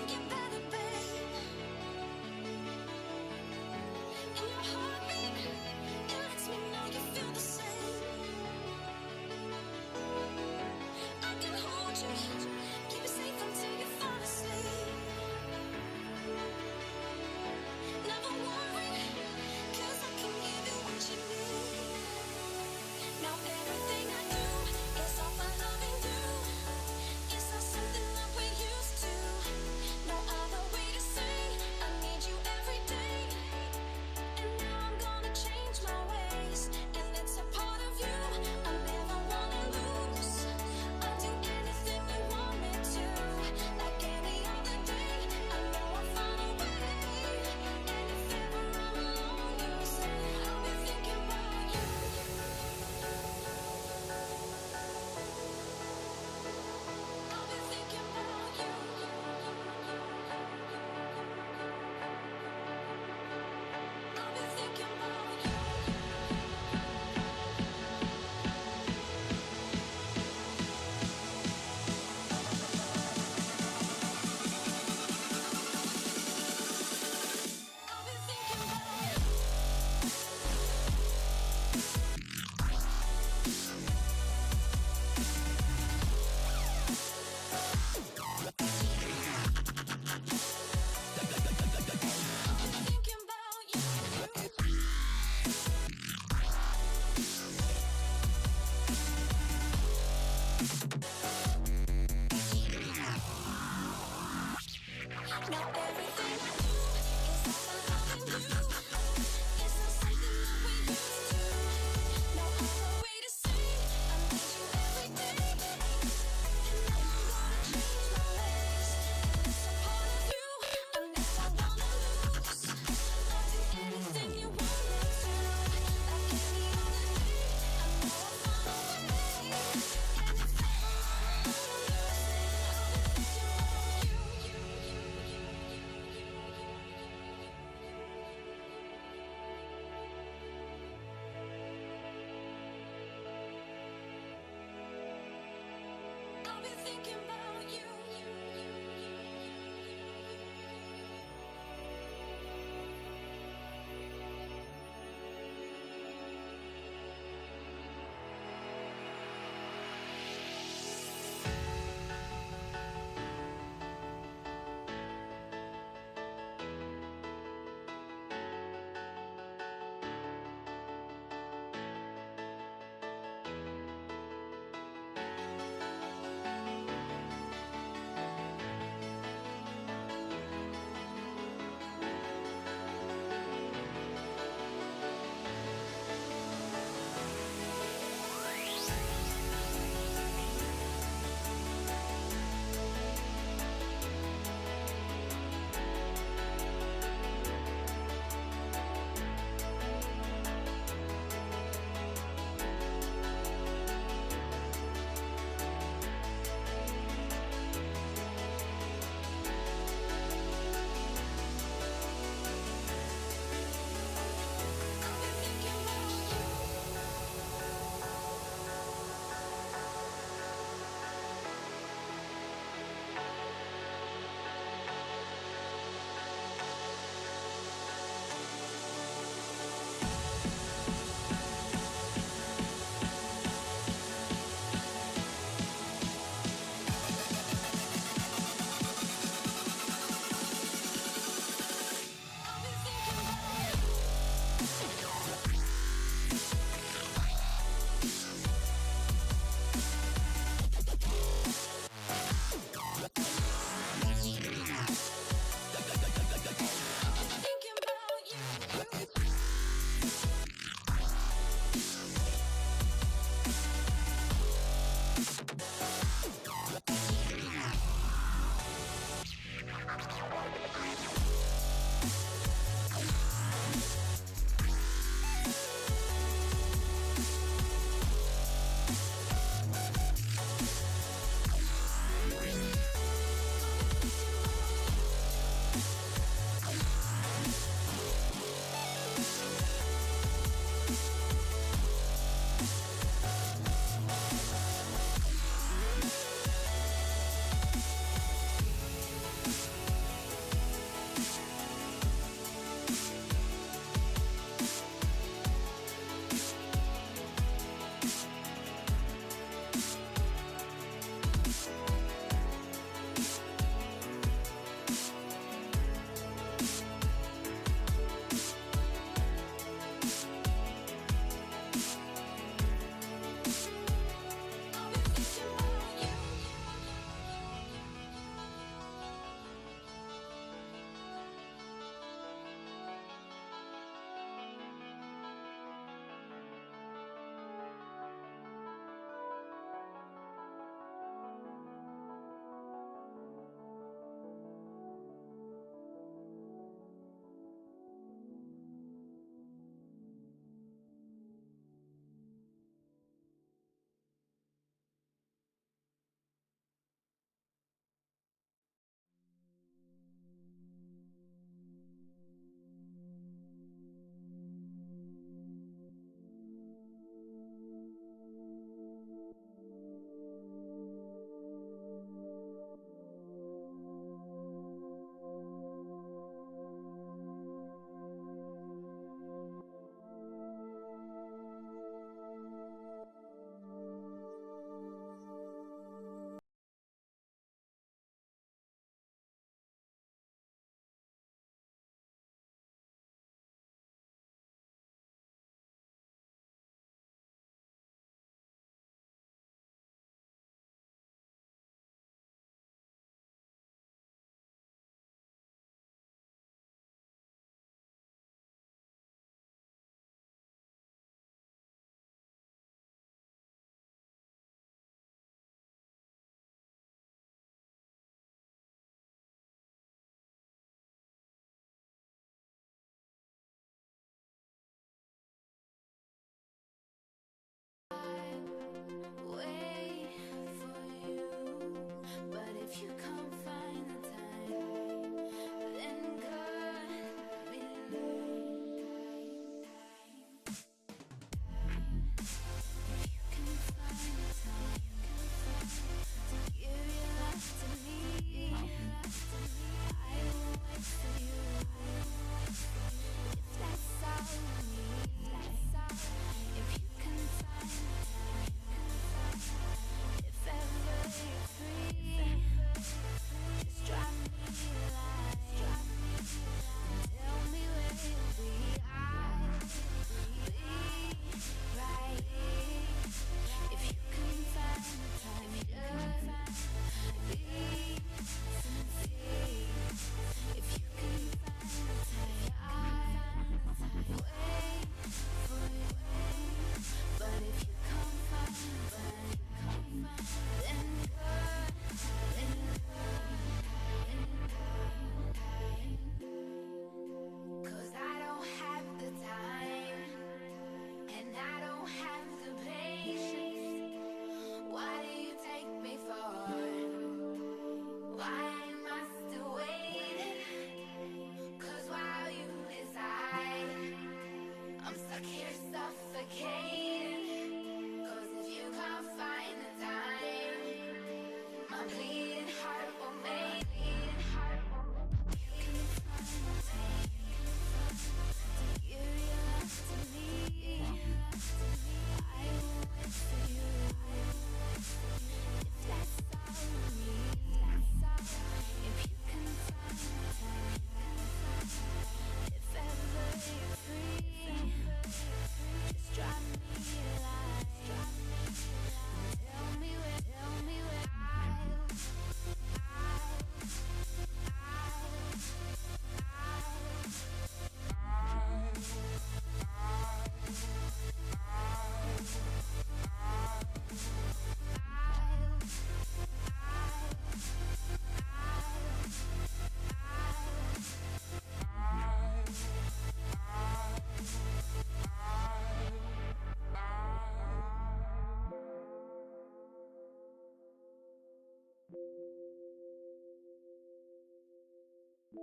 If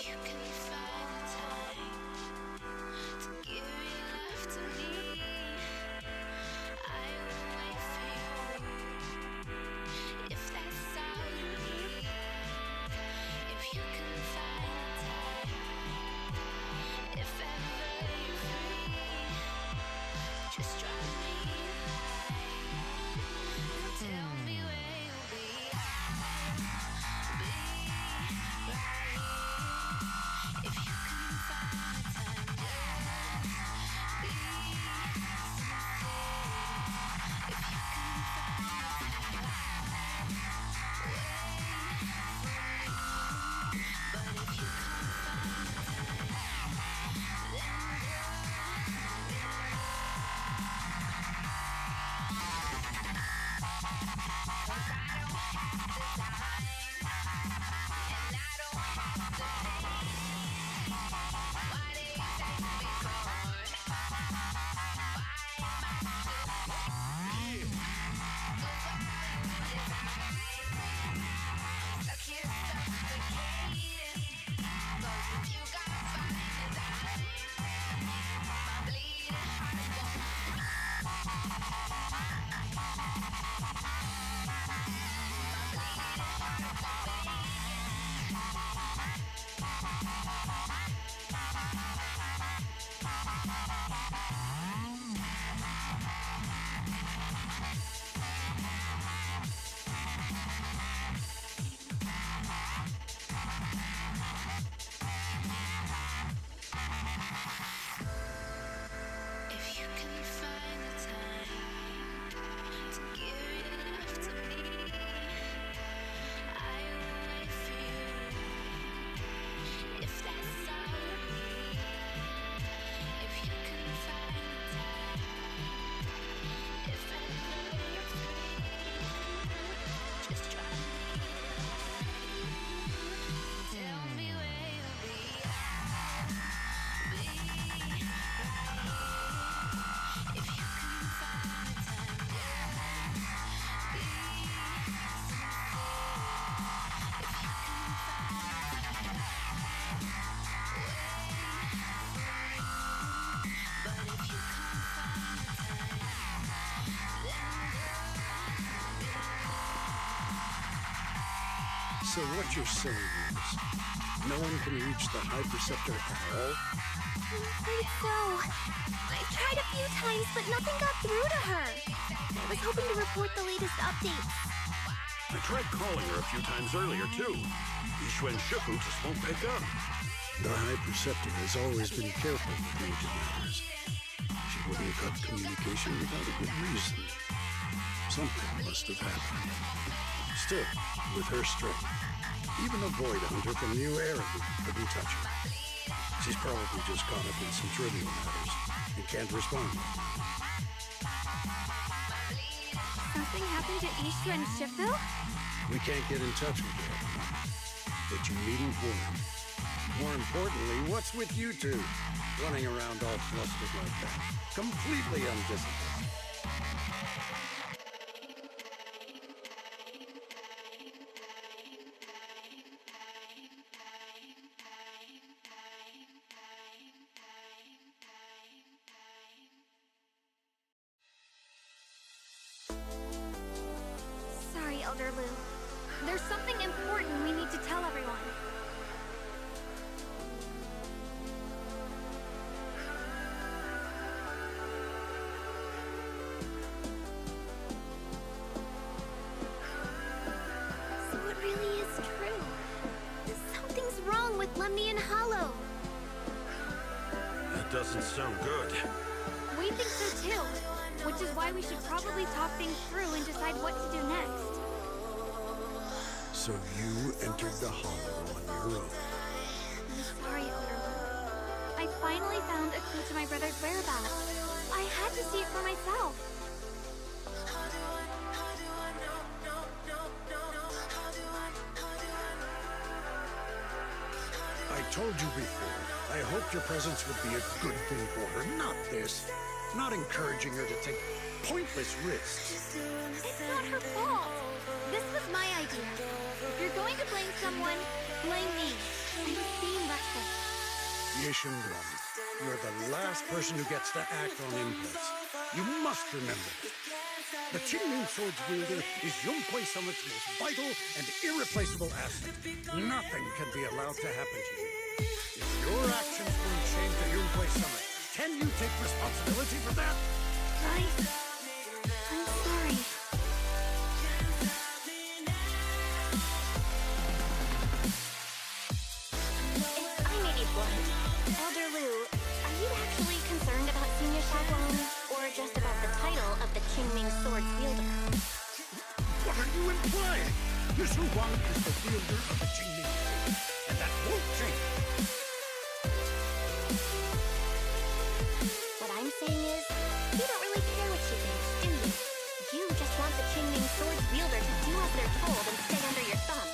you can find the time to give your life to me, I will wait for you. If that's all you need, if you can find the time, if ever you're free, just drop me a line and tell me where you'll be. I'll be right here. If you can find the time, just be sincere. If you can find the time, wait for me. But if you can't find the time, then if you can find the time to give your life to me, I will wait for you. If that's all you need, if you can find the time, if ever you're free, just drop me a line, tell me where you'll be. I'll be right here. If you can find the time, just be sincere. If you can find the time, wait for me. But if you can't find the time, then So what you're saying is, no one can reach the high perceptor at all? I'm afraid so. I've tried a few times, but nothing got through to her. I was hoping to report the latest updates. I tried calling her a few times earlier, too. Ishu and Shufu just won't pick up. The high perceptor has always been careful with major matters. She wouldn't cut communication without a good reason. Something must have happened. Still, with her strength, even a void hunter from New Era couldn't touch her. She's probably just caught up in some trivial matters and can't respond. Something happened to Ishu and Shifu? We can't get in touch with her. But you needn't worry. More importantly, what's with you two? Running around all flustered like that. Completely undisciplined. Sorry, Elder Lu. There's something important we need to tell everyone. So it really is true. Something's wrong with Lemnian Hollow. That doesn't sound good. We think so too, which is why we should probably talk things through and decide what to do next. So you entered the Hollow on your own. I'm sorry, Elder Lu. I finally found a clue to my brother's whereabouts. I had to see it for myself. told you before, I hoped your presence would be a good thing for her, not this. Not encouraging her to take pointless risks. It's not her fault. This was my idea. If you're going to blame someone, blame me. I'm just being reckless. Yishinglum, you're the last person who gets to act on impulse. You must remember. The Qingming Sword's wielder is Yunhui Summit's most vital and irreplaceable asset. Nothing can be allowed to happen to you. If your actions bring shame to Yunhui Summit, can you take responsibility for that? I'm sorry. If I may be blunt, Elder Lu, are you actually concerned about Senior Shaguang, or just about the title of the Qingming Sword's wielder? What are you implying? Yushu Wang is the wielder of the Qingming Sword, and that won't change. What I'm saying is, you don't really care what she thinks, do you? You just want the Qingming Sword's wielder to do as they're told and stay under your thumb.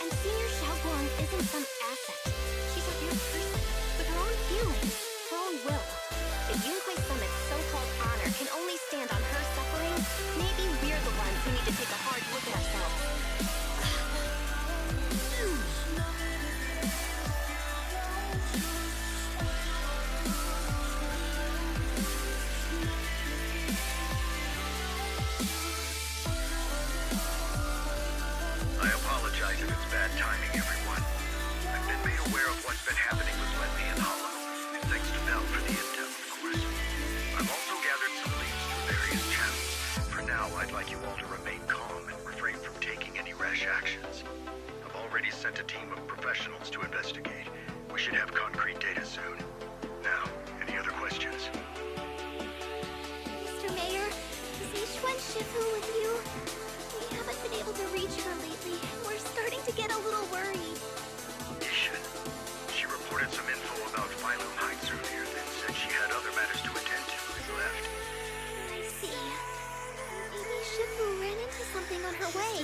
And Senior Shaguang isn't some asset. She's a real person, with her own feelings, her own will. If Yunhui Summit's so-called honor can only stand on her suffering, maybe we're the ones who need to take a hard look at ourselves. I apologize if it's bad timing, everyone. I've been made aware of what's been happening with Lemmy and Hollow, and thanks to Bell for the intel, of course. I've also gathered some leads through various channels. For now, I'd like you all to remain calm and refrain from taking any rash actions. I've already sent a team of professionals to investigate. We should have concrete data soon. Now, any other questions? Mr. Mayor, is Yishuan Shifu with you? We haven't been able to reach her lately. We're starting to get a little worried. Yishin. She reported some info about Phylum Heights earlier, then said she had other matters to attend to and left. I see. Maybe Shifu ran into something on her way.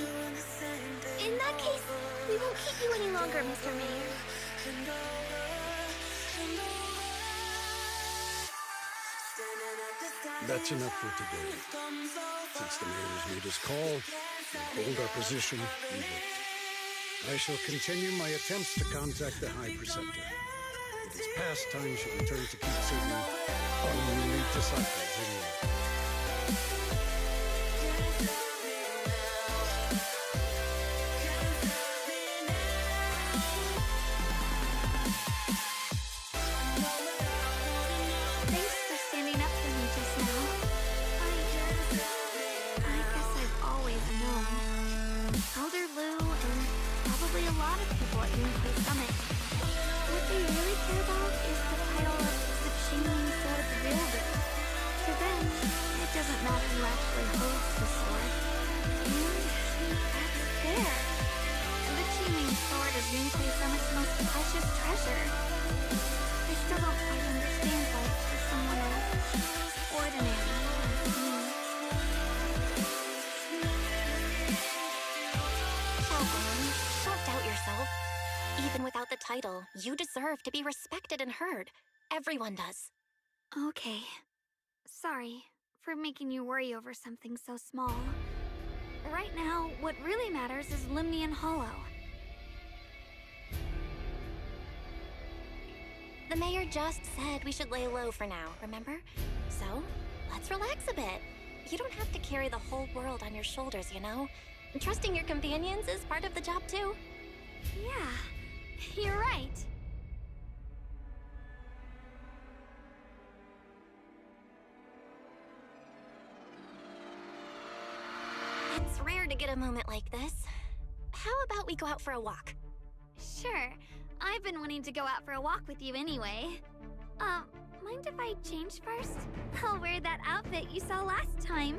In that case, we won't keep you any longer, Mr. Mayor. That's enough for today. Since the mayor's made his call, we'll hold our position and wait. I shall continue my attempts to contact the High Preceptor. It is past time she returned to keep certain unruly disciples anyway. Thanks for standing up for me just now. I guess I've always known. Elder Lu and probably a lot of people at Yunhui Summit. What they really care about is the title of the Qingming Sword's wielder. To them, it doesn't matter who actually holds the sword. And that's fair. The Qingming Sword is Yunhui Summit's most precious treasure. I still don't quite understand why it's for someone as ordinary as me. Shaguang, don't doubt yourself. Even without the title, you deserve to be respected and heard. Everyone does. Okay. Sorry for making you worry over something so small. Right now, what really matters is Limnian Hollow. The mayor just said we should lay low for now, remember? So, let's relax a bit. You don't have to carry the whole world on your shoulders, you know? Trusting your companions is part of the job, too. Yeah, you're right. It's rare to get a moment like this. How about we go out for a walk? Sure. I've been wanting to go out for a walk with you anyway. Mind if I change first? I'll wear that outfit you saw last time.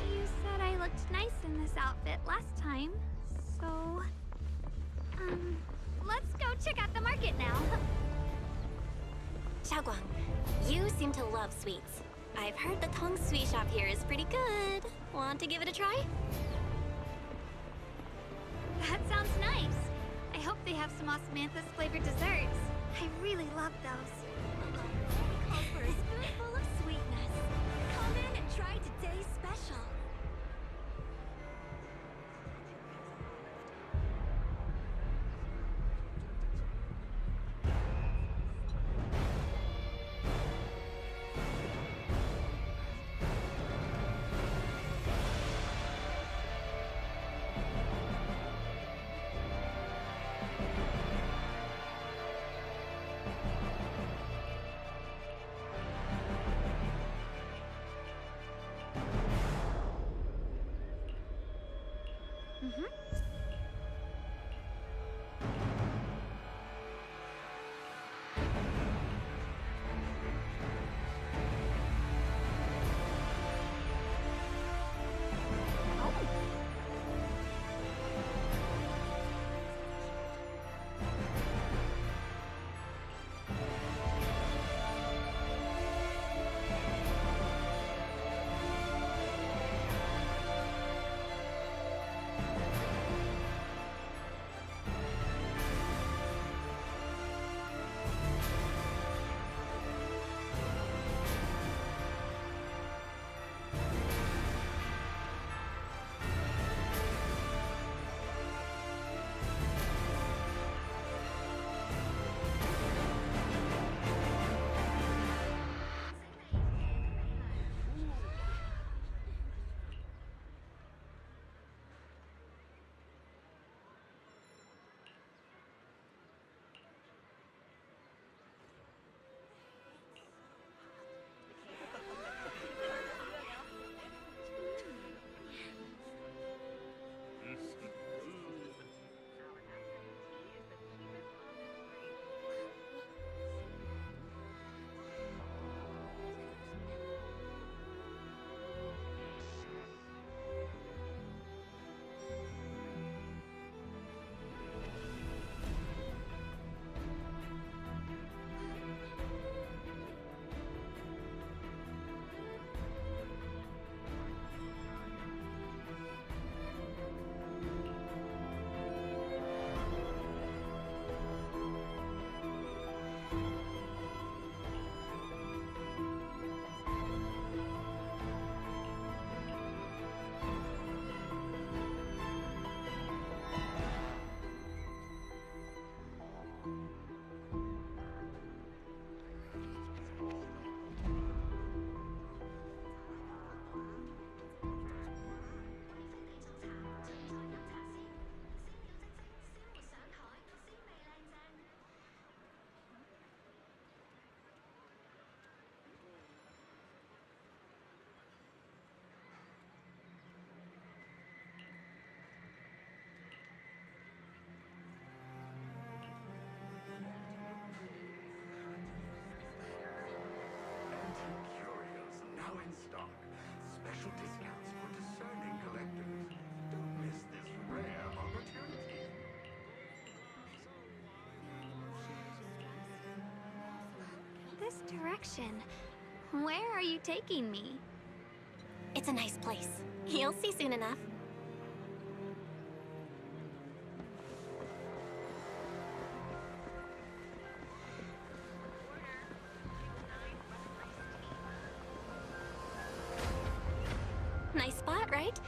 You said I looked nice in this outfit last time, so Let's go check out the market now. Xiaoguang, you seem to love sweets. I've heard the Tong sweet shop here is pretty good. Want to give it a try? That sounds nice. I hope they have some osmanthus flavored desserts. I really love those. Calls for a spoonful of sweetness. Come in and try today's special. This direction. Where are you taking me? It's a nice place. You'll see soon enough. Nice spot, right?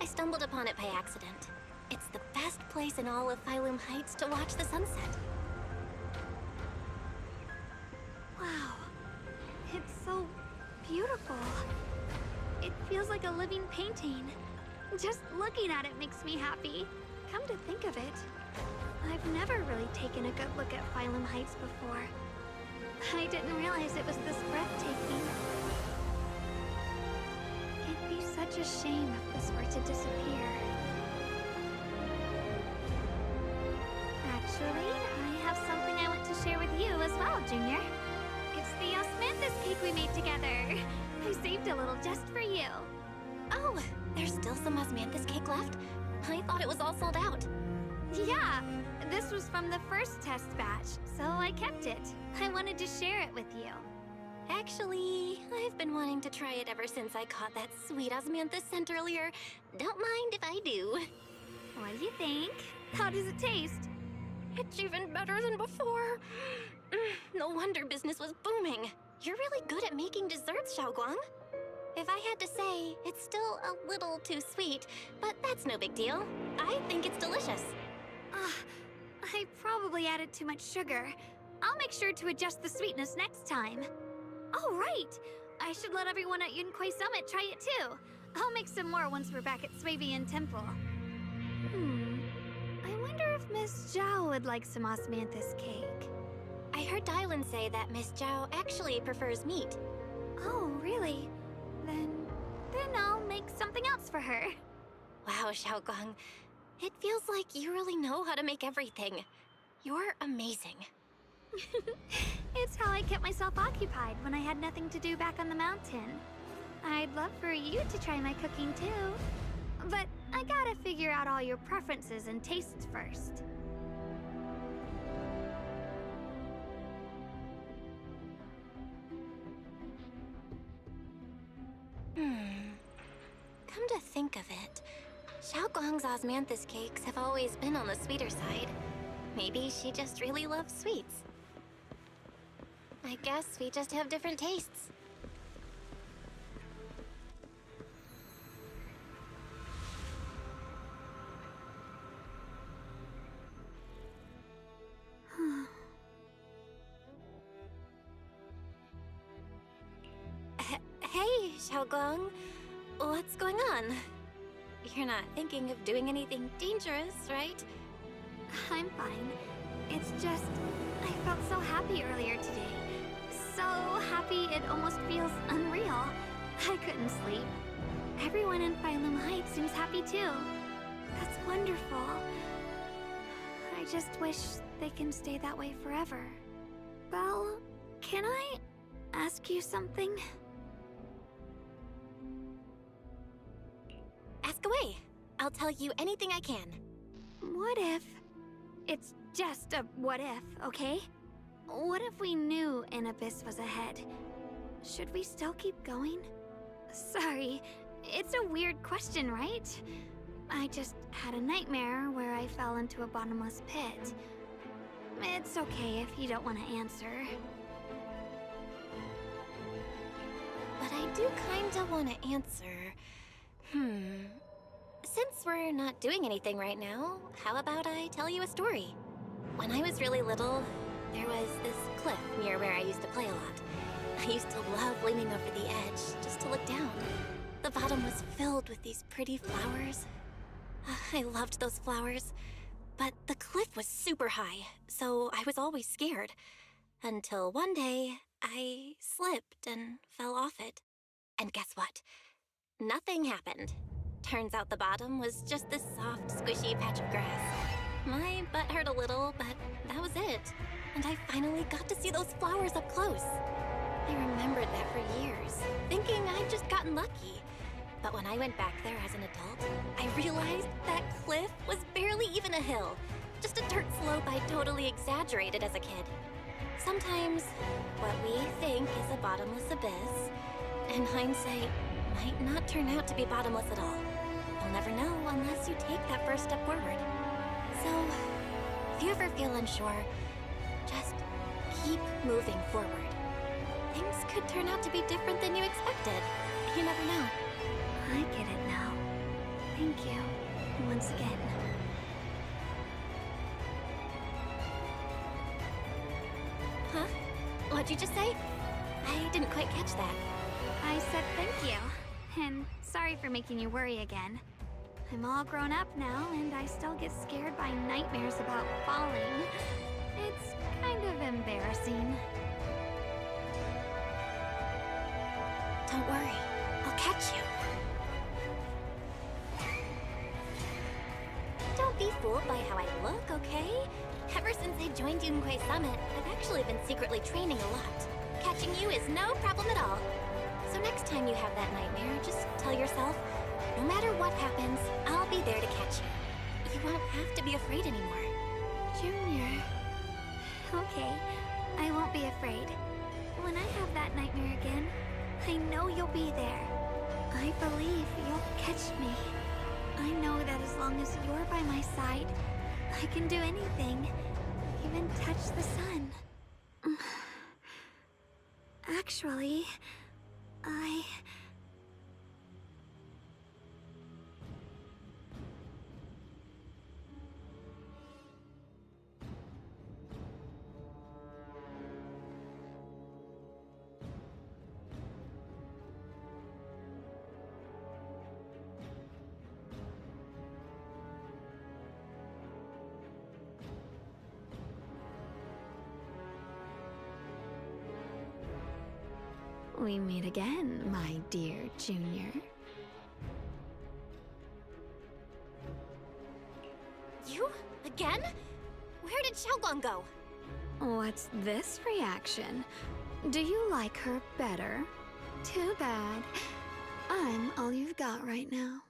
I stumbled upon it by accident. It's the best place in all of Phylum Heights to watch the sunset. Wow. It's so beautiful. It feels like a living painting. Just looking at it makes me happy. Come to think of it, I've never really taken a good look at Phylum Heights before. I didn't realize it was this breathtaking. It'd be such a shame if this were to disappear. Actually, I have something I want to share with you as well, Junior. It's the osmanthus cake we made together. I saved a little just for you. Oh, there's still some osmanthus cake left? I thought it was all sold out. Yeah, this was from the first test batch, so I kept it. I wanted to share it with you. Actually, I've been wanting to try it ever since I caught that sweet osmanthus scent earlier. Don't mind if I do. What do you think? How does it taste? It's even better than before. No wonder business was booming. You're really good at making desserts, Xiaoguang. If I had to say, it's still a little too sweet, but that's no big deal. I think it's delicious. I probably added too much sugar. I'll make sure to adjust the sweetness next time. Oh, right! I should let everyone at Yunquay Summit try it too. I'll make some more once we're back at Swabian Temple. I wonder if Miss Zhao would like some osmanthus cake. I heard Dylan say that Miss Zhao actually prefers meat. Oh, really? Then I'll make something else for her. Wow, Xiaoguang. It feels like you really know how to make everything. You're amazing. It's how I kept myself occupied when I had nothing to do back on the mountain. I'd love for you to try my cooking too. But I gotta figure out all your preferences and tastes first. Come to think of it, Xiaoguang's osmanthus cakes have always been on the sweeter side. Maybe she just really loves sweets. I guess we just have different tastes. Hey, Xiaoguang. What's going on? You're not thinking of doing anything dangerous, right? I'm fine. It's just, I felt so happy earlier today. So happy it almost feels unreal. I couldn't sleep. Everyone in Phylum Heights seems happy too. That's wonderful. I just wish they can stay that way forever. Well, can I ask you something? Ask away. I'll tell you anything I can. What if... It's just a what if, okay? What if we knew an abyss was ahead? Should we still keep going? Sorry, it's a weird question, right? I just had a nightmare where I fell into a bottomless pit. It's okay if you don't want to answer. But I do kinda want to answer. Since we're not doing anything right now, how about I tell you a story? When I was really little, there was this cliff near where I used to play a lot. I used to love leaning over the edge just to look down. The bottom was filled with these pretty flowers. I loved those flowers. But the cliff was super high, so I was always scared. Until one day, I slipped and fell off it. And guess what? Nothing happened. Turns out the bottom was just this soft, squishy patch of grass. My butt hurt a little, but that was it. And I finally got to see those flowers up close. I remembered that for years, thinking I'd just gotten lucky. But when I went back there as an adult, I realized that cliff was barely even a hill. Just a dirt slope I totally exaggerated as a kid. Sometimes, what we think is a bottomless abyss, in hindsight, might not turn out to be bottomless at all. You'll never know unless you take that first step forward. So, if you ever feel unsure, just keep moving forward. Things could turn out to be different than you expected. You never know. I get it now. Thank you, once again. Huh? What'd you just say? I didn't quite catch that. I said thank you. And sorry for making you worry again. I'm all grown up now, and I still get scared by nightmares about falling. It's kind of embarrassing. Don't worry. I'll catch you. Don't be fooled by how I look, okay? Ever since I joined Yunquay Summit, I've actually been secretly training a lot. Catching you is no problem at all. So next time you have that nightmare, just tell yourself, no matter what happens, I'll be there to catch you. You won't have to be afraid anymore. Junior. Okay, I won't be afraid. When I have that nightmare again, I know you'll be there. I believe you'll catch me. I know that as long as you're by my side, I can do anything, even touch the sun. Actually, we meet again, my dear Junior. You? Again? Where did Xiaoguang go? What's this reaction? Do you like her better? Too bad. I'm all you've got right now.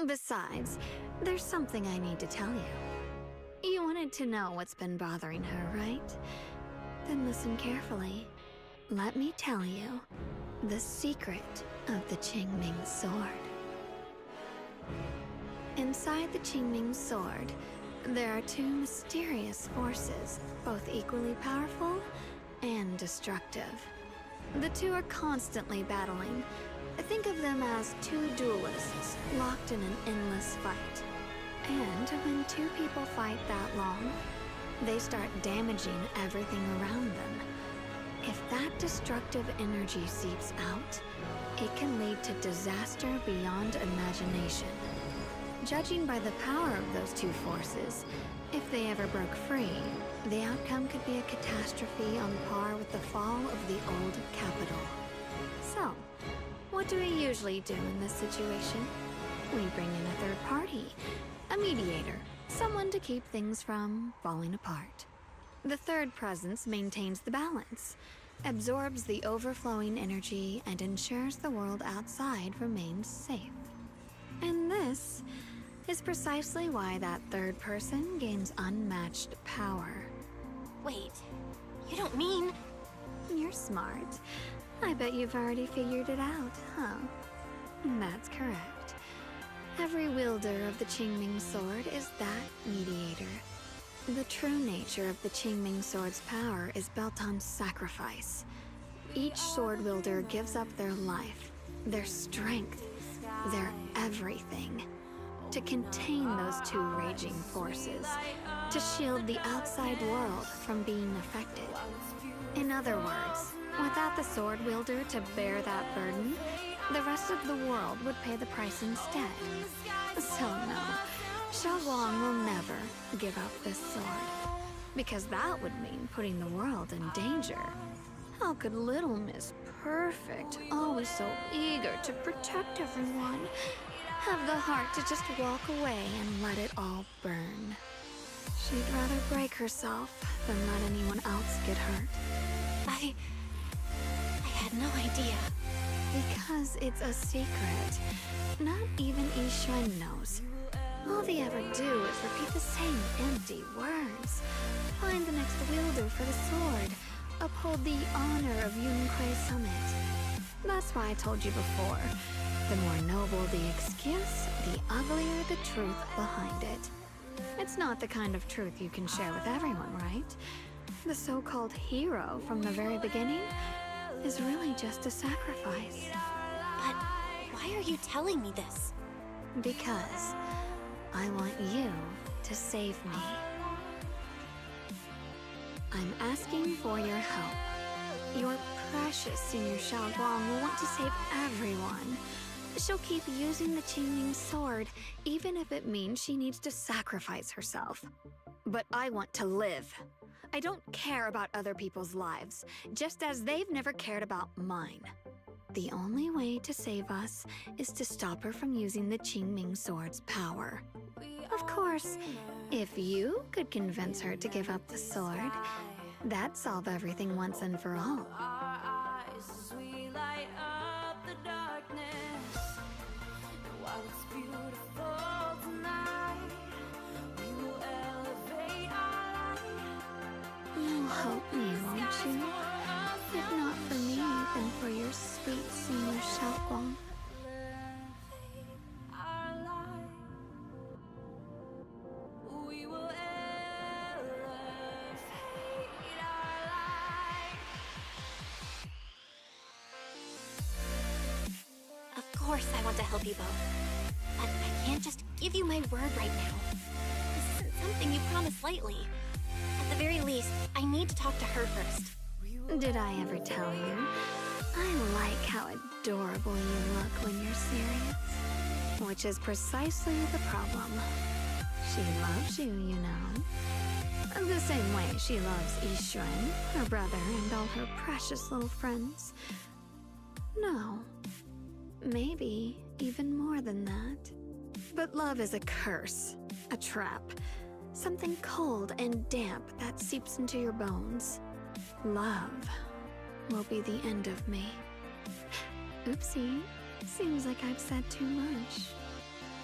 Besides, there's something I need to tell you. You wanted to know what's been bothering her, right? Then listen carefully. Let me tell you the secret of the Qingming sword. Inside the Qingming sword, there are two mysterious forces, both equally powerful and destructive. The two are constantly battling. Think of them as two duelists locked in an endless fight. And when two people fight that long, they start damaging everything around them. If that destructive energy seeps out, it can lead to disaster beyond imagination. Judging by the power of those two forces, if they ever broke free, the outcome could be a catastrophe on par with the fall of the old capital. So, what do we usually do in this situation? We bring in a third party, a mediator, someone to keep things from falling apart. The third presence maintains the balance, absorbs the overflowing energy, and ensures the world outside remains safe. And this is precisely why that third person gains unmatched power. Wait, you don't mean... You're smart. I bet you've already figured it out, huh? That's correct. Every wielder of the Qingming sword is that mediator. The true nature of the Qingming sword's power is built on sacrifice. Each sword wielder gives up their life, their strength, their everything, to contain those two raging forces, to shield the outside world from being affected. In other words, without the sword wielder to bear that burden, the rest of the world would pay the price instead. So no, Xiaoguang will never give up this sword, because that would mean putting the world in danger. How could little Miss Perfect, always so eager to protect everyone, have the heart to just walk away and let it all burn? She'd rather break herself than let anyone else get hurt. I had no idea. Because it's a secret. Not even Yishuan knows. All they ever do is repeat the same empty words. Find the next wielder for the sword. Uphold the honor of Yunkuei Summit. That's why I told you before. The more noble the excuse, the uglier the truth behind it. It's not the kind of truth you can share with everyone, right? The so-called hero from the very beginning is really just a sacrifice. But why are you telling me this? Because I want you to save me. I'm asking for your help. Your precious Senior Xiaoguang will want to save everyone. She'll keep using the Qingming sword, even if it means she needs to sacrifice herself. But I want to live. I don't care about other people's lives, just as they've never cared about mine. The only way to save us is to stop her from using the Qingming sword's power. Of course, if you could convince her to give up the sword, that'd solve everything once and for all. course I want to help you both. But I can't just give you my word right now. This isn't something you promise lightly. At the very least, I need to talk to her first. Did I ever tell you? I like how adorable you look when you're serious. Which is precisely the problem. She loves you, you know. The same way she loves Ishrin, her brother, and all her precious little friends. No. Maybe even more than that. But love is a curse. A trap. Something cold and damp that seeps into your bones. Love will be the end of me. Oopsie. Seems like I've said too much.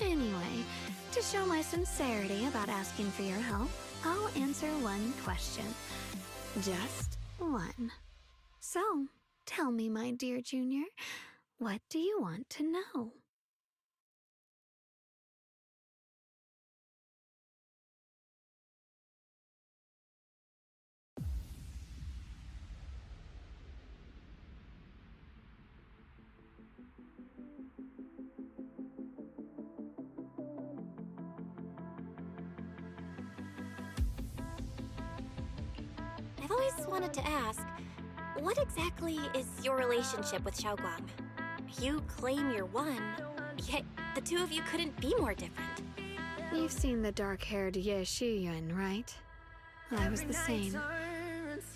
Anyway, to show my sincerity about asking for your help, I'll answer one question. Just one. So, tell me, my dear Junior, what do you want to know? I've always wanted to ask, what exactly is your relationship with Xiaoguang? You claim you're one, yet the two of you couldn't be more different. You've seen the dark-haired Ye Shiyuan, right? I was the same.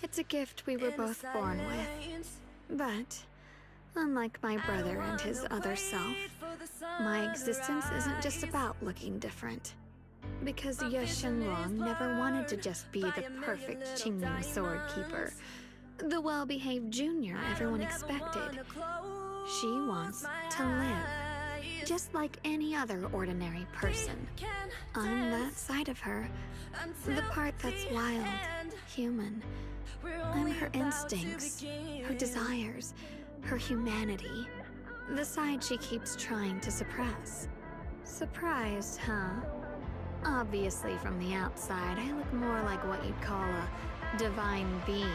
It's a gift we were both born with. But, unlike my brother and his other self, my existence isn't just about looking different. Because Ye Shenlong never wanted to just be the perfect Qingming sword keeper, the well-behaved junior everyone expected. She wants to live, just like any other ordinary person. I'm that side of her, the part that's wild, human. I'm her instincts, her desires, her humanity, the side she keeps trying to suppress. Surprised, huh? Obviously, from the outside, I look more like what you'd call a divine being.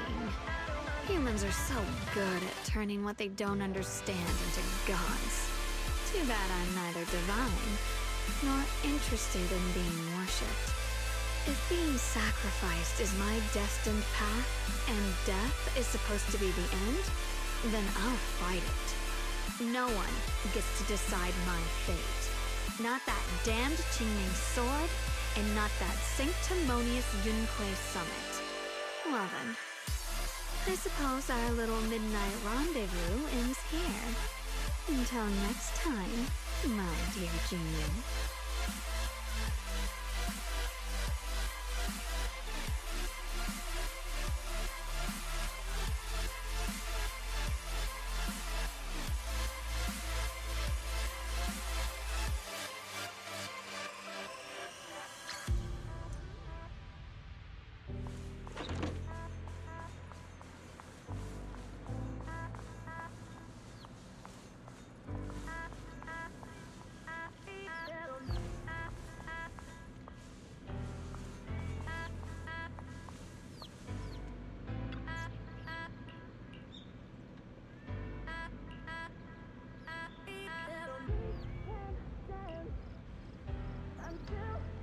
Humans are so good at turning what they don't understand into gods. Too bad I'm neither divine, nor interested in being worshipped. If being sacrificed is my destined path, and death is supposed to be the end, then I'll fight it. No one gets to decide my fate. Not that damned Qingming sword, and not that sanctimonious Yunque summit. Well then, I suppose our little midnight rendezvous ends here. Until next time, my dear Junior.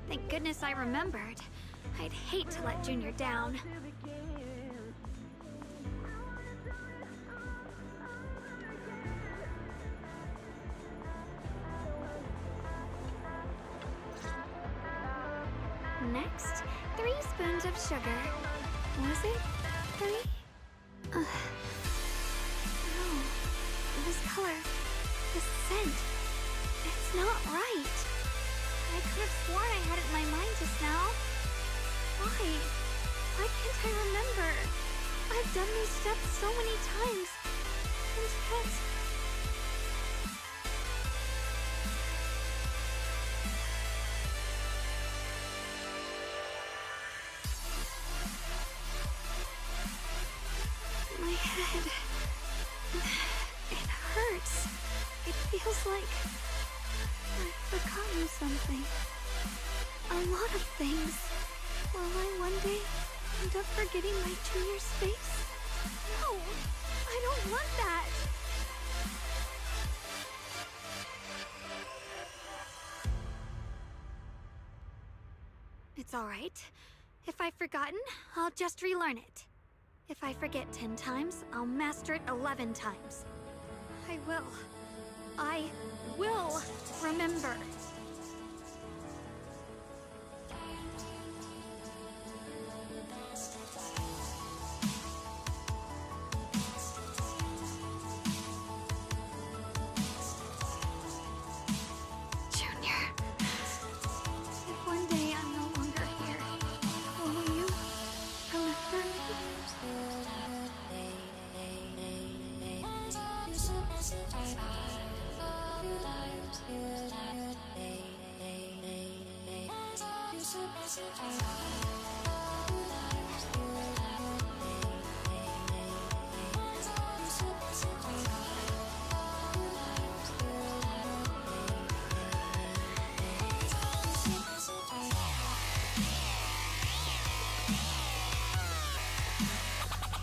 Thank goodness I remembered. I'd hate to let Junior down. Next, 3 spoons of sugar. Was it 3? No. This color, this scent, it's not right. I could have sworn I had it in my mind just now. Why? Why can't I remember? I've done these steps so many times. And yet... My head... It hurts. It feels like... I've forgotten something. A lot of things. Will I one day end up forgetting my junior's face? No! I don't want that! It's alright. If I've forgotten, I'll just relearn it. If I forget 10 times, I'll master it 11 times. I will remember. Junior, if one day I'm no longer here, will you remember me?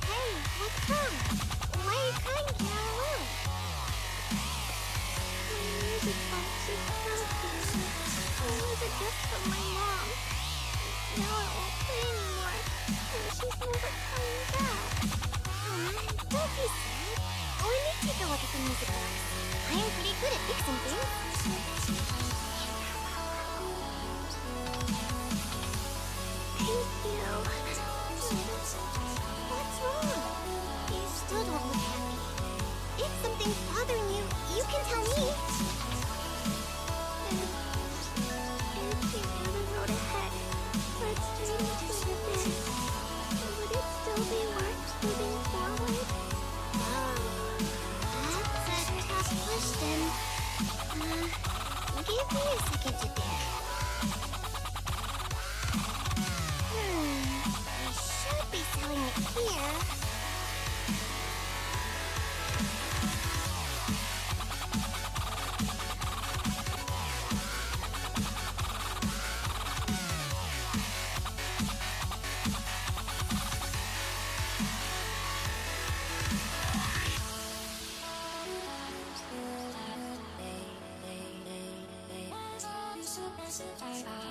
Hey, what's wrong? Why are you crying here all alone? My music box is broken. I was a gift from my mom. Now it won't play anymore, and she's never coming back. Don't be sad. Let me take a look at the music box. I am pretty good at fixing things. Thank you. What's wrong? You still don't look happy. If something's bothering you, you can tell me. If you knew the road ahead led straight into the abyss, would it still be worth moving forward? That's a tough question. Give me a second to think. We should be selling it here.